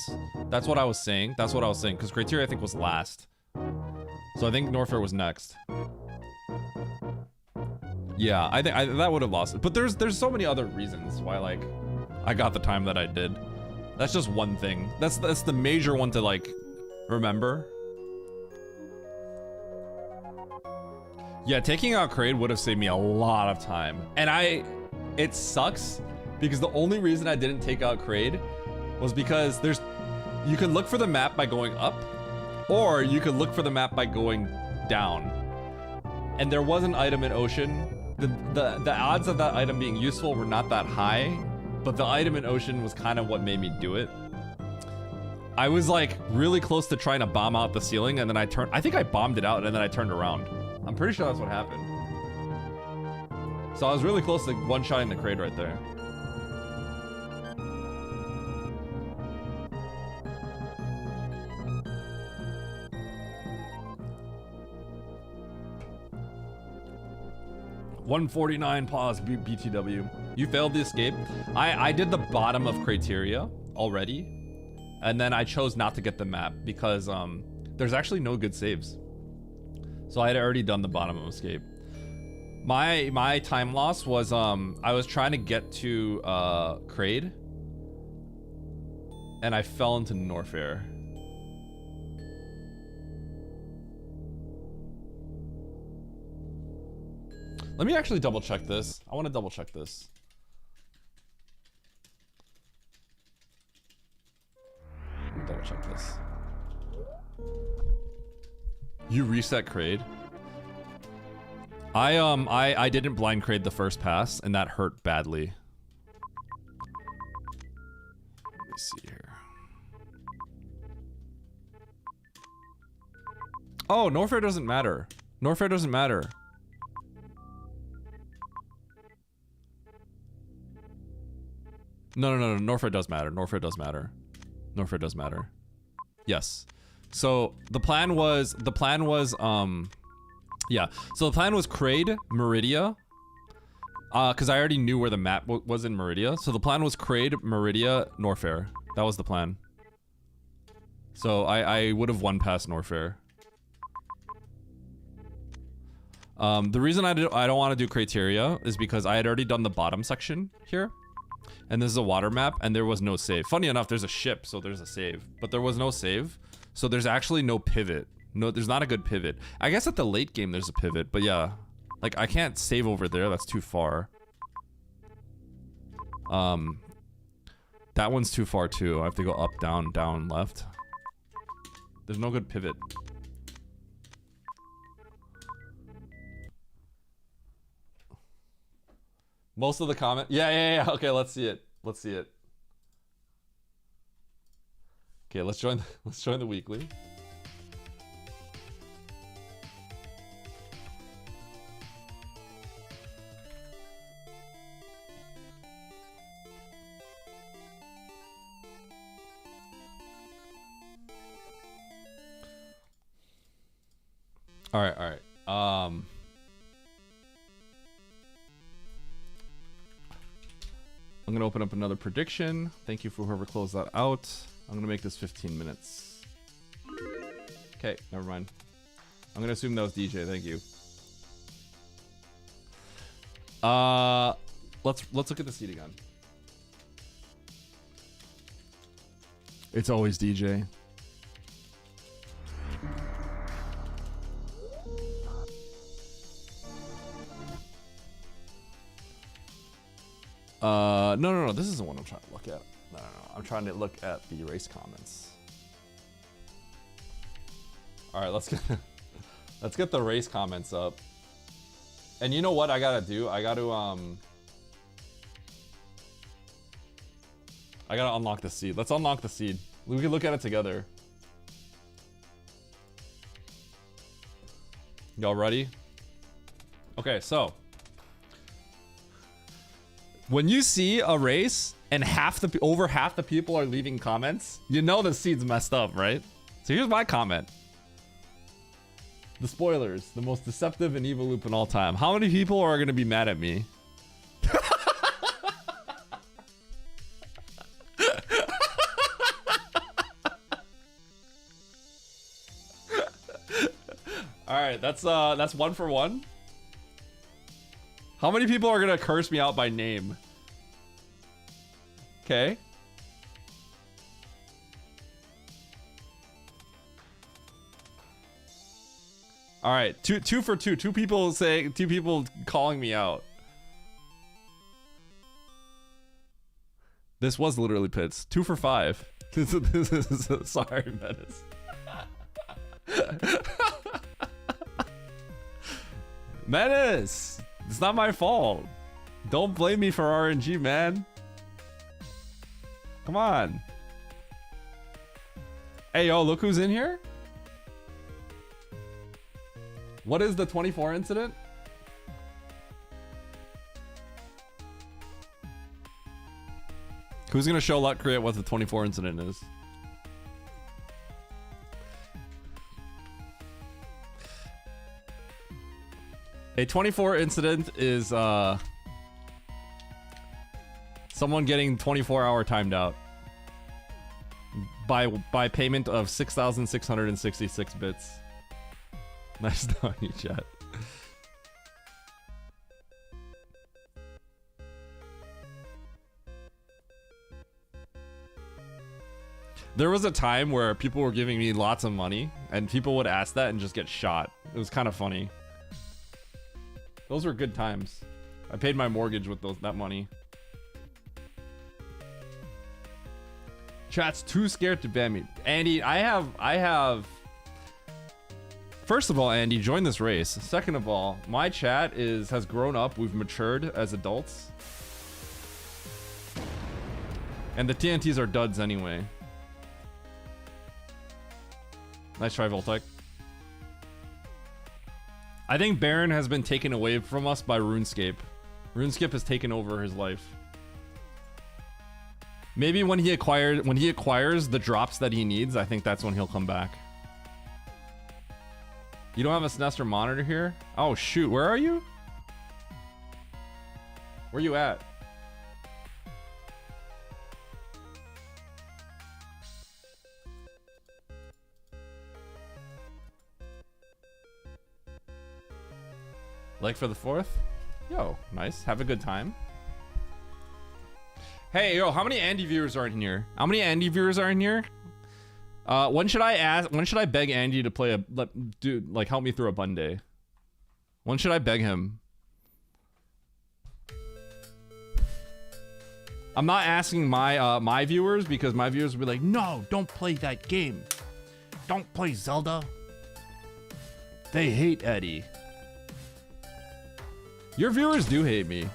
That's what I was saying. That's what I was saying, because Criteria I think was last. So I think Norfair was next. Yeah, I think that would have lost it. But there's so many other reasons why like I got the time that I did. That's just one thing. That's the major one to like remember. Yeah, taking out Kraid would have saved me a lot of time. And it sucks because the only reason I didn't take out Kraid was because you can look for the map by going up, or you could look for the map by going down. And there was an item in Ocean. The odds of that item being useful were not that high, but the item in Ocean was kind of what made me do it. I was like really close to trying to bomb out the ceiling, and then I think I bombed it out and then I turned around. I'm pretty sure that's what happened. So I was really close to one-shotting the Kraid right there. $149 pause BTW. You failed the escape. I did the bottom of Criteria already, and then I chose not to get the map because there's actually no good saves. So I had already done the bottom of escape. My time loss was I was trying to get to Kraid, and I fell into Norfair. Let me actually double check this. I want to double check this. Let me double check this. You reset Kraid? I didn't blind Kraid the first pass, and that hurt badly. Let me see here. Oh, Norfair doesn't matter. Norfair doesn't matter. No, Norfair does matter. Norfair does matter. Norfair does matter. Yes. So the plan was yeah. So the plan was Kraid, Meridia. Cause I already knew where the map was in Meridia. So the plan was Kraid, Meridia, Norfair. That was the plan. So I would have won past Norfair. The reason I don't want to do criteria is because I had already done the bottom section here. And this is a water map, and there was no save. Funny enough, there's a ship, so there's a save. But there was no save, so there's actually no pivot. No, there's not a good pivot. I guess at the late game there's a pivot, but yeah. Like, I can't save over there, that's too far. That one's too far too. I have to go up, down, down, left. There's no good pivot. Most of the comment. Yeah. Okay, let's see it. Let's see it. Okay, let's join the weekly. All right. I'm gonna open up another prediction. Thank you for whoever closed that out. I'm gonna make this 15 minutes. Okay, never mind. I'm gonna assume that was DJ. Thank you. Let's look at the seed again. It's always DJ. No. This isn't what I'm trying to look at. No. I'm trying to look at the race comments. All right, let's get the race comments up. And you know what I gotta do? I gotta unlock the seed. Let's unlock the seed. We can look at it together. Y'all ready? Okay, so when you see a race and over half the people are leaving comments, you know the seed's messed up, right? So here's my comment. The spoilers, the most deceptive and evil loop in all time. How many people are gonna be mad at me? All right, that's 1 for 1. How many people are gonna curse me out by name? Okay. All right, two for 2. Two people calling me out. This was literally Pitts. 2 for 5. This is sorry, Menace. Menace! It's not my fault. Don't blame me for RNG, man. Come on. Hey, yo, look who's in here. What is the 24 incident? Who's gonna show Luck Create what the 24 incident is? A 24 incident is someone getting 24-hour timed out by payment of 6,666 bits. Nice knowing you, chat. There was a time where people were giving me lots of money, and people would ask that and just get shot. It was kind of funny. Those were good times. I paid my mortgage with that money. Chat's too scared to ban me. Andy, I have. First of all, Andy, join this race. Second of all, my chat has grown up. We've matured as adults. And the TNTs are duds anyway. Nice try, Voltec. I think Baron has been taken away from us by RuneScape. RuneScape has taken over his life. Maybe when he acquires the drops that he needs, I think that's when he'll come back. You don't have a Snester monitor here? Oh shoot, where are you? Where you at? Like for the 4th? Yo, nice. Have a good time. Hey, yo, how many Andy viewers are in here? How many Andy viewers are in here? When should I beg Andy to play help me through a bun day? When should I beg him? I'm not asking my viewers because my viewers will be like, no, don't play that game. Don't play Zelda. They hate Eddie. Your viewers do hate me.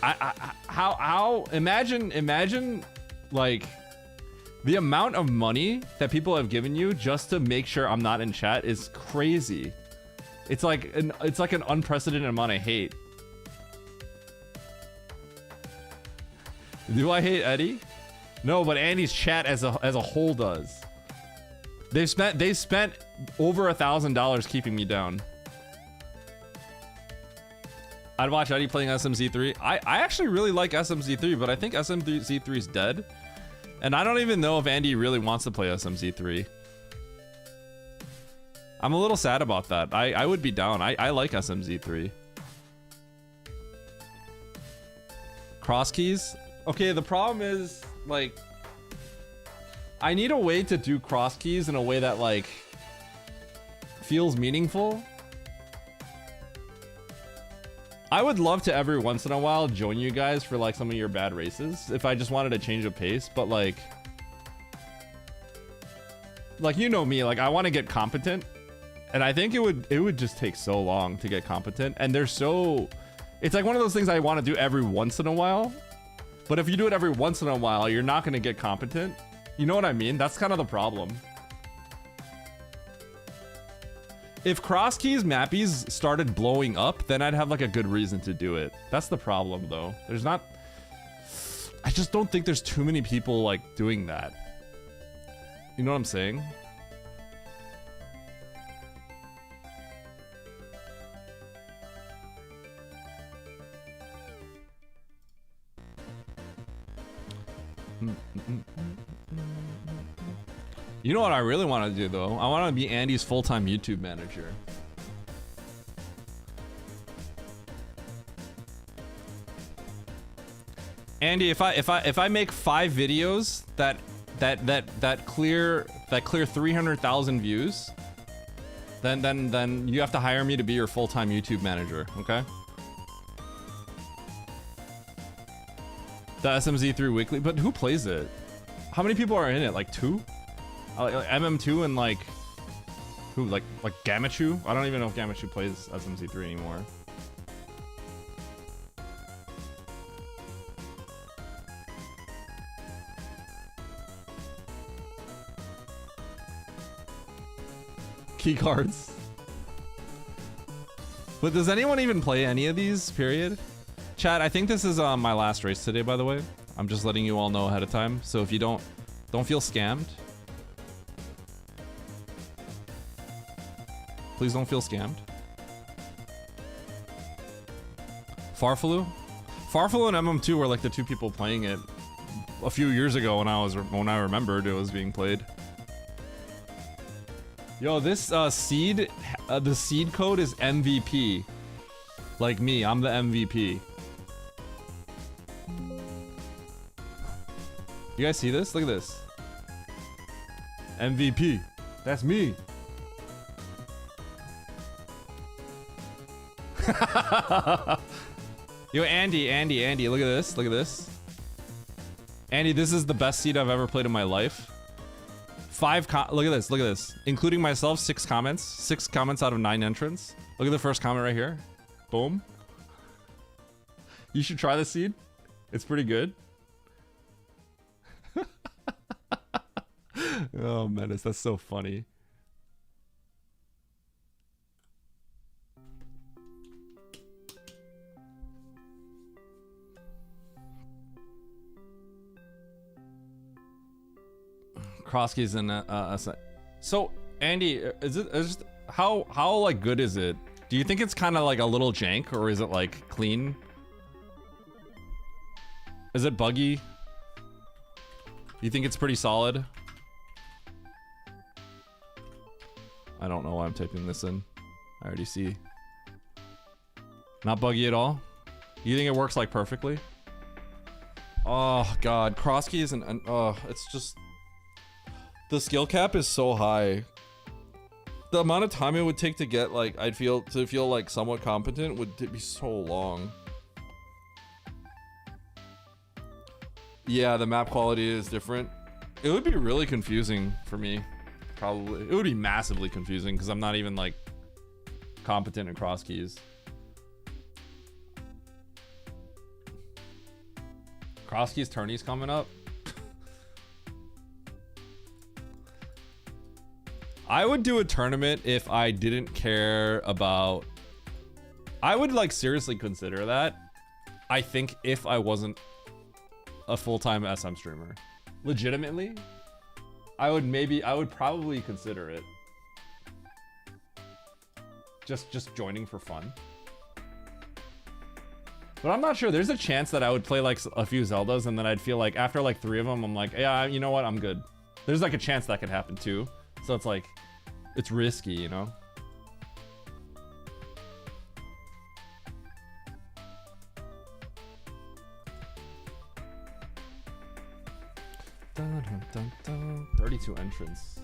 How imagine like the amount of money that people have given you just to make sure I'm not in chat is crazy. It's like an unprecedented amount of hate. Do I hate Eddie? No, but Andy's chat as a whole does. They've spent over $1,000 keeping me down. I'd watch Eddie playing SMZ3. I actually really like SMZ3, but I think SMZ3 is dead. And I don't even know if Andy really wants to play SMZ3. I'm a little sad about that. I would be down. I like SMZ3. Cross keys? Okay, the problem is, like, I need a way to do cross keys in a way that, like, feels meaningful. I would love to every once in a while join you guys for like some of your bad races if I just wanted to change of pace, but like you know me, like I want to get competent, and I think it would just take so long to get competent, and it's like one of those things I want to do every once in a while, but if you do it every once in a while, you're not going to get competent. You know what I mean? That's kind of the problem. If cross keys mappies started blowing up, then I'd have like a good reason to do it. That's the problem though. I just don't think there's too many people like doing that. You know what I'm saying? You know what I really want to do though? I want to be Andy's full-time YouTube manager. Andy, if I make 5 videos that clear 300,000 views, then you have to hire me to be your full-time YouTube manager, okay? The SMZ3 weekly, but who plays it? How many people are in it? Like 2? Like MM2 and like who? Like Gamachu? I don't even know if Gamachu plays SMZ3 anymore. Key cards. But does anyone even play any of these? Period. Chat, I think this is my last race today, by the way. I'm just letting you all know ahead of time. So if you don't feel scammed. Please don't feel scammed. Farfalu? Farfalu and MM2 were like the 2 people playing it a few years ago when I remembered it was being played. Yo, this seed, the seed code is MVP. Like me, I'm the MVP. You guys see this? Look at this. MVP. That's me. Yo, Andy, look at this. Look at this. Andy, this is the best seed I've ever played in my life. Look at this. Including myself, 6 comments. 6 comments out of 9 entrants. Look at the first comment right here. Boom. You should try the seed. It's pretty good. Oh, Menace, that's so funny. Cross keys and so Andy, is how like good is it? Do you think it's kind of like a little jank, or is it like clean? Is it buggy? You think it's pretty solid? I don't know why I'm typing this in. I already see. Not buggy at all? You think it works like perfectly? Oh god, cross keys and it's just the skill cap is so high. The amount of time it would take to get like I'd feel like somewhat competent would be so long. Yeah, the map quality is different. It would be really confusing for me. Probably. It would be massively confusing because I'm not even like competent in cross keys. Cross keys tourneys coming up. I would do a tournament if I didn't care about. I would like seriously consider that. I think if I wasn't a full-time SM streamer, legitimately, I would probably consider it. Just joining for fun. But I'm not sure. There's a chance that I would play like a few Zeldas and then I'd feel like after like 3 of them, I'm like, yeah, you know what? I'm good. There's like a chance that could happen too. So it's like, it's risky, you know? Dun, dun, dun, dun. 32 entrants.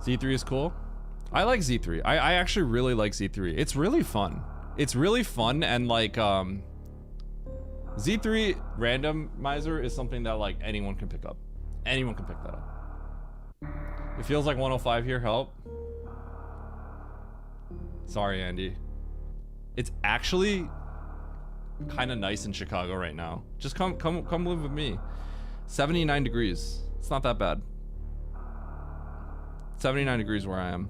Z3 is cool. I like Z3. I actually really like Z3. It's really fun. It's really fun and like Z3 randomizer is something that like anyone can pick up. Anyone can pick that up. It feels like 105 here. Help. Sorry, Andy. It's actually kind of nice in Chicago right now. Just come live with me. 79 degrees. It's not that bad. 79 degrees where I am.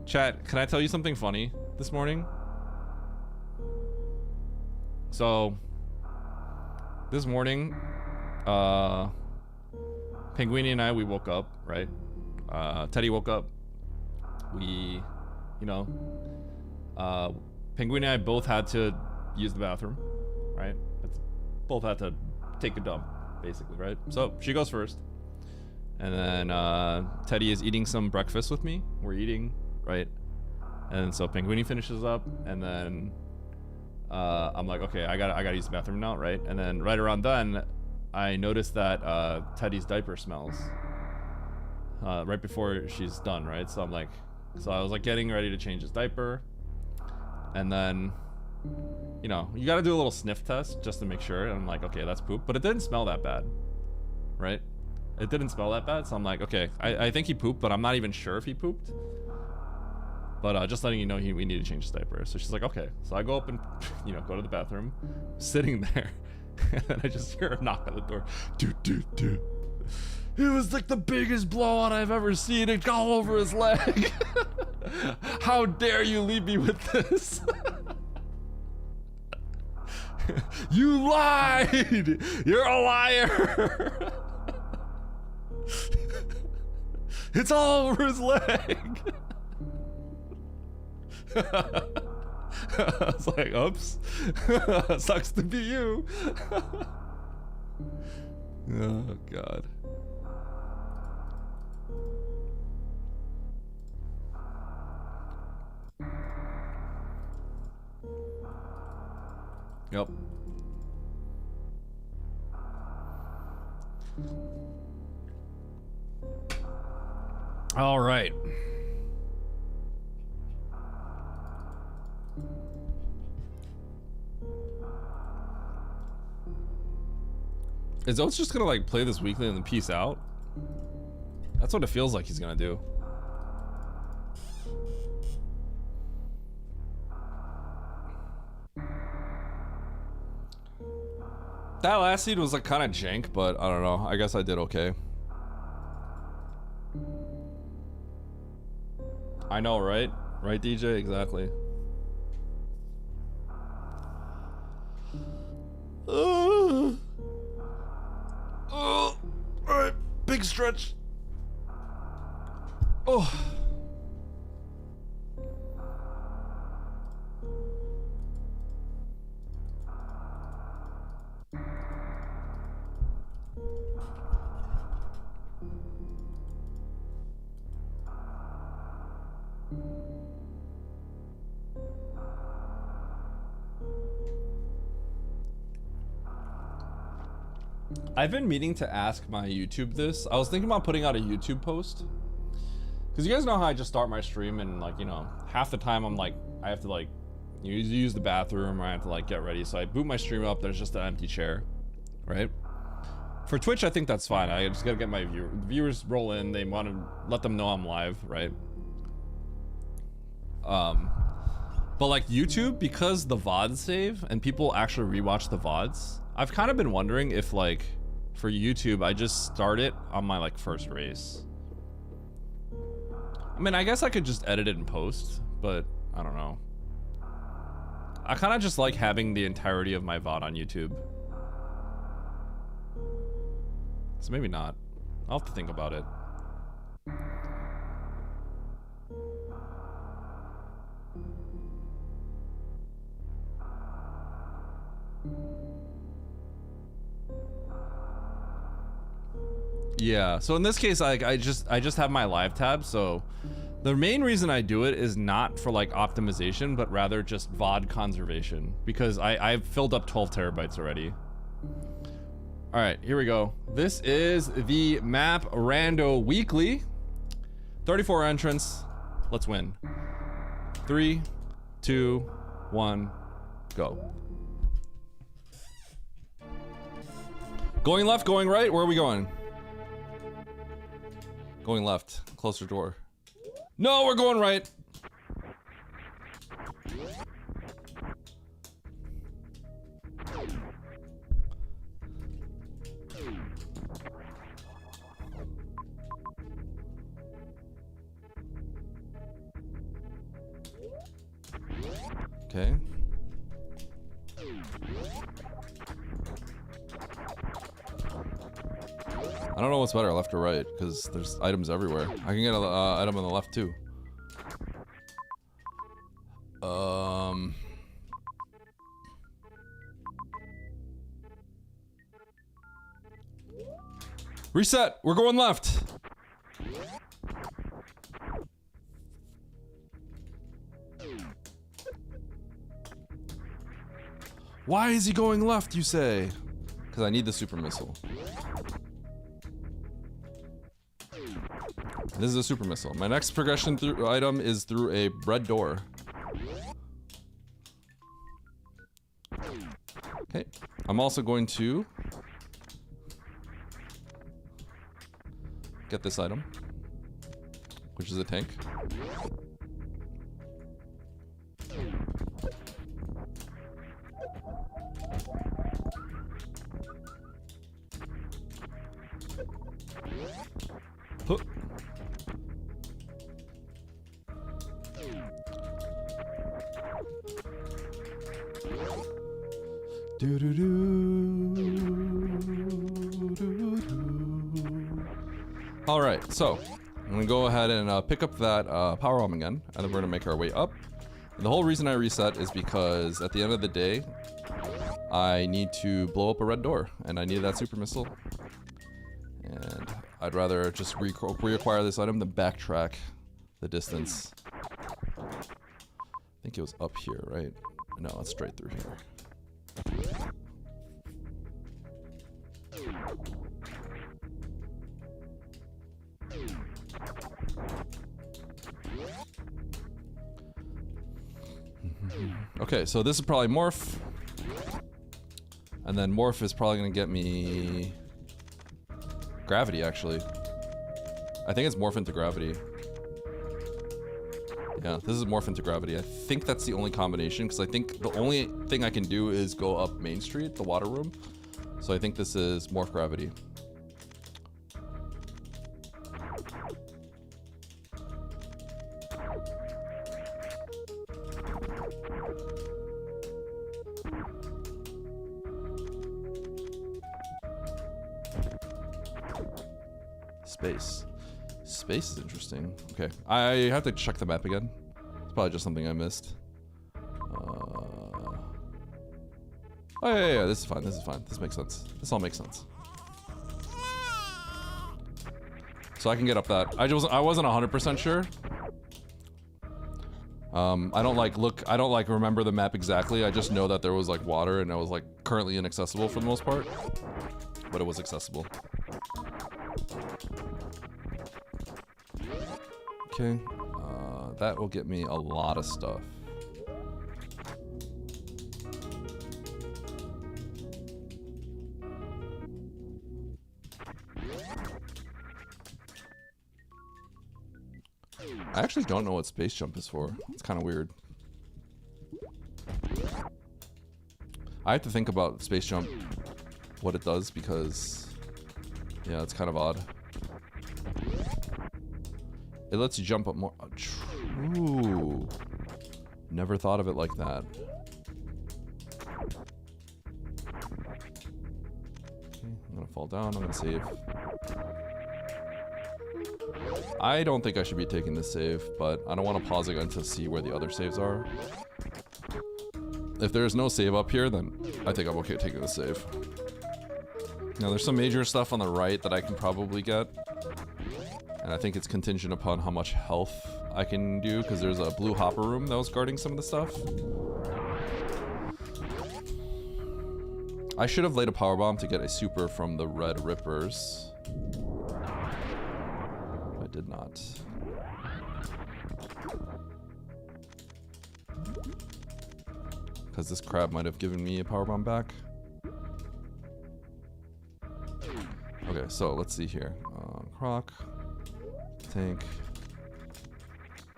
Chat, can I tell you something funny this morning? So, this morning, Penguini and I, we woke up, right? Teddy woke up. We, you know, Penguini and I both had to use the bathroom, right? Both had to take a dump, basically, right? So, she goes first. And then Teddy is eating some breakfast with me. We're eating, right? And so Penguini finishes up, and then I'm like, okay, I gotta use the bathroom now, right? And then right around then, I noticed that Teddy's diaper smells right before she's done, right? So I'm like, so I was like getting ready to change his diaper, and then, you know, you gotta do a little sniff test just to make sure. And I'm like, okay, that's poop, but it didn't smell that bad, right? It didn't smell that bad, so I'm like, okay, I think he pooped, but I'm not even sure if he pooped. But just letting you know, we need to change his diaper. So she's like, okay. So I go up and, you know, go to the bathroom, sitting there, and then I just hear a knock on the door. Dude. It was like the biggest blowout I've ever seen. It got all over his leg. How dare you leave me with this? You lied! You're a liar! It's all over his leg. I was like, oops. Sucks to be you. Oh, God. Yep. All right. Is Oates just gonna like play this weekly and then peace out? That's what it feels like he's gonna do. That last seed was like kind of jank, but I don't know. I guess I did okay. I know, right? Right, DJ? Exactly. Alright, big stretch. Oh. I've been meaning to ask my YouTube this. I was thinking about putting out a YouTube post. Because you guys know how I just start my stream and like, you know, half the time I'm like, I have to like use the bathroom or I have to like get ready. So I boot my stream up, there's just an empty chair, right? For Twitch, I think that's fine. I just gotta get my viewers roll in. They want to let them know I'm live, right? But like YouTube, because the VODs save and people actually rewatch the VODs, I've kind of been wondering if like for YouTube, I just start it on my like first race. I mean, I guess I could just edit it and post, but I don't know. I kind of just like having the entirety of my VOD on YouTube. So maybe not. I'll have to think about it. Yeah, so in this case, like I just have my live tab, so the main reason I do it is not for like optimization, but rather just VOD conservation, because I've filled up 12 terabytes already. All right, here we go. This is the map Rando Weekly. 34 entrants. Let's win. 3, 2, 1, go. Going left, going right, where are we going? Going left, closer door. No, we're going right. Okay. I don't know what's better, left or right, because there's items everywhere. I can get an item on the left too. Reset! We're going left! Why is he going left, you say? Because I need the super missile. This is a super missile. My next progression through item is through a red door. Okay. I'm also going to get this item, which is a tank. Huh. Do do do. All right, so I'm gonna go ahead and pick up that power bomb again, and then we're gonna make our way up. And the whole reason I reset is because at the end of the day, I need to blow up a red door, and I need that super missile. And I'd rather just reacquire this item than backtrack the distance. I think it was up here, right? No, it's straight through here. Okay, so this is probably morph. And then morph is probably gonna get me gravity, actually. I think it's morph into gravity. Yeah, this is morph into gravity. I think that's the only combination, because I think the only thing I can do is go up Main Street, the water room. So I think this is morph gravity. Space. Space is interesting. Okay, I have to check the map again. It's probably just something I missed. Oh yeah, this is fine. This is fine. This makes sense. This all makes sense. So I can get up that. I wasn't 100% sure. I don't like remember the map exactly. I just know that there was like water and it was like currently inaccessible for the most part, but it was accessible. Okay, that will get me a lot of stuff. I actually don't know what space jump is for. It's kind of weird. I have to think about space jump, what it does, because yeah, it's kind of odd. It lets you jump up more. Oh, true. Never thought of it like that. Okay, I'm gonna fall down. I'm gonna save. I don't think I should be taking this save, but I don't want to pause again to see where the other saves are. If there's no save up here, then I think I'm okay taking the save. Now there's some major stuff on the right that I can probably get. And I think it's contingent upon how much health I can do, because there's a blue hopper room that was guarding some of the stuff. I should have laid a power bomb to get a super from the red rippers. Did not. Because this crab might have given me a power bomb back. Okay, so let's see here. Croc. Tank.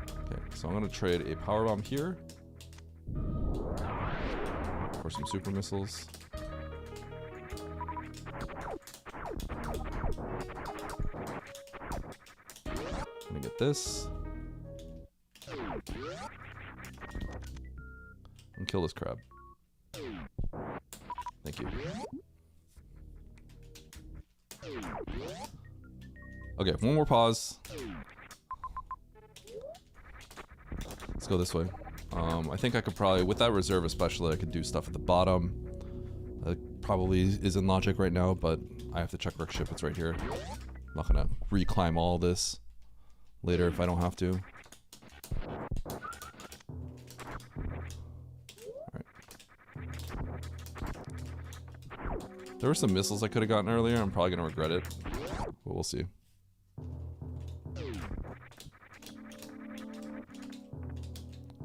Okay, so I'm going to trade a power bomb here for some super missiles. I'm gonna get this. And kill this crab. Thank you. Okay, one more pause. Let's go this way. I think I could probably, with that reserve especially, I could do stuff at the bottom. That probably is in logic right now, but I have to check Rick's ship. It's right here. I'm not gonna re-climb all this later if I don't have to. Alright. There were some missiles I could have gotten earlier. I'm probably gonna regret it, but we'll see.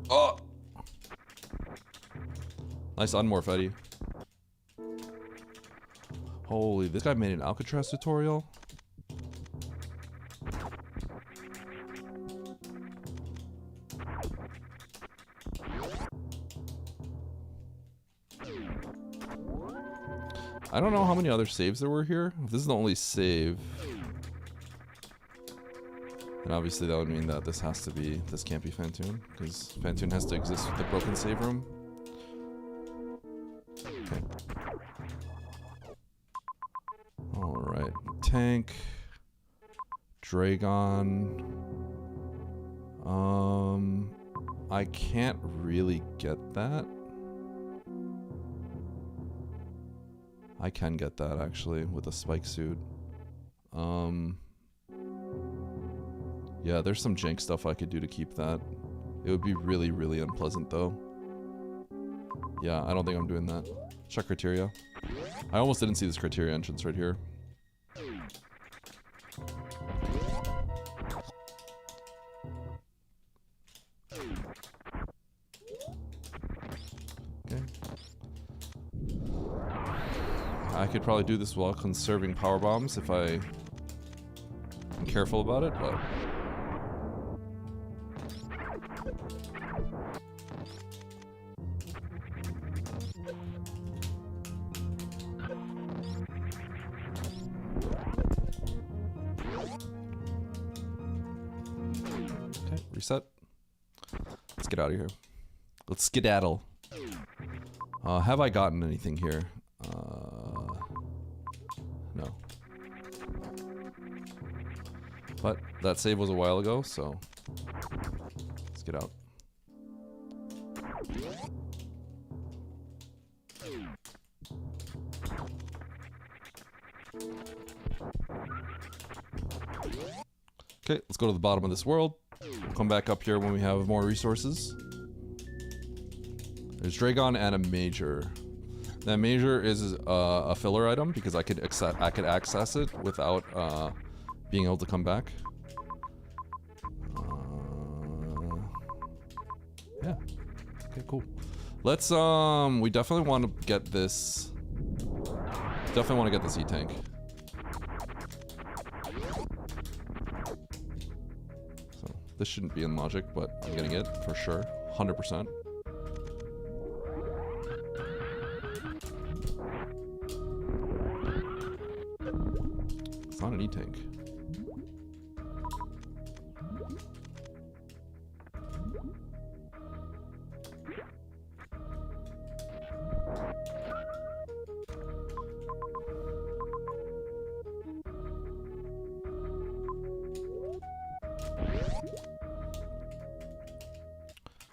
Oh! Nice unmorph, Eddie. Holy, this guy made an Alcatraz tutorial? I don't know how many other saves there were here. If this is the only save, then obviously that would mean that this has to be, this can't be Fantoon, because Fantoon has to exist with the broken save room. Okay. Alright, tank, Dragon. I can't really get that. I can get that actually with a spike suit. Yeah, there's some jank stuff I could do to keep that. It would be really, really unpleasant though. Yeah, I don't think I'm doing that. Check criteria. I almost didn't see this criteria entrance right here. Okay. I could probably do this while conserving power bombs if I'm careful about it, but okay, reset. Let's get out of here. Let's skedaddle. Have I gotten anything here? No. But that save was a while ago, so let's get out. Okay, let's go to the bottom of this world. We'll come back up here when we have more resources. There's Dragon and a Major. That Major is a filler item because I could access it without being able to come back. Yeah. Okay, cool. Let's we definitely want to get this. Definitely want to get this E-tank. So this shouldn't be in logic, but I'm getting it for sure, 100%. It's not an E-tank.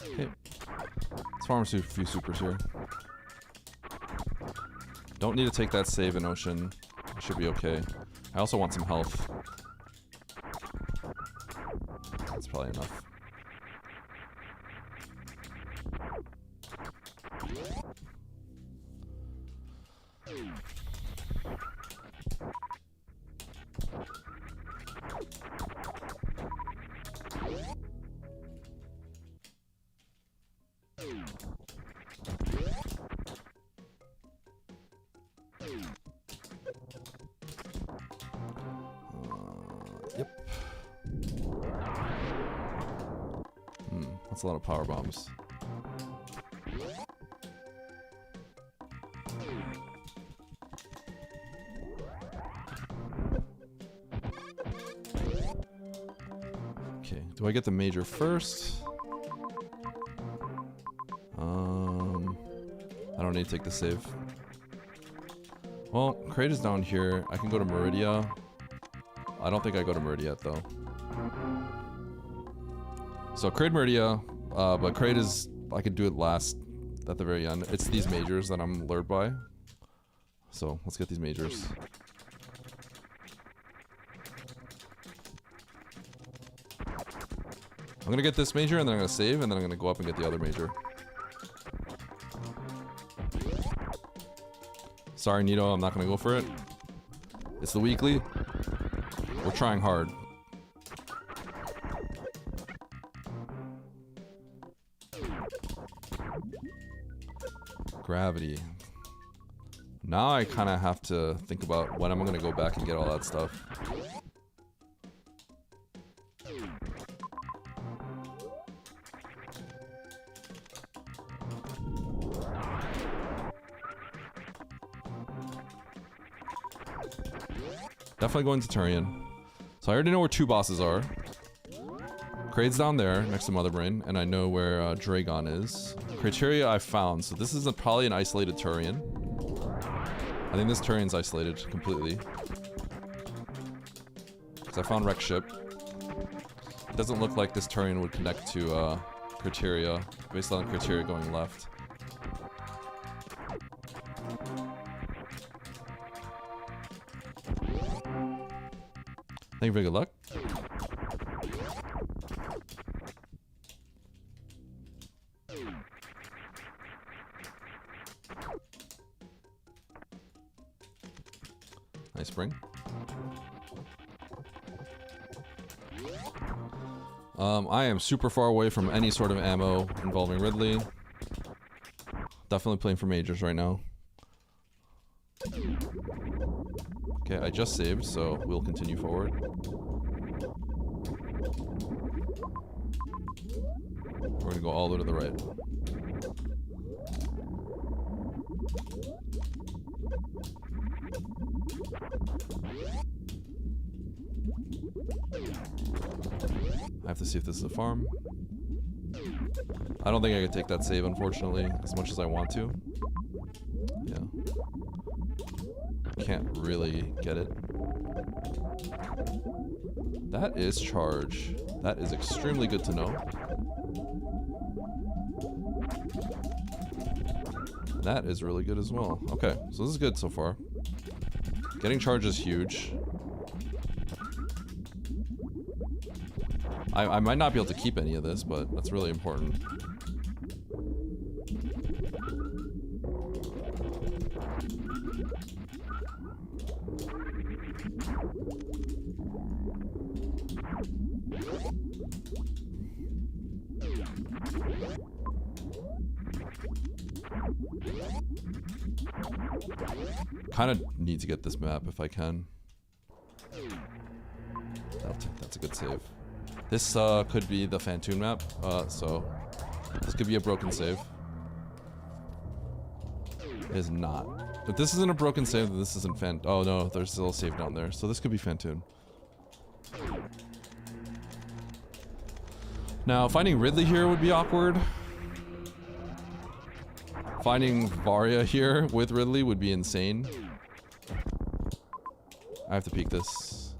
Okay. Let's farm a few supers here. Don't need to take that save in Ocean. Should be okay. I also want some health. That's probably enough. Yep. That's a lot of power bombs. Okay, do I get the Major first? I don't need to take the save. Well, Kraid is down here. I can go to Meridia. I don't think I go to Meridia yet, though. So Kraid Meridia, but Kraid is... I could do it last, at the very end. It's these Majors that I'm lured by. So, let's get these Majors. I'm gonna get this Major, and then I'm gonna save, and then I'm gonna go up and get the other Major. Sorry, Nito, I'm not gonna go for it. It's the weekly. We're trying hard. Gravity. Now I kind of have to think about when I'm gonna go back and get all that stuff. Definitely going to Turian. So I already know where two bosses are. Kraid's down there, next to Motherbrain, and I know where Dragon is. Criteria I found, so this is probably an isolated Turian. I think this Turian's isolated completely. Because I found Wreck Ship. It doesn't look like this Turian would connect to Criteria, based on Criteria going left. Thank you for good luck. Nice spring. I am super far away from any sort of ammo involving Ridley. Definitely playing for Majors right now. Okay, I just saved, so we'll continue forward. We're gonna go all the way to the right. I have to see if this is a farm. I don't think I could take that save, unfortunately, as much as I want to. Yeah. Can't really get it. That is charge. That is extremely good to know. That is really good as well. Okay, so this is good so far. Getting charge is huge. I might not be able to keep any of this, but that's really important. Kind of need to get this map if I can. That's a good save. This could be the Fantoon map, so this could be a broken save. It is not. If this isn't a broken save, then this isn't Fan. Oh no, there's still a save down there, so this could be Fantoon. Now, finding Ridley here would be awkward. Finding Varia here with Ridley would be insane. I have to peek this.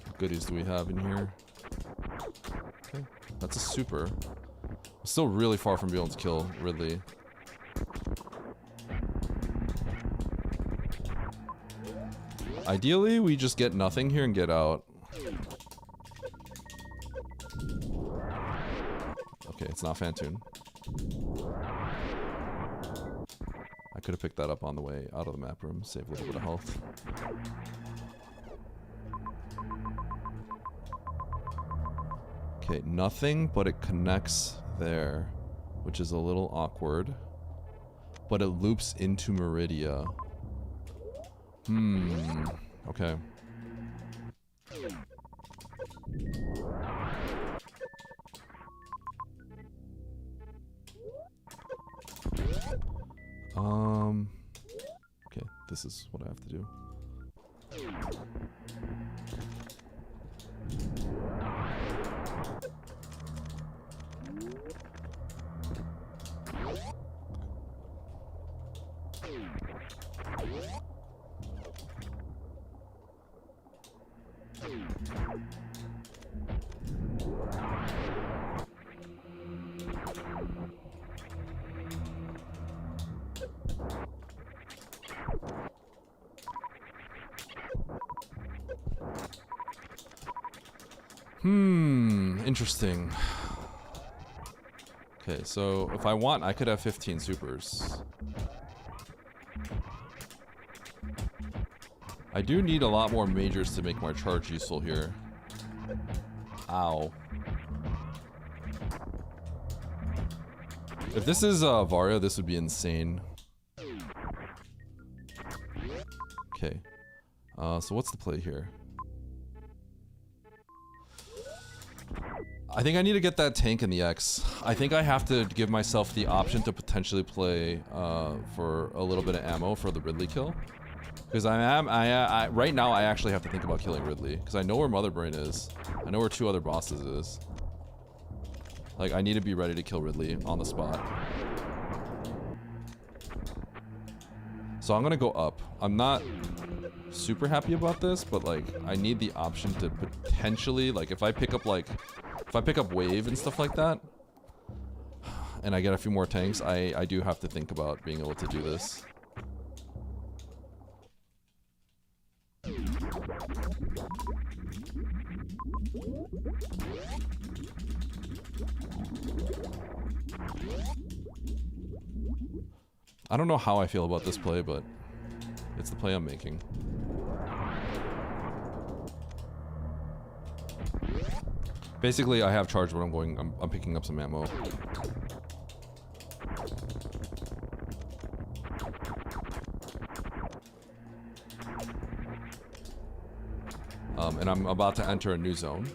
What goodies do we have in here? Okay, that's a super. I'm still really far from being able to kill Ridley. Ideally, we just get nothing here and get out. Okay, it's not Fantoon. I could have picked that up on the way out of the map room, save a little bit of health. Okay, nothing, but it connects there, which is a little awkward. But it loops into Meridia. Okay. Okay, this is what I have to do. Interesting. Okay, so if I want, I could have 15 supers. I do need a lot more majors to make my charge useful here. Ow. If this is Varia, this would be insane. Okay. So what's the play here? I think I need to get that tank in the X. I think I have to give myself the option to potentially play for a little bit of ammo for the Ridley kill. Because right now I actually have to think about killing Ridley. Because I know where Mother Brain is. I know where 2 other bosses is. Like, I need to be ready to kill Ridley on the spot. So I'm gonna go up. I'm not super happy about this, but like, I need the option to potentially, like, if I pick up wave and stuff like that, and I get a few more tanks, I do have to think about being able to do this. I don't know how I feel about this play, but it's the play I'm making. Basically, I have charge when I'm picking up some ammo. And I'm about to enter a new zone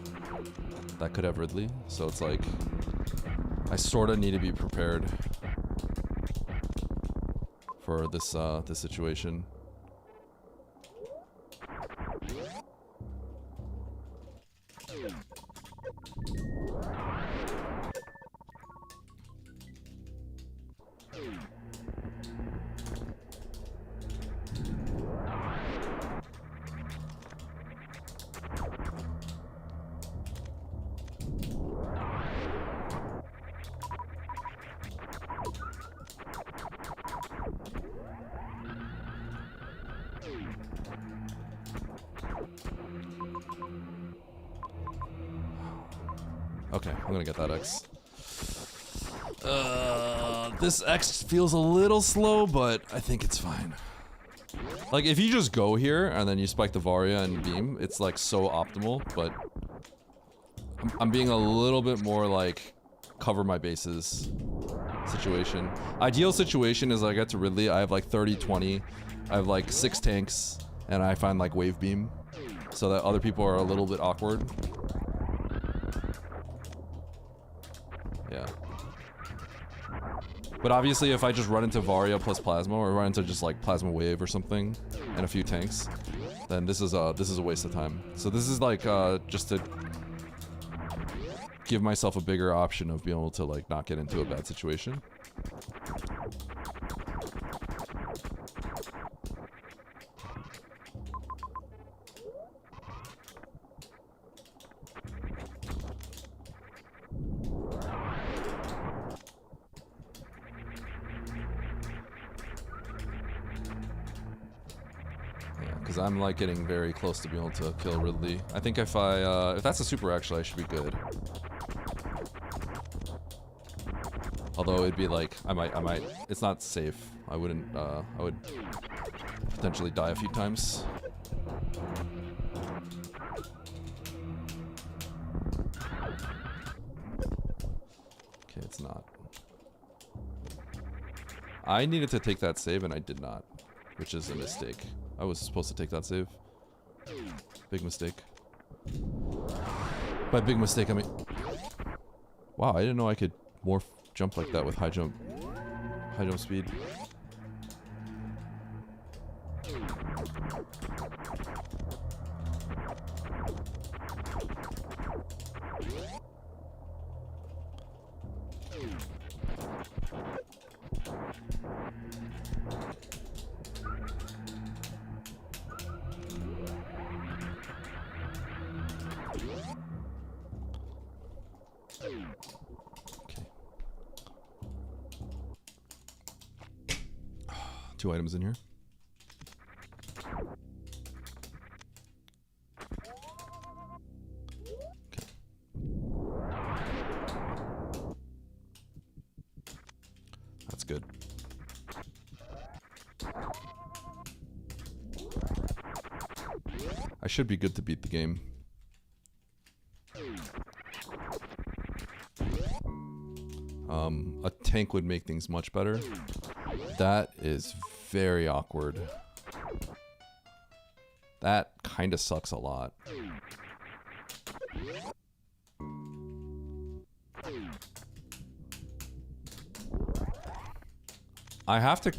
that could have Ridley, so it's like I sort of need to be prepared for this this situation. Okay, I'm gonna get that X. This X feels a little slow, but I think it's fine. Like, if you just go here and then you spike the Varia and beam, it's like so optimal, but I'm being a little bit more like cover my bases situation. Ideal situation is I get to Ridley, I have like 30-20, I have like 6 tanks, and I find like wave beam so that other people are a little bit awkward. Yeah. But obviously if I just run into Varia plus Plasma, or run into just like Plasma Wave or something, and a few tanks, then this is a waste of time. So this is like just to give myself a bigger option of being able to like not get into a bad situation. Because I'm like getting very close to being able to kill Ridley. I think if if that's a super, actually I should be good. Although it'd be like, I might, it's not safe. I wouldn't, I would potentially die a few times. Okay, it's not. I needed to take that save and I did not, which is a mistake. I was supposed to take that save. Big mistake. By big mistake, I mean... Wow, I didn't know I could morph jump like that with high jump speed. Okay. 2 items in here. Okay. That's good. I should be good to beat the game. A tank would make things much better. That is very awkward. That kind of sucks a lot. I have to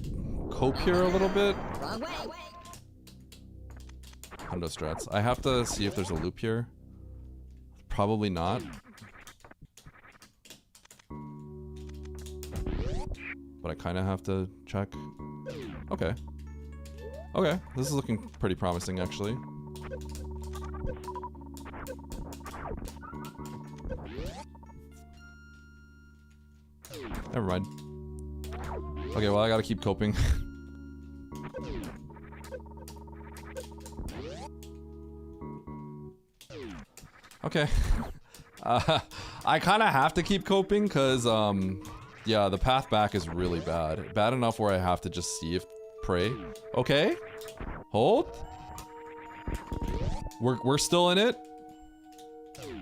cope here a little bit. Wrong way. Hundo strats. I have to see if there's a loop here. Probably not. But I kind of have to check. Okay. Okay, this is looking pretty promising, actually. Never mind. Okay, well, I gotta keep coping. Okay. I kind of have to keep coping, because, yeah, the path back is really bad. Bad enough where I have to just see if pray. Okay. Hold. We're still in it.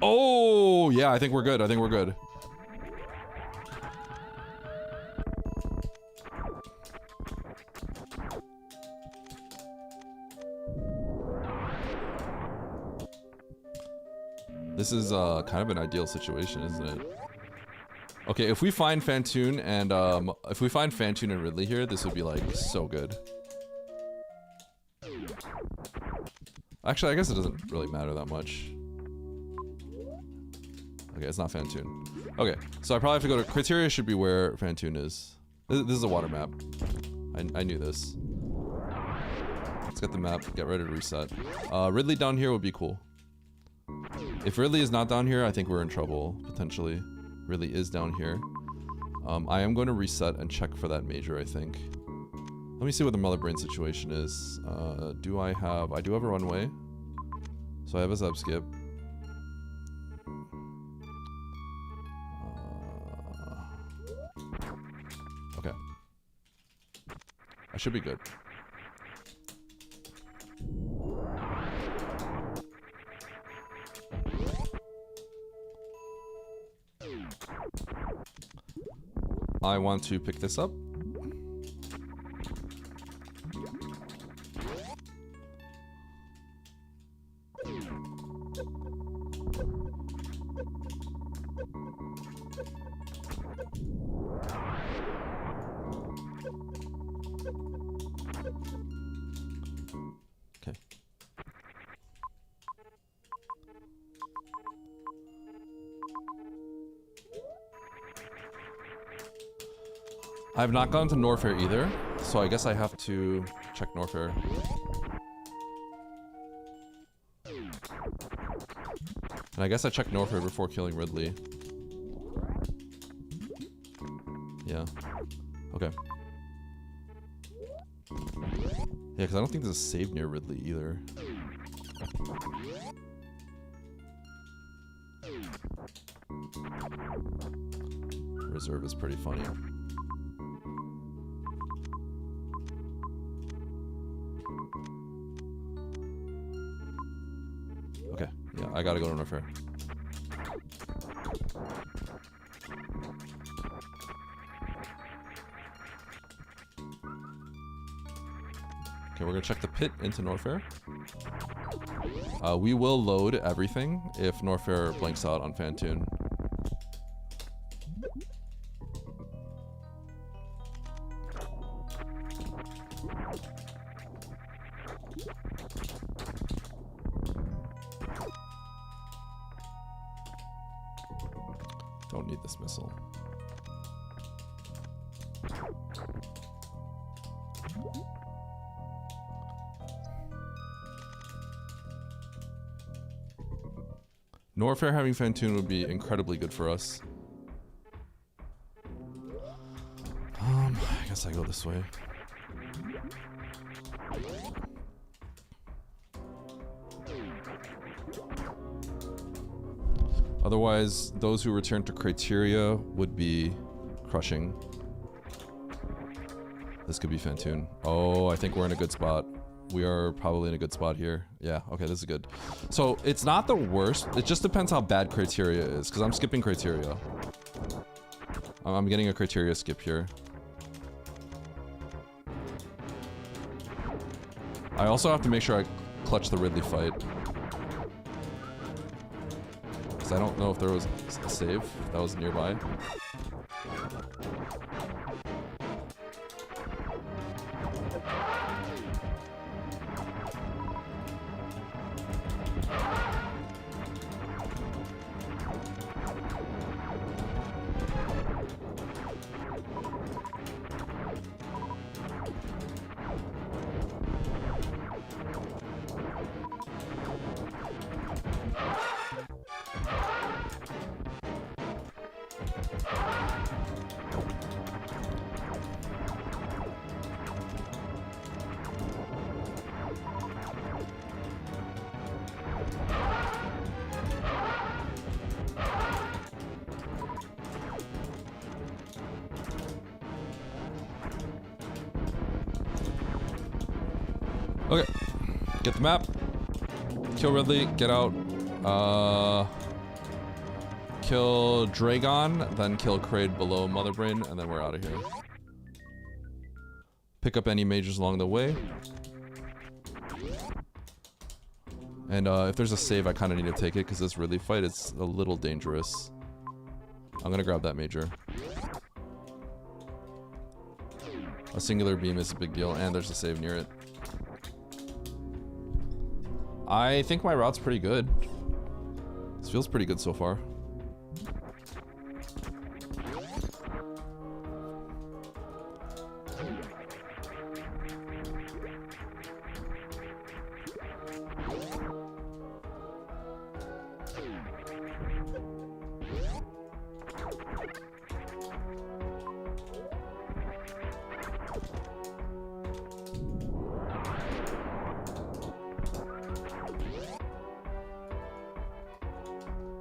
Oh, yeah, I think we're good. I think we're good. This is kind of an ideal situation, isn't it? Okay, if we find Fantoon and Ridley here, this would be like so good. Actually, I guess it doesn't really matter that much. Okay, it's not Fantoon. Okay, so I probably have to go to criteria. Should be where Fantoon is. This is a water map. I knew this. Let's get the map. Get ready to reset. Ridley down here would be cool. If Ridley is not down here, I think we're in trouble potentially. Ridley is down here. I am going to reset and check for that major, I think. Let me see what the Mother Brain situation is. I do have a runway. So I have a Zeb skip. I should be good. I want to pick this up. Okay. I have not gone to Norfair either, so I guess I have to check Norfair. And I guess I checked Norfair before killing Ridley. Yeah. Okay. Yeah, because I don't think there's a save near Ridley either. Reserve is pretty funny. Okay, yeah, I gotta go to Norfair. Okay, we're gonna check the pit into Norfair. We will load everything if Norfair blanks out on Fantoon. Don't need this missile. Norfair having Fantoon would be incredibly good for us. I guess I go this way. Otherwise, those who return to Criteria would be crushing. This could be Fantoon. Oh, I think we're in a good spot. We are probably in a good spot here. Yeah, okay, this is good. So, it's not the worst. It just depends how bad Criteria is, because I'm skipping Criteria. I'm getting a Criteria skip here. I also have to make sure I clutch the Ridley fight. Because I don't know if there was a save that was nearby. Okay, get the map, kill Ridley, get out, kill Dragon, then kill Kraid below Mother Brain, and then we're out of here. Pick up any mages along the way. And if there's a save, I kind of need to take it because this Ridley fight is a little dangerous. I'm gonna grab that major. A singular beam is a big deal, and there's a save near it. I think my route's pretty good. This feels pretty good so far.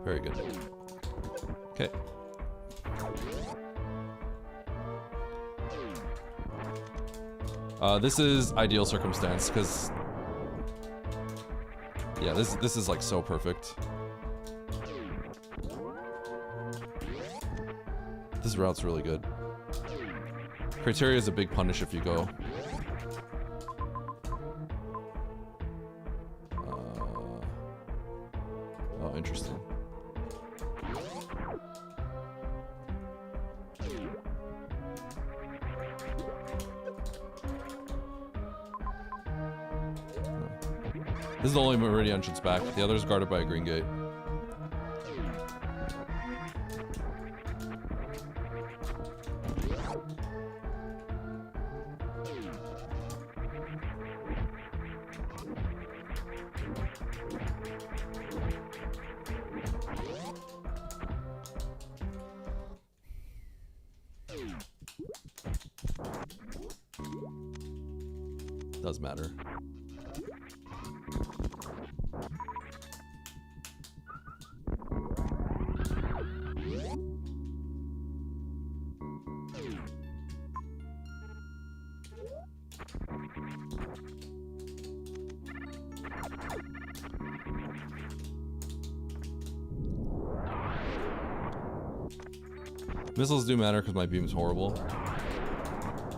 Very good. Okay. This is ideal circumstance because, yeah, this is like so perfect. This route's really good. Criteria is a big punish if you go. Oh, interesting. This is the only Meridian entrance back. The other is guarded by a green gate. Does matter. Missiles do matter because my beam's horrible.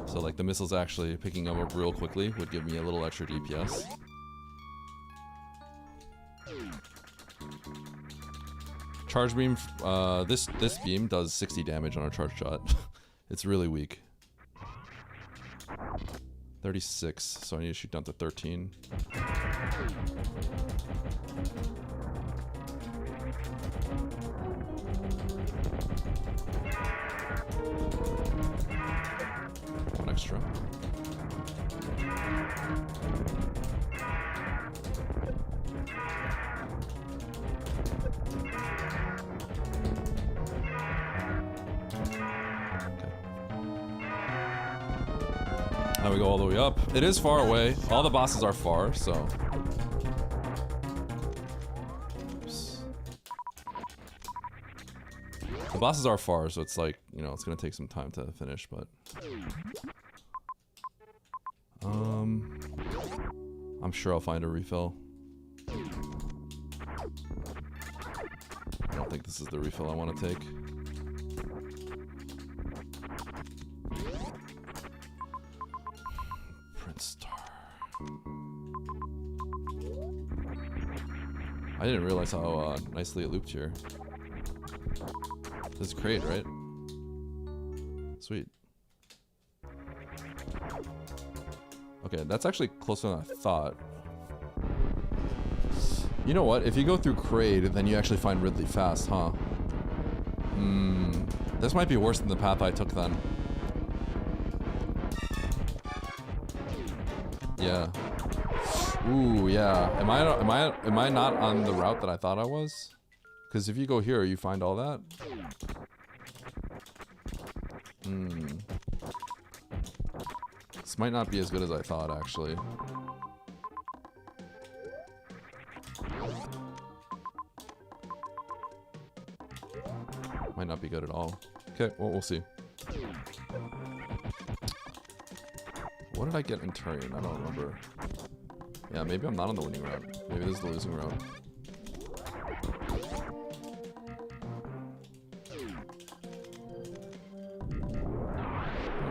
So like the missiles actually picking them up real quickly would give me a little extra DPS. Charge beam, this beam does 60 damage on a charge shot. It's really weak. 36, so I need to shoot down to 13. One extra. Now we go all the way up. It is far away. All the bosses are far, so. Oops. The bosses are far, so it's like, you know, it's gonna take some time to finish, but. I'm sure I'll find a refill. I don't think this is the refill I want to take. I didn't realize how nicely it looped here. This is crate, right? Sweet. Okay, that's actually closer than I thought. You know what? If you go through Kraid, then you actually find Ridley fast, huh? This might be worse than the path I took then. Yeah. Ooh, yeah. Am I not on the route that I thought I was? Because if you go here, you find all that. This might not be as good as I thought, actually. Might not be good at all. Okay, well, we'll see. What did I get in Turian? I don't remember. Yeah, maybe I'm not on the winning route. Maybe this is the losing route.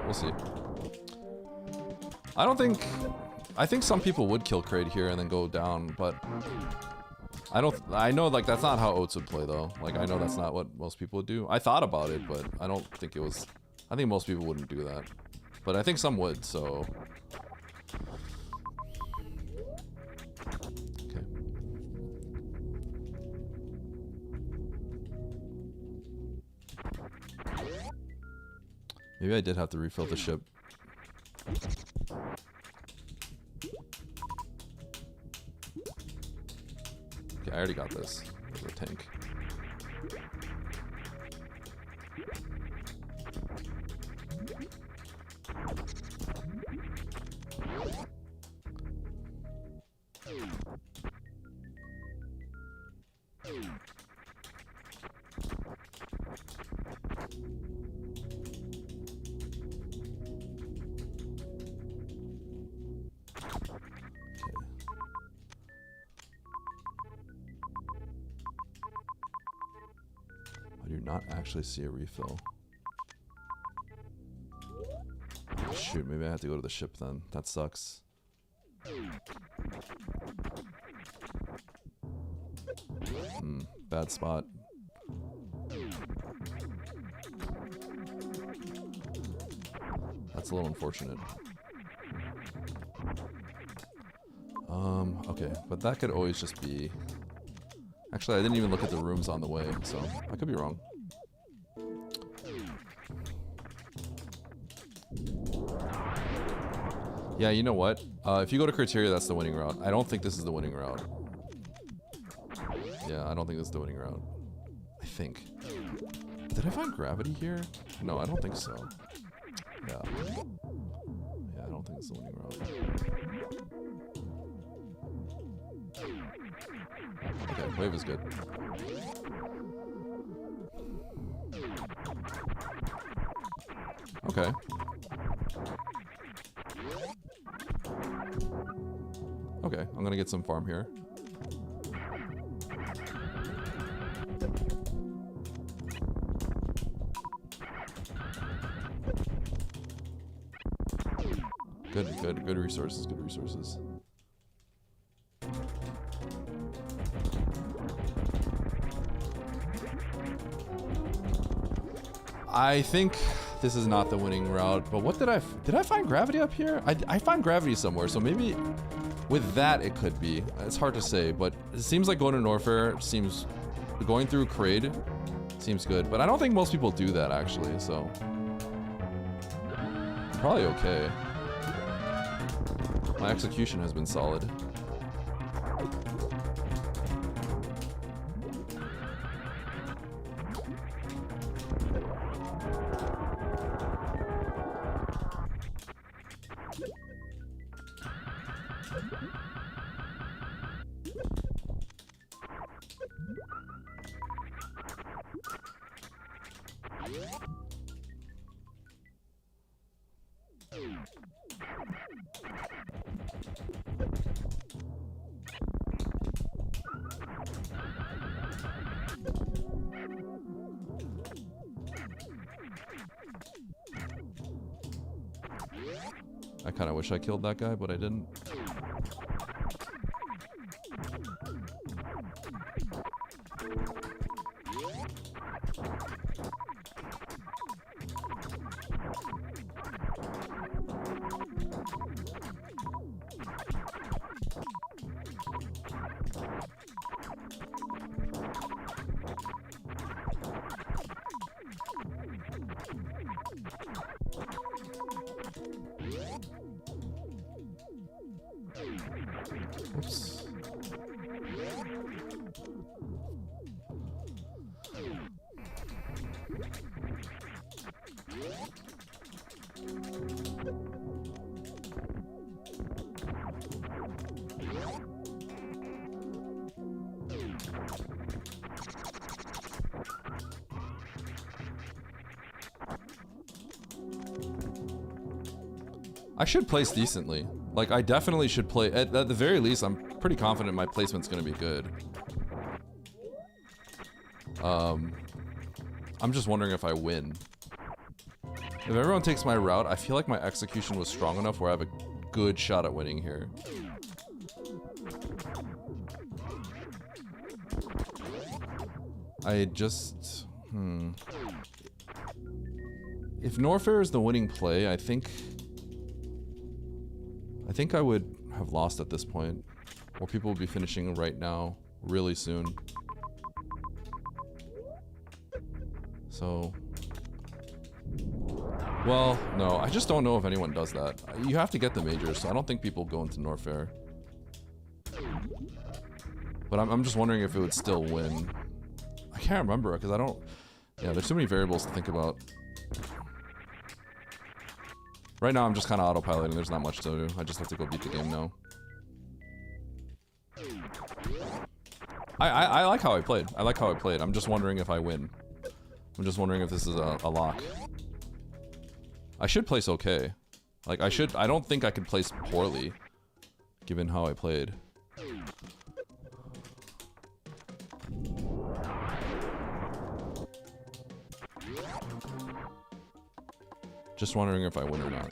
We'll see. I think some people would kill Kraid here and then go down, but I know like that's not how Oats would play though. Like I know that's not what most people would do. I thought about it, but I don't think it was, I think most people wouldn't do that. But I think some would, so. Okay. Maybe I did have to refill the ship. Okay, I already got this. The tank. do not actually see a refill. Oh, shoot, maybe I have to go to the ship then. That sucks. Bad spot. That's a little unfortunate. Okay, but that could always just be... Actually, I didn't even look at the rooms on the way, so I could be wrong. Yeah, you know what? If you go to criteria, that's the winning route. I don't think this is the winning route. Yeah, I don't think this is the winning route. I think. Did I find gravity here? No, I don't think so. Yeah. Yeah, I don't think it's the winning route. Okay, wave is good. Okay. Okay, I'm gonna get some farm here. Good resources, good resources. I think this is not the winning route, but what did I find gravity up here? I find gravity somewhere, so maybe with that it could be. It's hard to say, but it seems like going to Norfair seems, going through Kraid seems good, but I don't think most people do that actually, so probably okay. My execution has been solid. I kind of wish I killed that guy, but I didn't. Oops. I should place decently. Like, I definitely should play. At the very least, I'm pretty confident my placement's gonna be good. I'm just wondering if I win. If everyone takes my route, I feel like my execution was strong enough where I have a good shot at winning here. I just... If Norfair is the winning play, I think I would have lost at this point. Or people would be finishing right now, really soon. So... Well, no, I just don't know if anyone does that. You have to get the majors, so I don't think people go into Norfair. But I'm just wondering if it would still win. I can't remember, because I don't... Yeah, there's so many variables to think about. Right now, I'm just kind of autopiloting. There's not much to do. I just have to go beat the game now. I like how I played. I like how I played. I'm just wondering if I win. I'm just wondering if this is a lock. I should place okay. Like, I don't think I could place poorly, given how I played. Just wondering if I win or not.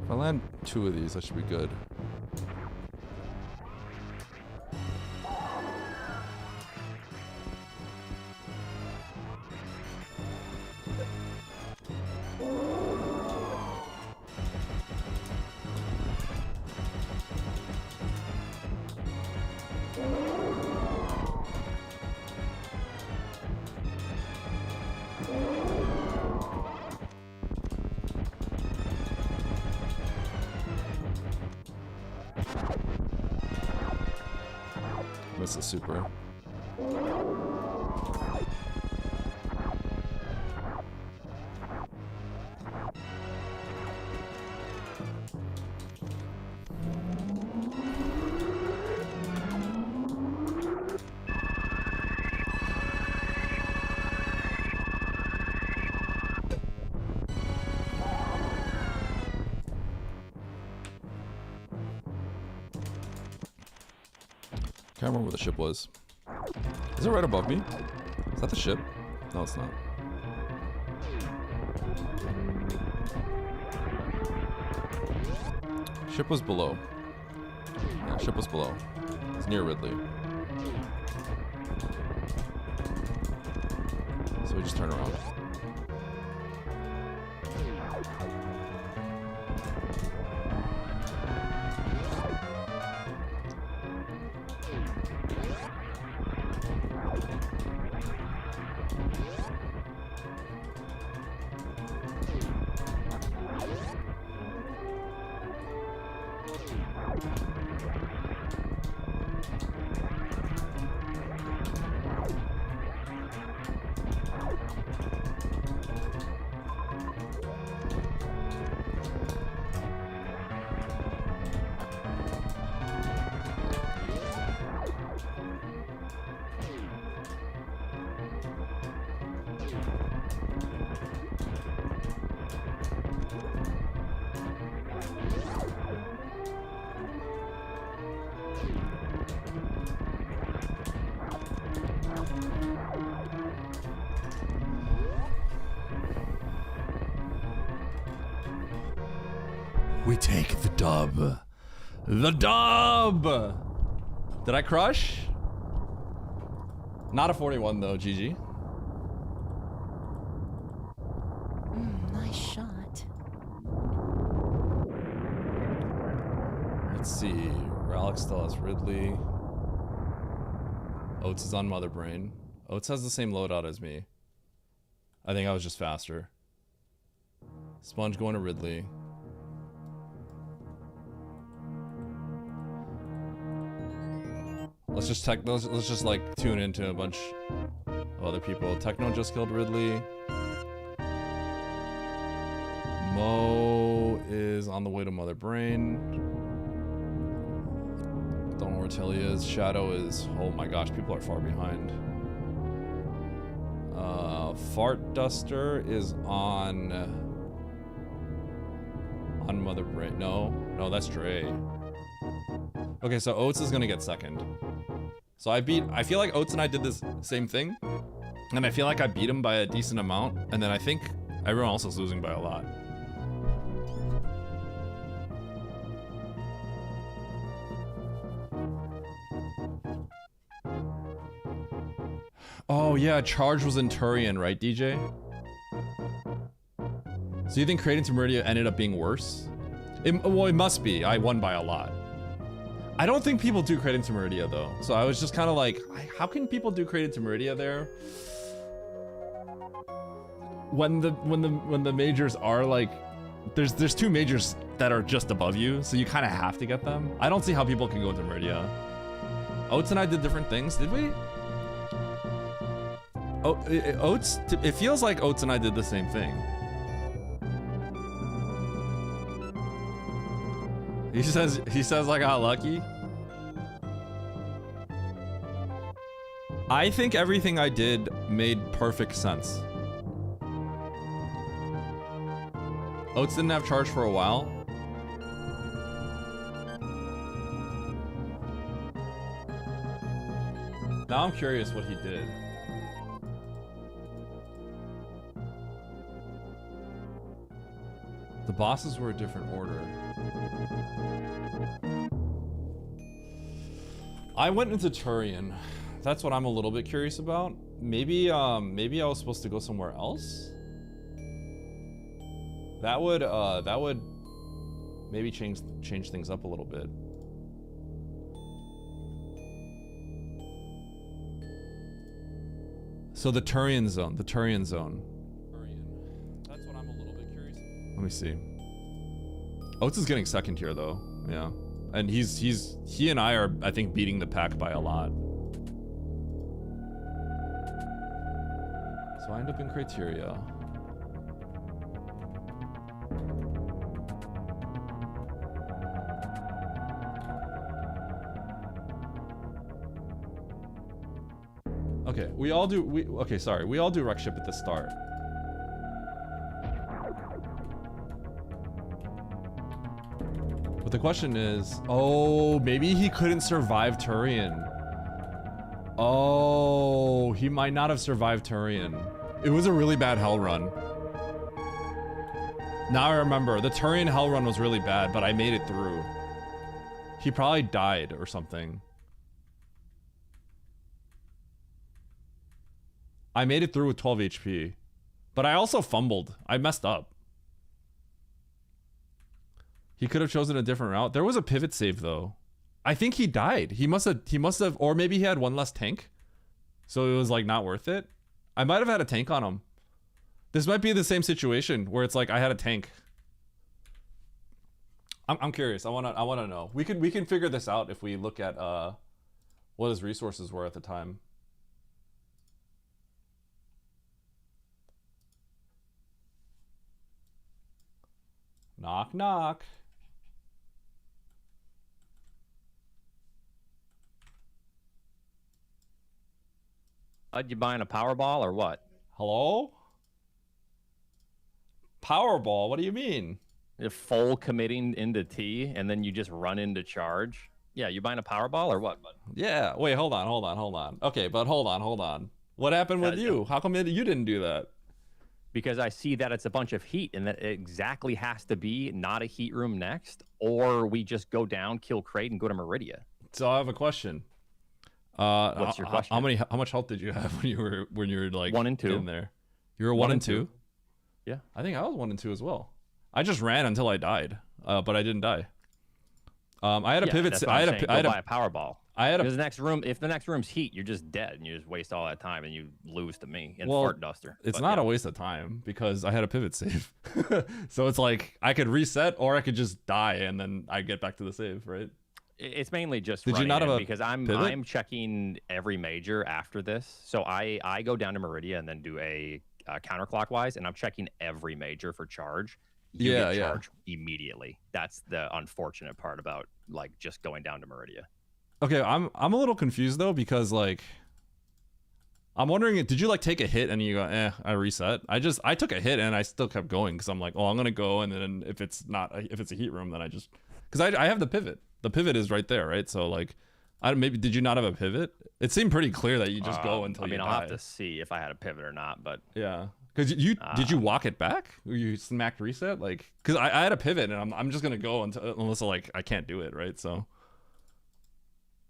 If I land 2 of these, I should be good. Miss the super. Can't remember where the ship was. Is it right above me? Is that the ship? No, it's not. Ship was below. Yeah, ship was below. It's near Ridley. So we just turn around. We take the dub. The dub! Did I crush? Not a 41 though, GG. Nice shot. Let's see. Ralix still has Ridley. Oats is on Mother Brain. Oats has the same loadout as me. I think I was just faster. Sponge going to Ridley. Let's just like tune into a bunch of other people. Techno just killed Ridley. Mo is on the way to Mother Brain. Don't know where Tilly is. Shadow is, oh my gosh, people are far behind. Fart Duster is on Mother Brain. No, that's Dre. Okay, so Oats is gonna get second. So I feel like Oats and I did this same thing. And I feel like I beat him by a decent amount. And then I think everyone else is losing by a lot. Oh yeah, Charge was in Turian, right, DJ? So you think Creating to Meridia ended up being worse? Well, it must be. I won by a lot. I don't think people do Creating to Meridia though. So I was just kind of like, how can people do Creating to Meridia there? when the majors are like, there's 2 majors that are just above you, so you kind of have to get them. I don't see how people can go into Meridia. Oats and I did different things, did we? Oh, Oats. It feels like Oats and I did the same thing. He says I got lucky. I think everything I did made perfect sense. Oats didn't have charge for a while. Now I'm curious what he did. The bosses were a different order. I went into Turian. That's what I'm a little bit curious about. Maybe I was supposed to go somewhere else? That would maybe change things up a little bit. So the Turian zone. That's what I'm a little bit curious. Let me see. Oats is getting second here though. Yeah. And he and I are, I think, beating the pack by a lot. So I end up in criteria. Okay, we all do wreck ship at the start. But the question is, oh, maybe he couldn't survive Turian. Oh, he might not have survived Turian. It was a really bad hell run. Now I remember, the Turian hell run was really bad, but I made it through. He probably died or something. I made it through with 12 HP, but I also fumbled. I messed up. He could have chosen a different route. There was a pivot save though. I think he died. He must have, or maybe he had one less tank. So it was like not worth it. I might have had a tank on him. This might be the same situation where it's like I had a tank. I'm curious. I wanna know. We can figure this out if we look at what his resources were at the time. Knock knock. You buying a Powerball or what? Hello? Powerball? What do you mean? You're full committing into T and then you just run into charge? Yeah, you buying a Powerball or what, bud? Yeah. Wait, hold on. Okay, but hold on. What happened with you? How come you didn't do that? Because I see that it's a bunch of heat and that it exactly has to be not a heat room next, or we just go down, kill Crate, and go to Meridia. So I have a question. What's your question? How much health did you have when you were like 1 and 2 in there? You were 1 and 2? Yeah. I think I was 1 and 2 as well. I just ran until I died, but I didn't die. I had a pivot. That's what I'm saying. Go buy a Powerball. Because the next room, if the next room's heat, you're just dead, and you just waste all that time, and you lose to me and Fart Duster. It's not a waste of time because I had a pivot save, so it's like I could reset or I could just die and then I get back to the save, right? It's mainly just Did you not have a because I'm checking every major after this, so I go down to Meridia and then do a counterclockwise, and I'm checking every major for charge. You get charge immediately. That's the unfortunate part about like just going down to Meridia. Okay, I'm a little confused though because like I'm wondering, did you like take a hit and you go, I reset? I took a hit and I still kept going because I'm like, oh, I'm gonna go, and then if it's a heat room, then I just because I have the pivot. The pivot is right there, right? So like, maybe did you not have a pivot? It seemed pretty clear that you just go until you die. I'll have to see if I had a pivot or not, but yeah, because did you walk it back? Or you smacked reset? Like, because I had a pivot and I'm just gonna go unless like I can't do it, right? So.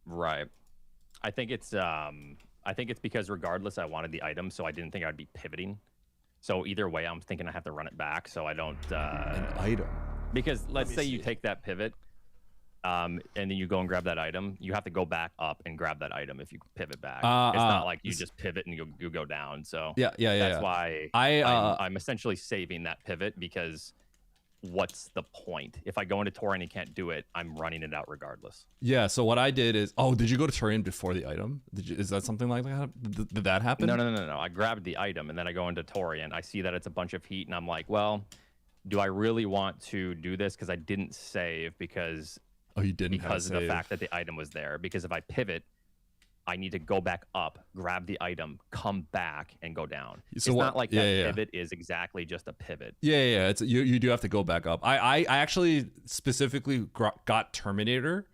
Right. I think it's because regardless I wanted the item, so I didn't think I'd be pivoting. So either way, I'm thinking I have to run it back so I don't an item. Because let's say you take that pivot and then you go and grab that item. You have to go back up and grab that item if you pivot back. It's not like you just pivot and you go down. So that's why I'm essentially saving that pivot, because what's the point? If I go into Torian and can't do it, I'm running it out regardless. Yeah, so what I did is, did you go to Torian before the item? Is that something like that? Did that happen? No. I grabbed the item and then I go into Torian. I see that it's a bunch of heat and I'm like, well, do I really want to do this? Because I didn't save because you didn't because of the fact that the item was there. Because if I pivot, I need to go back up, grab the item, come back, and go down. So it's not like that pivot is exactly just a pivot. Yeah. It's you do have to go back up. I actually specifically got Terminator,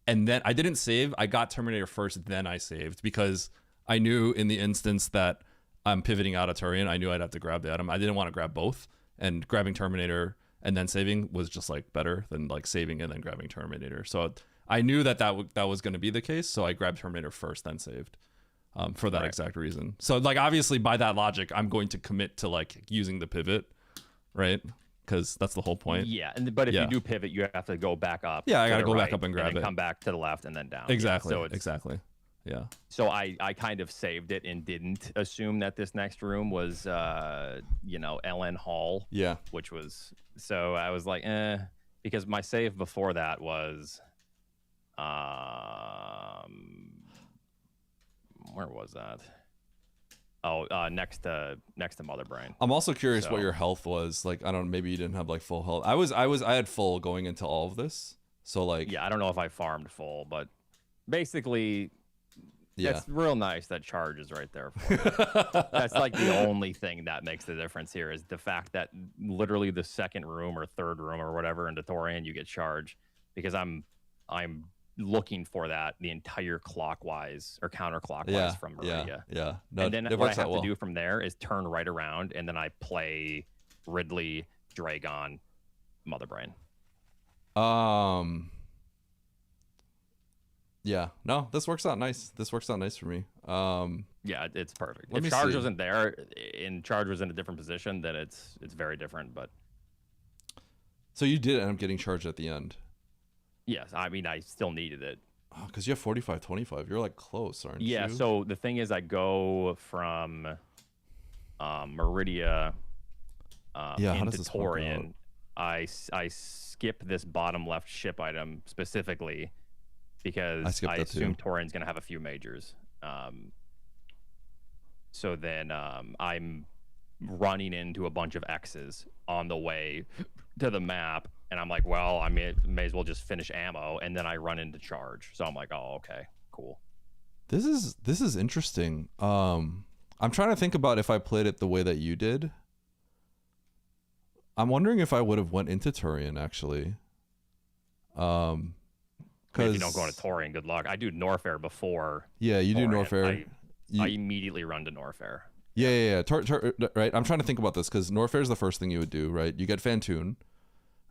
and then I didn't save. I got Terminator first, then I saved, because I knew in the instance that I'm pivoting out of Turian, I knew I'd have to grab the item. I didn't want to grab both, and grabbing Terminator and then saving was just like better than like saving and then grabbing Terminator. So I knew that was going to be the case, so I grabbed Terminator first, then saved, for that exact reason. So like obviously by that logic, I'm going to commit to like using the pivot, right? Because that's the whole point. Yeah, but if you do pivot, you have to go back up. Yeah, I got to go back up and grab and it. Come back to the left and then down. Exactly. Yeah, so exactly. Yeah. So I kind of saved it and didn't assume that this next room was LN Hall. Yeah. Which was, so I was like, because my save before that was. Where was that? Next to Mother Brain. I'm also curious what your health was. Like, I don't know, maybe you didn't have like full health. I had full going into all of this. So like, yeah, I don't know if I farmed full, but basically, it's real nice that charge is right there for you. That's like the only thing that makes the difference here, is the fact that literally the second room or third room or whatever in Torian you get charge, because I'm looking for that the entire clockwise or counterclockwise from Meridia. Yeah. No, and then what I have to do from there is turn right around, and then I play Ridley, Dragon, Mother Brain. Yeah. No, this works out nice. This works out nice for me. Yeah, it's perfect. If charge wasn't there and charge was in a different position, then it's very different. But so you did end up getting charged at the end. Yes, I mean, I still needed it. Oh, because you have 45-25. You're like close, aren't you? Yeah, so the thing is, I go from Meridia into Torian. I skip this bottom left ship item specifically because I assume Torian's going to have a few majors. So then I'm running into a bunch of X's on the way to the map. And I'm like, well, I may as well just finish ammo, and then I run into charge. So I'm like, oh, okay, cool. This is interesting. I'm trying to think about if I played it the way that you did. I'm wondering if I would have went into Turian actually. If you don't go into Torian, good luck. I do Norfair before. Yeah, you do Norfair. I immediately run to Norfair. Yeah. Right. I'm trying to think about this because Norfair is the first thing you would do, right? You get Fantoon.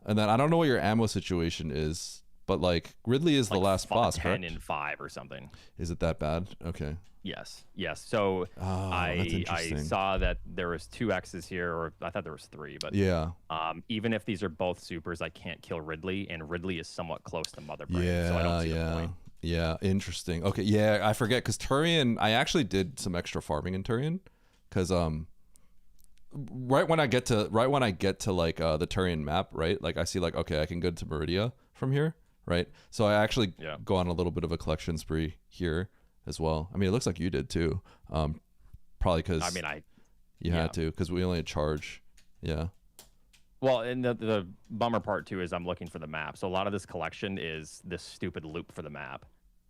And then I don't know what your ammo situation is, but like Ridley is like the last boss, 10 and 5 or something. Is it that bad? Okay. Yes. So I saw that there was 2 X's here, or I thought there was 3, but yeah. Even if these are both supers, I can't kill Ridley, and Ridley is somewhat close to Mother Brain. Yeah, so I don't see the point. Yeah, interesting. Okay, yeah, I forget because Turian, I actually did some extra farming in Turian because right when I get to like the Turian map, right? Like I see like, okay, I can go to Meridia from here, right? So I actually go on a little bit of a collection spree here as well. I mean, it looks like you did too. Probably because you had to, because we only had charge. Yeah. Well, and the bummer part too is I'm looking for the map. So a lot of this collection is this stupid loop for the map.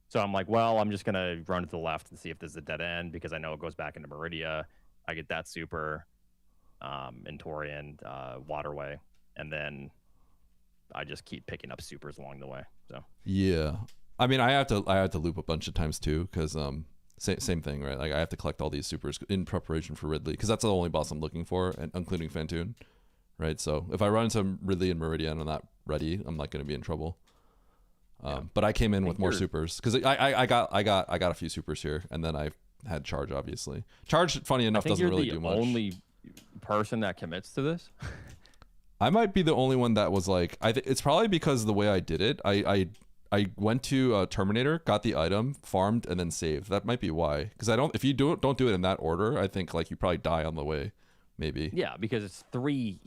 So I'm like, well, I'm just gonna run to the left and see if there's a dead end because I know it goes back into Meridia. I get that super. In Torian waterway, and then I just keep picking up supers along the way. So yeah, I mean, I have to loop a bunch of times too because same thing, right? Like I have to collect all these supers in preparation for Ridley because that's the only boss I'm looking for, and including Fantoon, right? So if I run into Ridley and Meridia and I'm not ready, I'm not going to be in trouble. But I came in with more supers because I got a few supers here, and then I had charge. Obviously, charge, funny enough, doesn't really do much. Only person that commits to this. I might be the only one that was like, it's probably because the way I did it, I I went to Terminator, got the item, farmed, and then saved. That might be why. Because if you don't do it in that order, I think like you probably die on the way, maybe. Yeah, because it's 3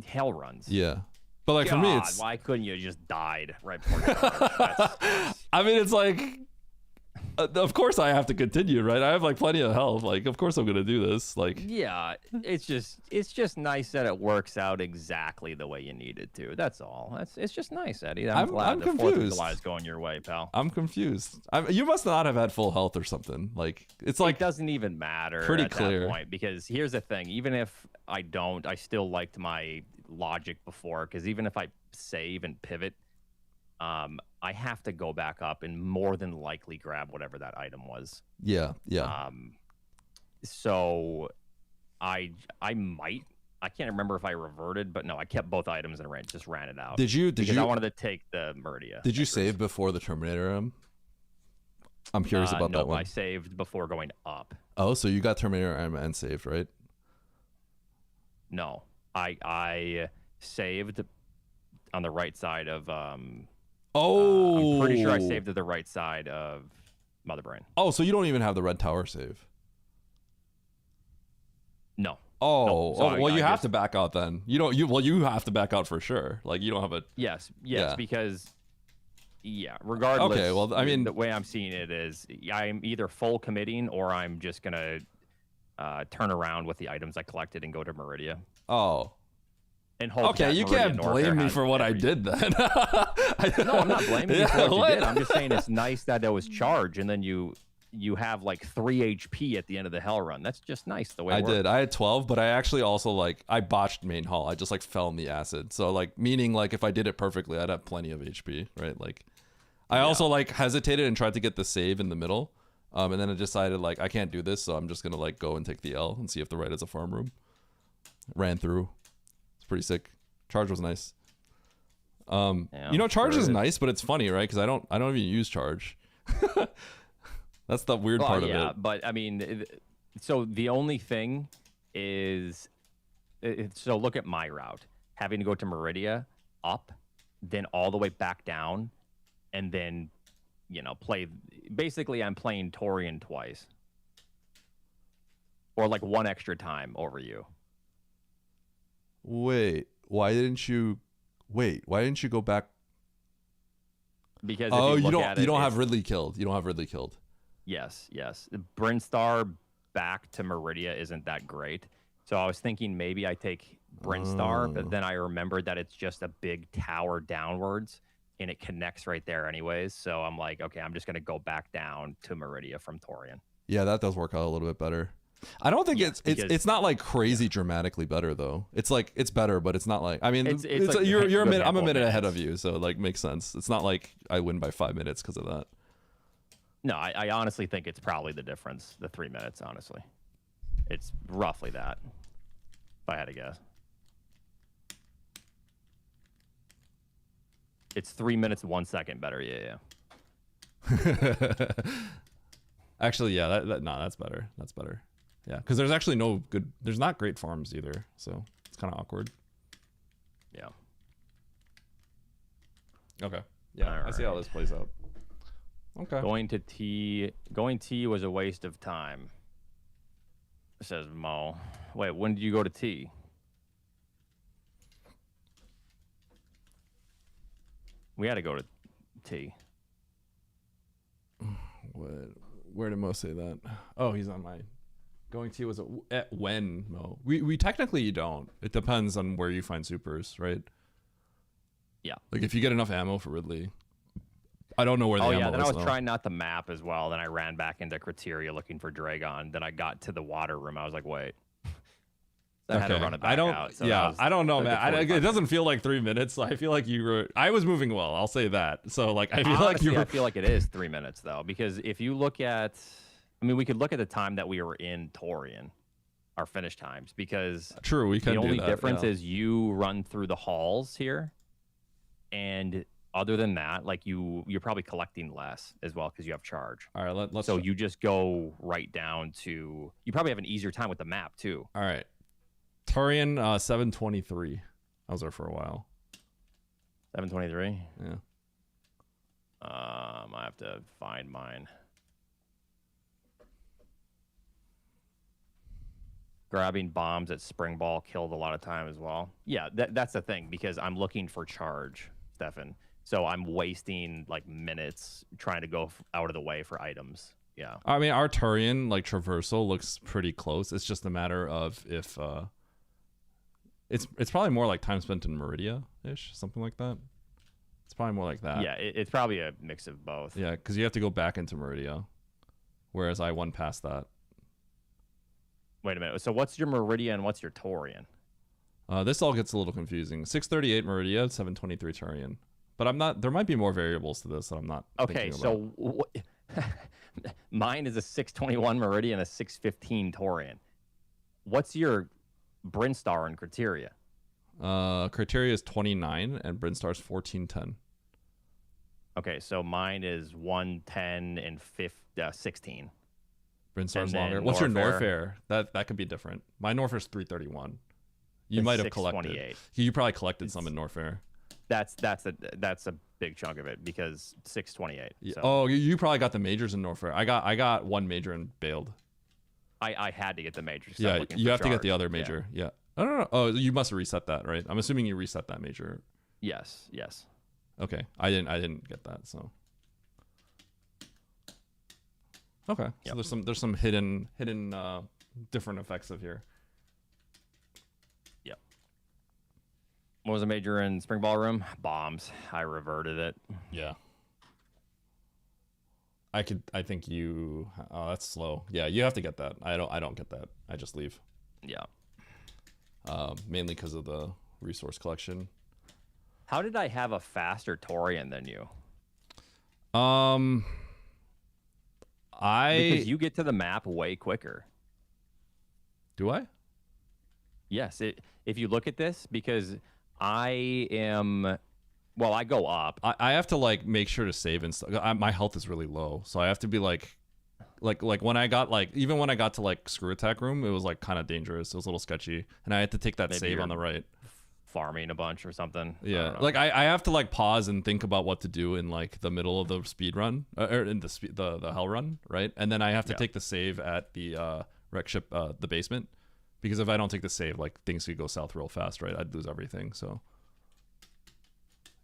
hell runs. Yeah, but like for me, it's why couldn't you just died right before you started? I mean, it's like, of course I have to continue, right? I have like plenty of health. Like, of course I'm gonna do this. Like, yeah, it's just nice that it works out exactly the way you need it to. That's all. It's just nice, Eddie. I'm glad I'm the 4th of confused. July is going your way, pal. I'm confused. You must not have had full health or something. Like, it's like it doesn't even matter pretty at clear. that point, because here's the thing. Even if I don't, I still liked my logic before, because even if I save and pivot, I have to go back up and more than likely grab whatever that item was. Yeah. So I can't remember if I reverted, but no, I kept both items and just ran it out. Did you? Because I wanted to take the Meridia. Did you save before the Terminator? I'm curious about that one. I saved before going up. Oh, so you got Terminator and saved, right? No, I saved on the right side of I'm pretty sure I saved to the right side of Mother Brain. Oh, so you don't even have the red tower save? No. Oh, no. So well, I you have just, to back out then. You have to back out for sure. Like, you don't have a. Yes, Yeah. because regardless. Okay, well, I mean, the way I'm seeing it is I'm either full committing or I'm just gonna turn around with the items I collected and go to Meridia. Oh. And hope okay, you Meridia can't North blame me has for what I did then. No, I'm not blaming you for what what? you did. I'm just saying it's nice that there was charge, and then you have like 3 HP at the end of the hell run. That's just nice the way it I works. did. I had 12, but I actually also I botched main hall. I just fell in the acid. So meaning if I did it perfectly, I'd have plenty of HP, right? I also hesitated and tried to get the save in the middle. And then I decided I can't do this, so I'm just gonna go and take the L and see if the right is a farm room. Ran through. It's pretty sick. Charge was nice. Charge is nice, but it's funny, right? Because I don't even use charge. That's the weird part of it. Yeah, but I mean, so the only thing is, so look at my route. Having to go to Meridia, up, then all the way back down, and then, play. Basically, I'm playing Torian twice. Or one extra time over you. Wait, why didn't you go back? Because you don't have Ridley killed. You don't have Ridley killed. Yes. Brinstar back to Meridia isn't that great. So I was thinking maybe I take Brinstar, but then I remembered that it's just a big tower downwards and it connects right there anyways. So I'm like, okay, I'm just going to go back down to Meridia from Torian. Yeah, that does work out a little bit better. I don't think it's not crazy dramatically better though. It's it's better, but it's not I mean, you're a minute, I'm a minute ahead of you, so makes sense. It's not I win by 5 minutes because of that. No, I honestly think it's probably the difference, the 3 minutes, honestly. It's roughly that, if I had to guess. It's 3 minutes, 1 second better, yeah. Actually, yeah, that's better. That's better. Yeah, because there's actually there's not great farms either, so it's kind of awkward. Yeah. Okay. Yeah, I see how this plays out. Okay. Going T was a waste of time, says Mo. Wait, when did you go to T? We had to go to T. Where did Mo say that? Oh, he's on my. Going T was at when, Mo? We technically you don't. It depends on where you find supers, right? Yeah. If you get enough ammo for Ridley. I don't know where the ammo is. Oh yeah, then I was trying not the map as well. Then I ran back into Criteria looking for Dragon. Then I got to the water room. I was like, wait. I had to run it back out. So I don't know, man. It doesn't feel like 3 minutes. I feel like you were. I was moving well. I'll say that. So I feel honestly, I feel like it is 3 minutes though, because if you look at, we could look at the time that we were in Torian, our finish times, because true, we can. The only difference is you run through the halls here, and other than that, you're probably collecting less as well because you have charge. All right, let's. So you just go right down to. You probably have an easier time with the map too. All right. Torian 723. I was there for a while. 723. Yeah. I have to find mine. Grabbing bombs at spring ball killed a lot of time as well. Yeah, that's the thing, because I'm looking for charge, Stefan. So I'm wasting like minutes trying to go out of the way for items. Yeah. I mean, our Turian like traversal looks pretty close. It's just a matter of if it's probably more like time spent in Meridia ish, something like that. It's probably more like that. Yeah, it's probably a mix of both. Yeah, because you have to go back into Meridia, whereas I won past that. Wait a minute. So what's your Meridia and what's your Torian? This all gets a little confusing. 638 Meridia, 723 Turian. But I'm not. There might be more variables to this that I'm not. Okay, so mine is a 621 Meridian and a 615 Torian. What's your Brinstar and Criteria? Criteria is 29 and Brinstar's 1410. Okay, so mine is 110 and 16. Brinstar's And longer. then What's your Norfair? Norfair? That could be different. My Norfair's 331. You might have collected. 628. You probably collected some in Norfair. That's a big chunk of it, because 628. Yeah. So Oh, you probably got the majors in Norfair. I got one major and bailed. I had to get the major. Yeah, you have to get the other major. Yeah. I don't know. Oh, you must have reset that, right? I'm assuming you reset that major. Yes. Okay. I didn't get that, so. Okay. Yep. So there's some hidden different effects of here. Yep. What was a major in Spring Ballroom? Bombs. I reverted it. Yeah. I think you. Oh, that's slow. Yeah, you have to get that. I don't get that. I just leave. Yeah. Mainly because of the resource collection. How did I have a faster Torian than you? Because you get to the map way quicker. Do I? Yes. If you look at this, because I am. Well, I go up. I have to like make sure to save and stuff. My health is really low, so I have to be like when I got even when I got to like screw attack room, it was like kind of dangerous. It was a little sketchy, and I had to take that Maybe save you're on the right. Farming a bunch or something. Yeah, like I have to like pause and think about what to do in like the middle of the speed run or in the hell run, right? And then I have to take the save at the wreck ship, the basement, because if I don't take the save, like things could go south real fast, right? I'd lose everything. So.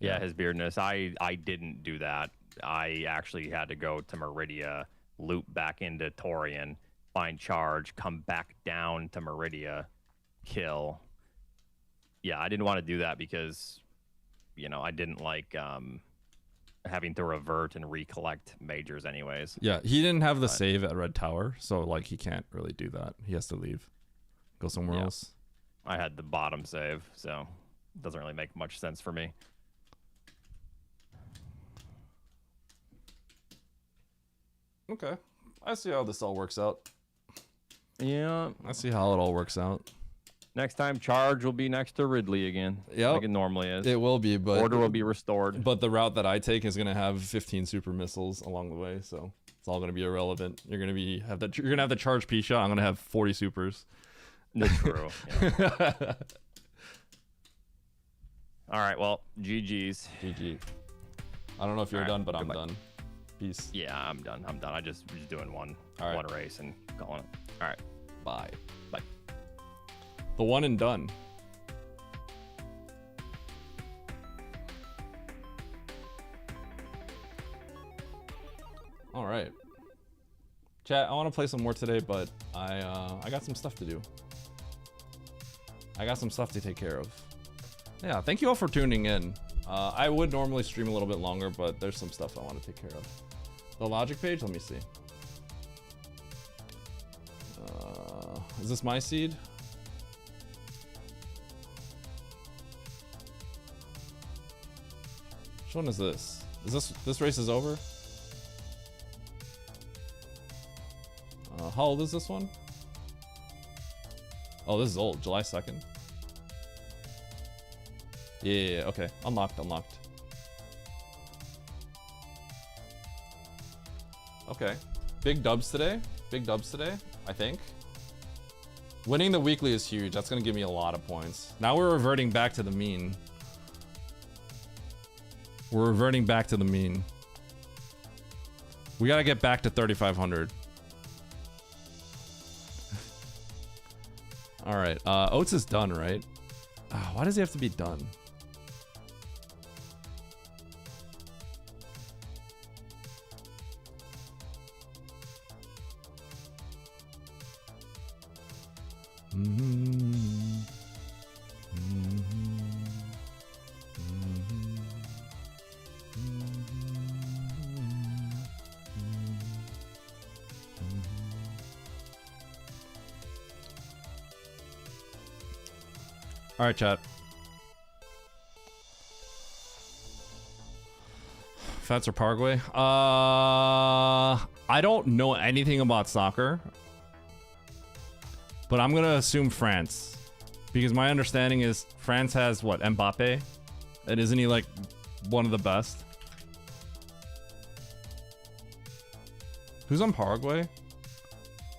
Yeah, his beardness. I didn't do that. I actually had to go to Meridia, loop back into Torian, find charge, come back down to Meridia, kill. Yeah, I didn't want to do that because, I didn't like having to revert and recollect majors anyways. Yeah, he didn't have the save at Red Tower, so like he can't really do that. He has to leave, go somewhere else. I had the bottom save, so it doesn't really make much sense for me. Okay. I see how this all works out. Yeah. I see how it all works out. Next time, charge will be next to Ridley again. Yep. Like it normally is. It will be, but order will be restored. But the route that I take is going to have 15 super missiles along the way, so it's all going to be irrelevant. You're going to have the charge P shot. I'm going to have 40 supers. That's true. Yeah. All right. Well, GG's. GG. I don't know if you're done, but goodbye. I'm done. Peace. Yeah, I'm done. I just doing one race and calling it. All right. Bye. Bye. The one and done. All right. Chat, I want to play some more today, but I got some stuff to do. I got some stuff to take care of. Yeah, thank you all for tuning in. I would normally stream a little bit longer, but there's some stuff I want to take care of. The logic page, let me see. Is this my seed? Which one is this? Is this race is over? How old is this one? Oh, this is old. July 2nd. Yeah, okay. Unlocked. Okay. Big dubs today, I think. Winning the weekly is huge. That's going to give me a lot of points. Now we're reverting back to the mean. We gotta get back to 3,500. All right. Oats is done, right? Why does he have to be done? All right, chat. France or Paraguay? I don't know anything about soccer, but I'm gonna assume France, because my understanding is France has what, Mbappe, and isn't he like one of the best? Who's on Paraguay?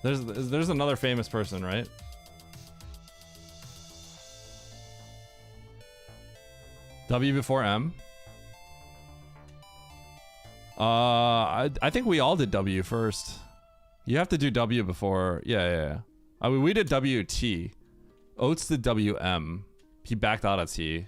There's another famous person, right? W before M. I think we all did W first. You have to do W before. Yeah. I mean, we did WT. Oats did WM. He backed out at T.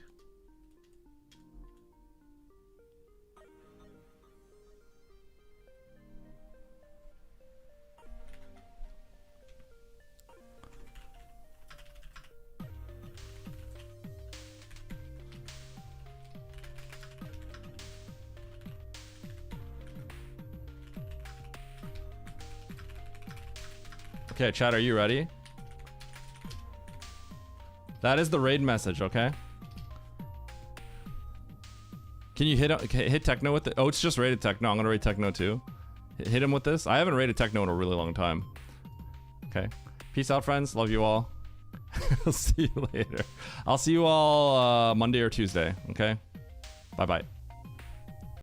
Okay, chat, are you ready? That is the raid message, okay? Can you hit Techno with it? Oh, it's just rated Techno. I'm gonna raid Techno too. Hit him with this. I haven't rated Techno in a really long time. Okay. Peace out, friends. Love you all. I'll see you later. I'll see you all Monday or Tuesday, okay? Bye-bye.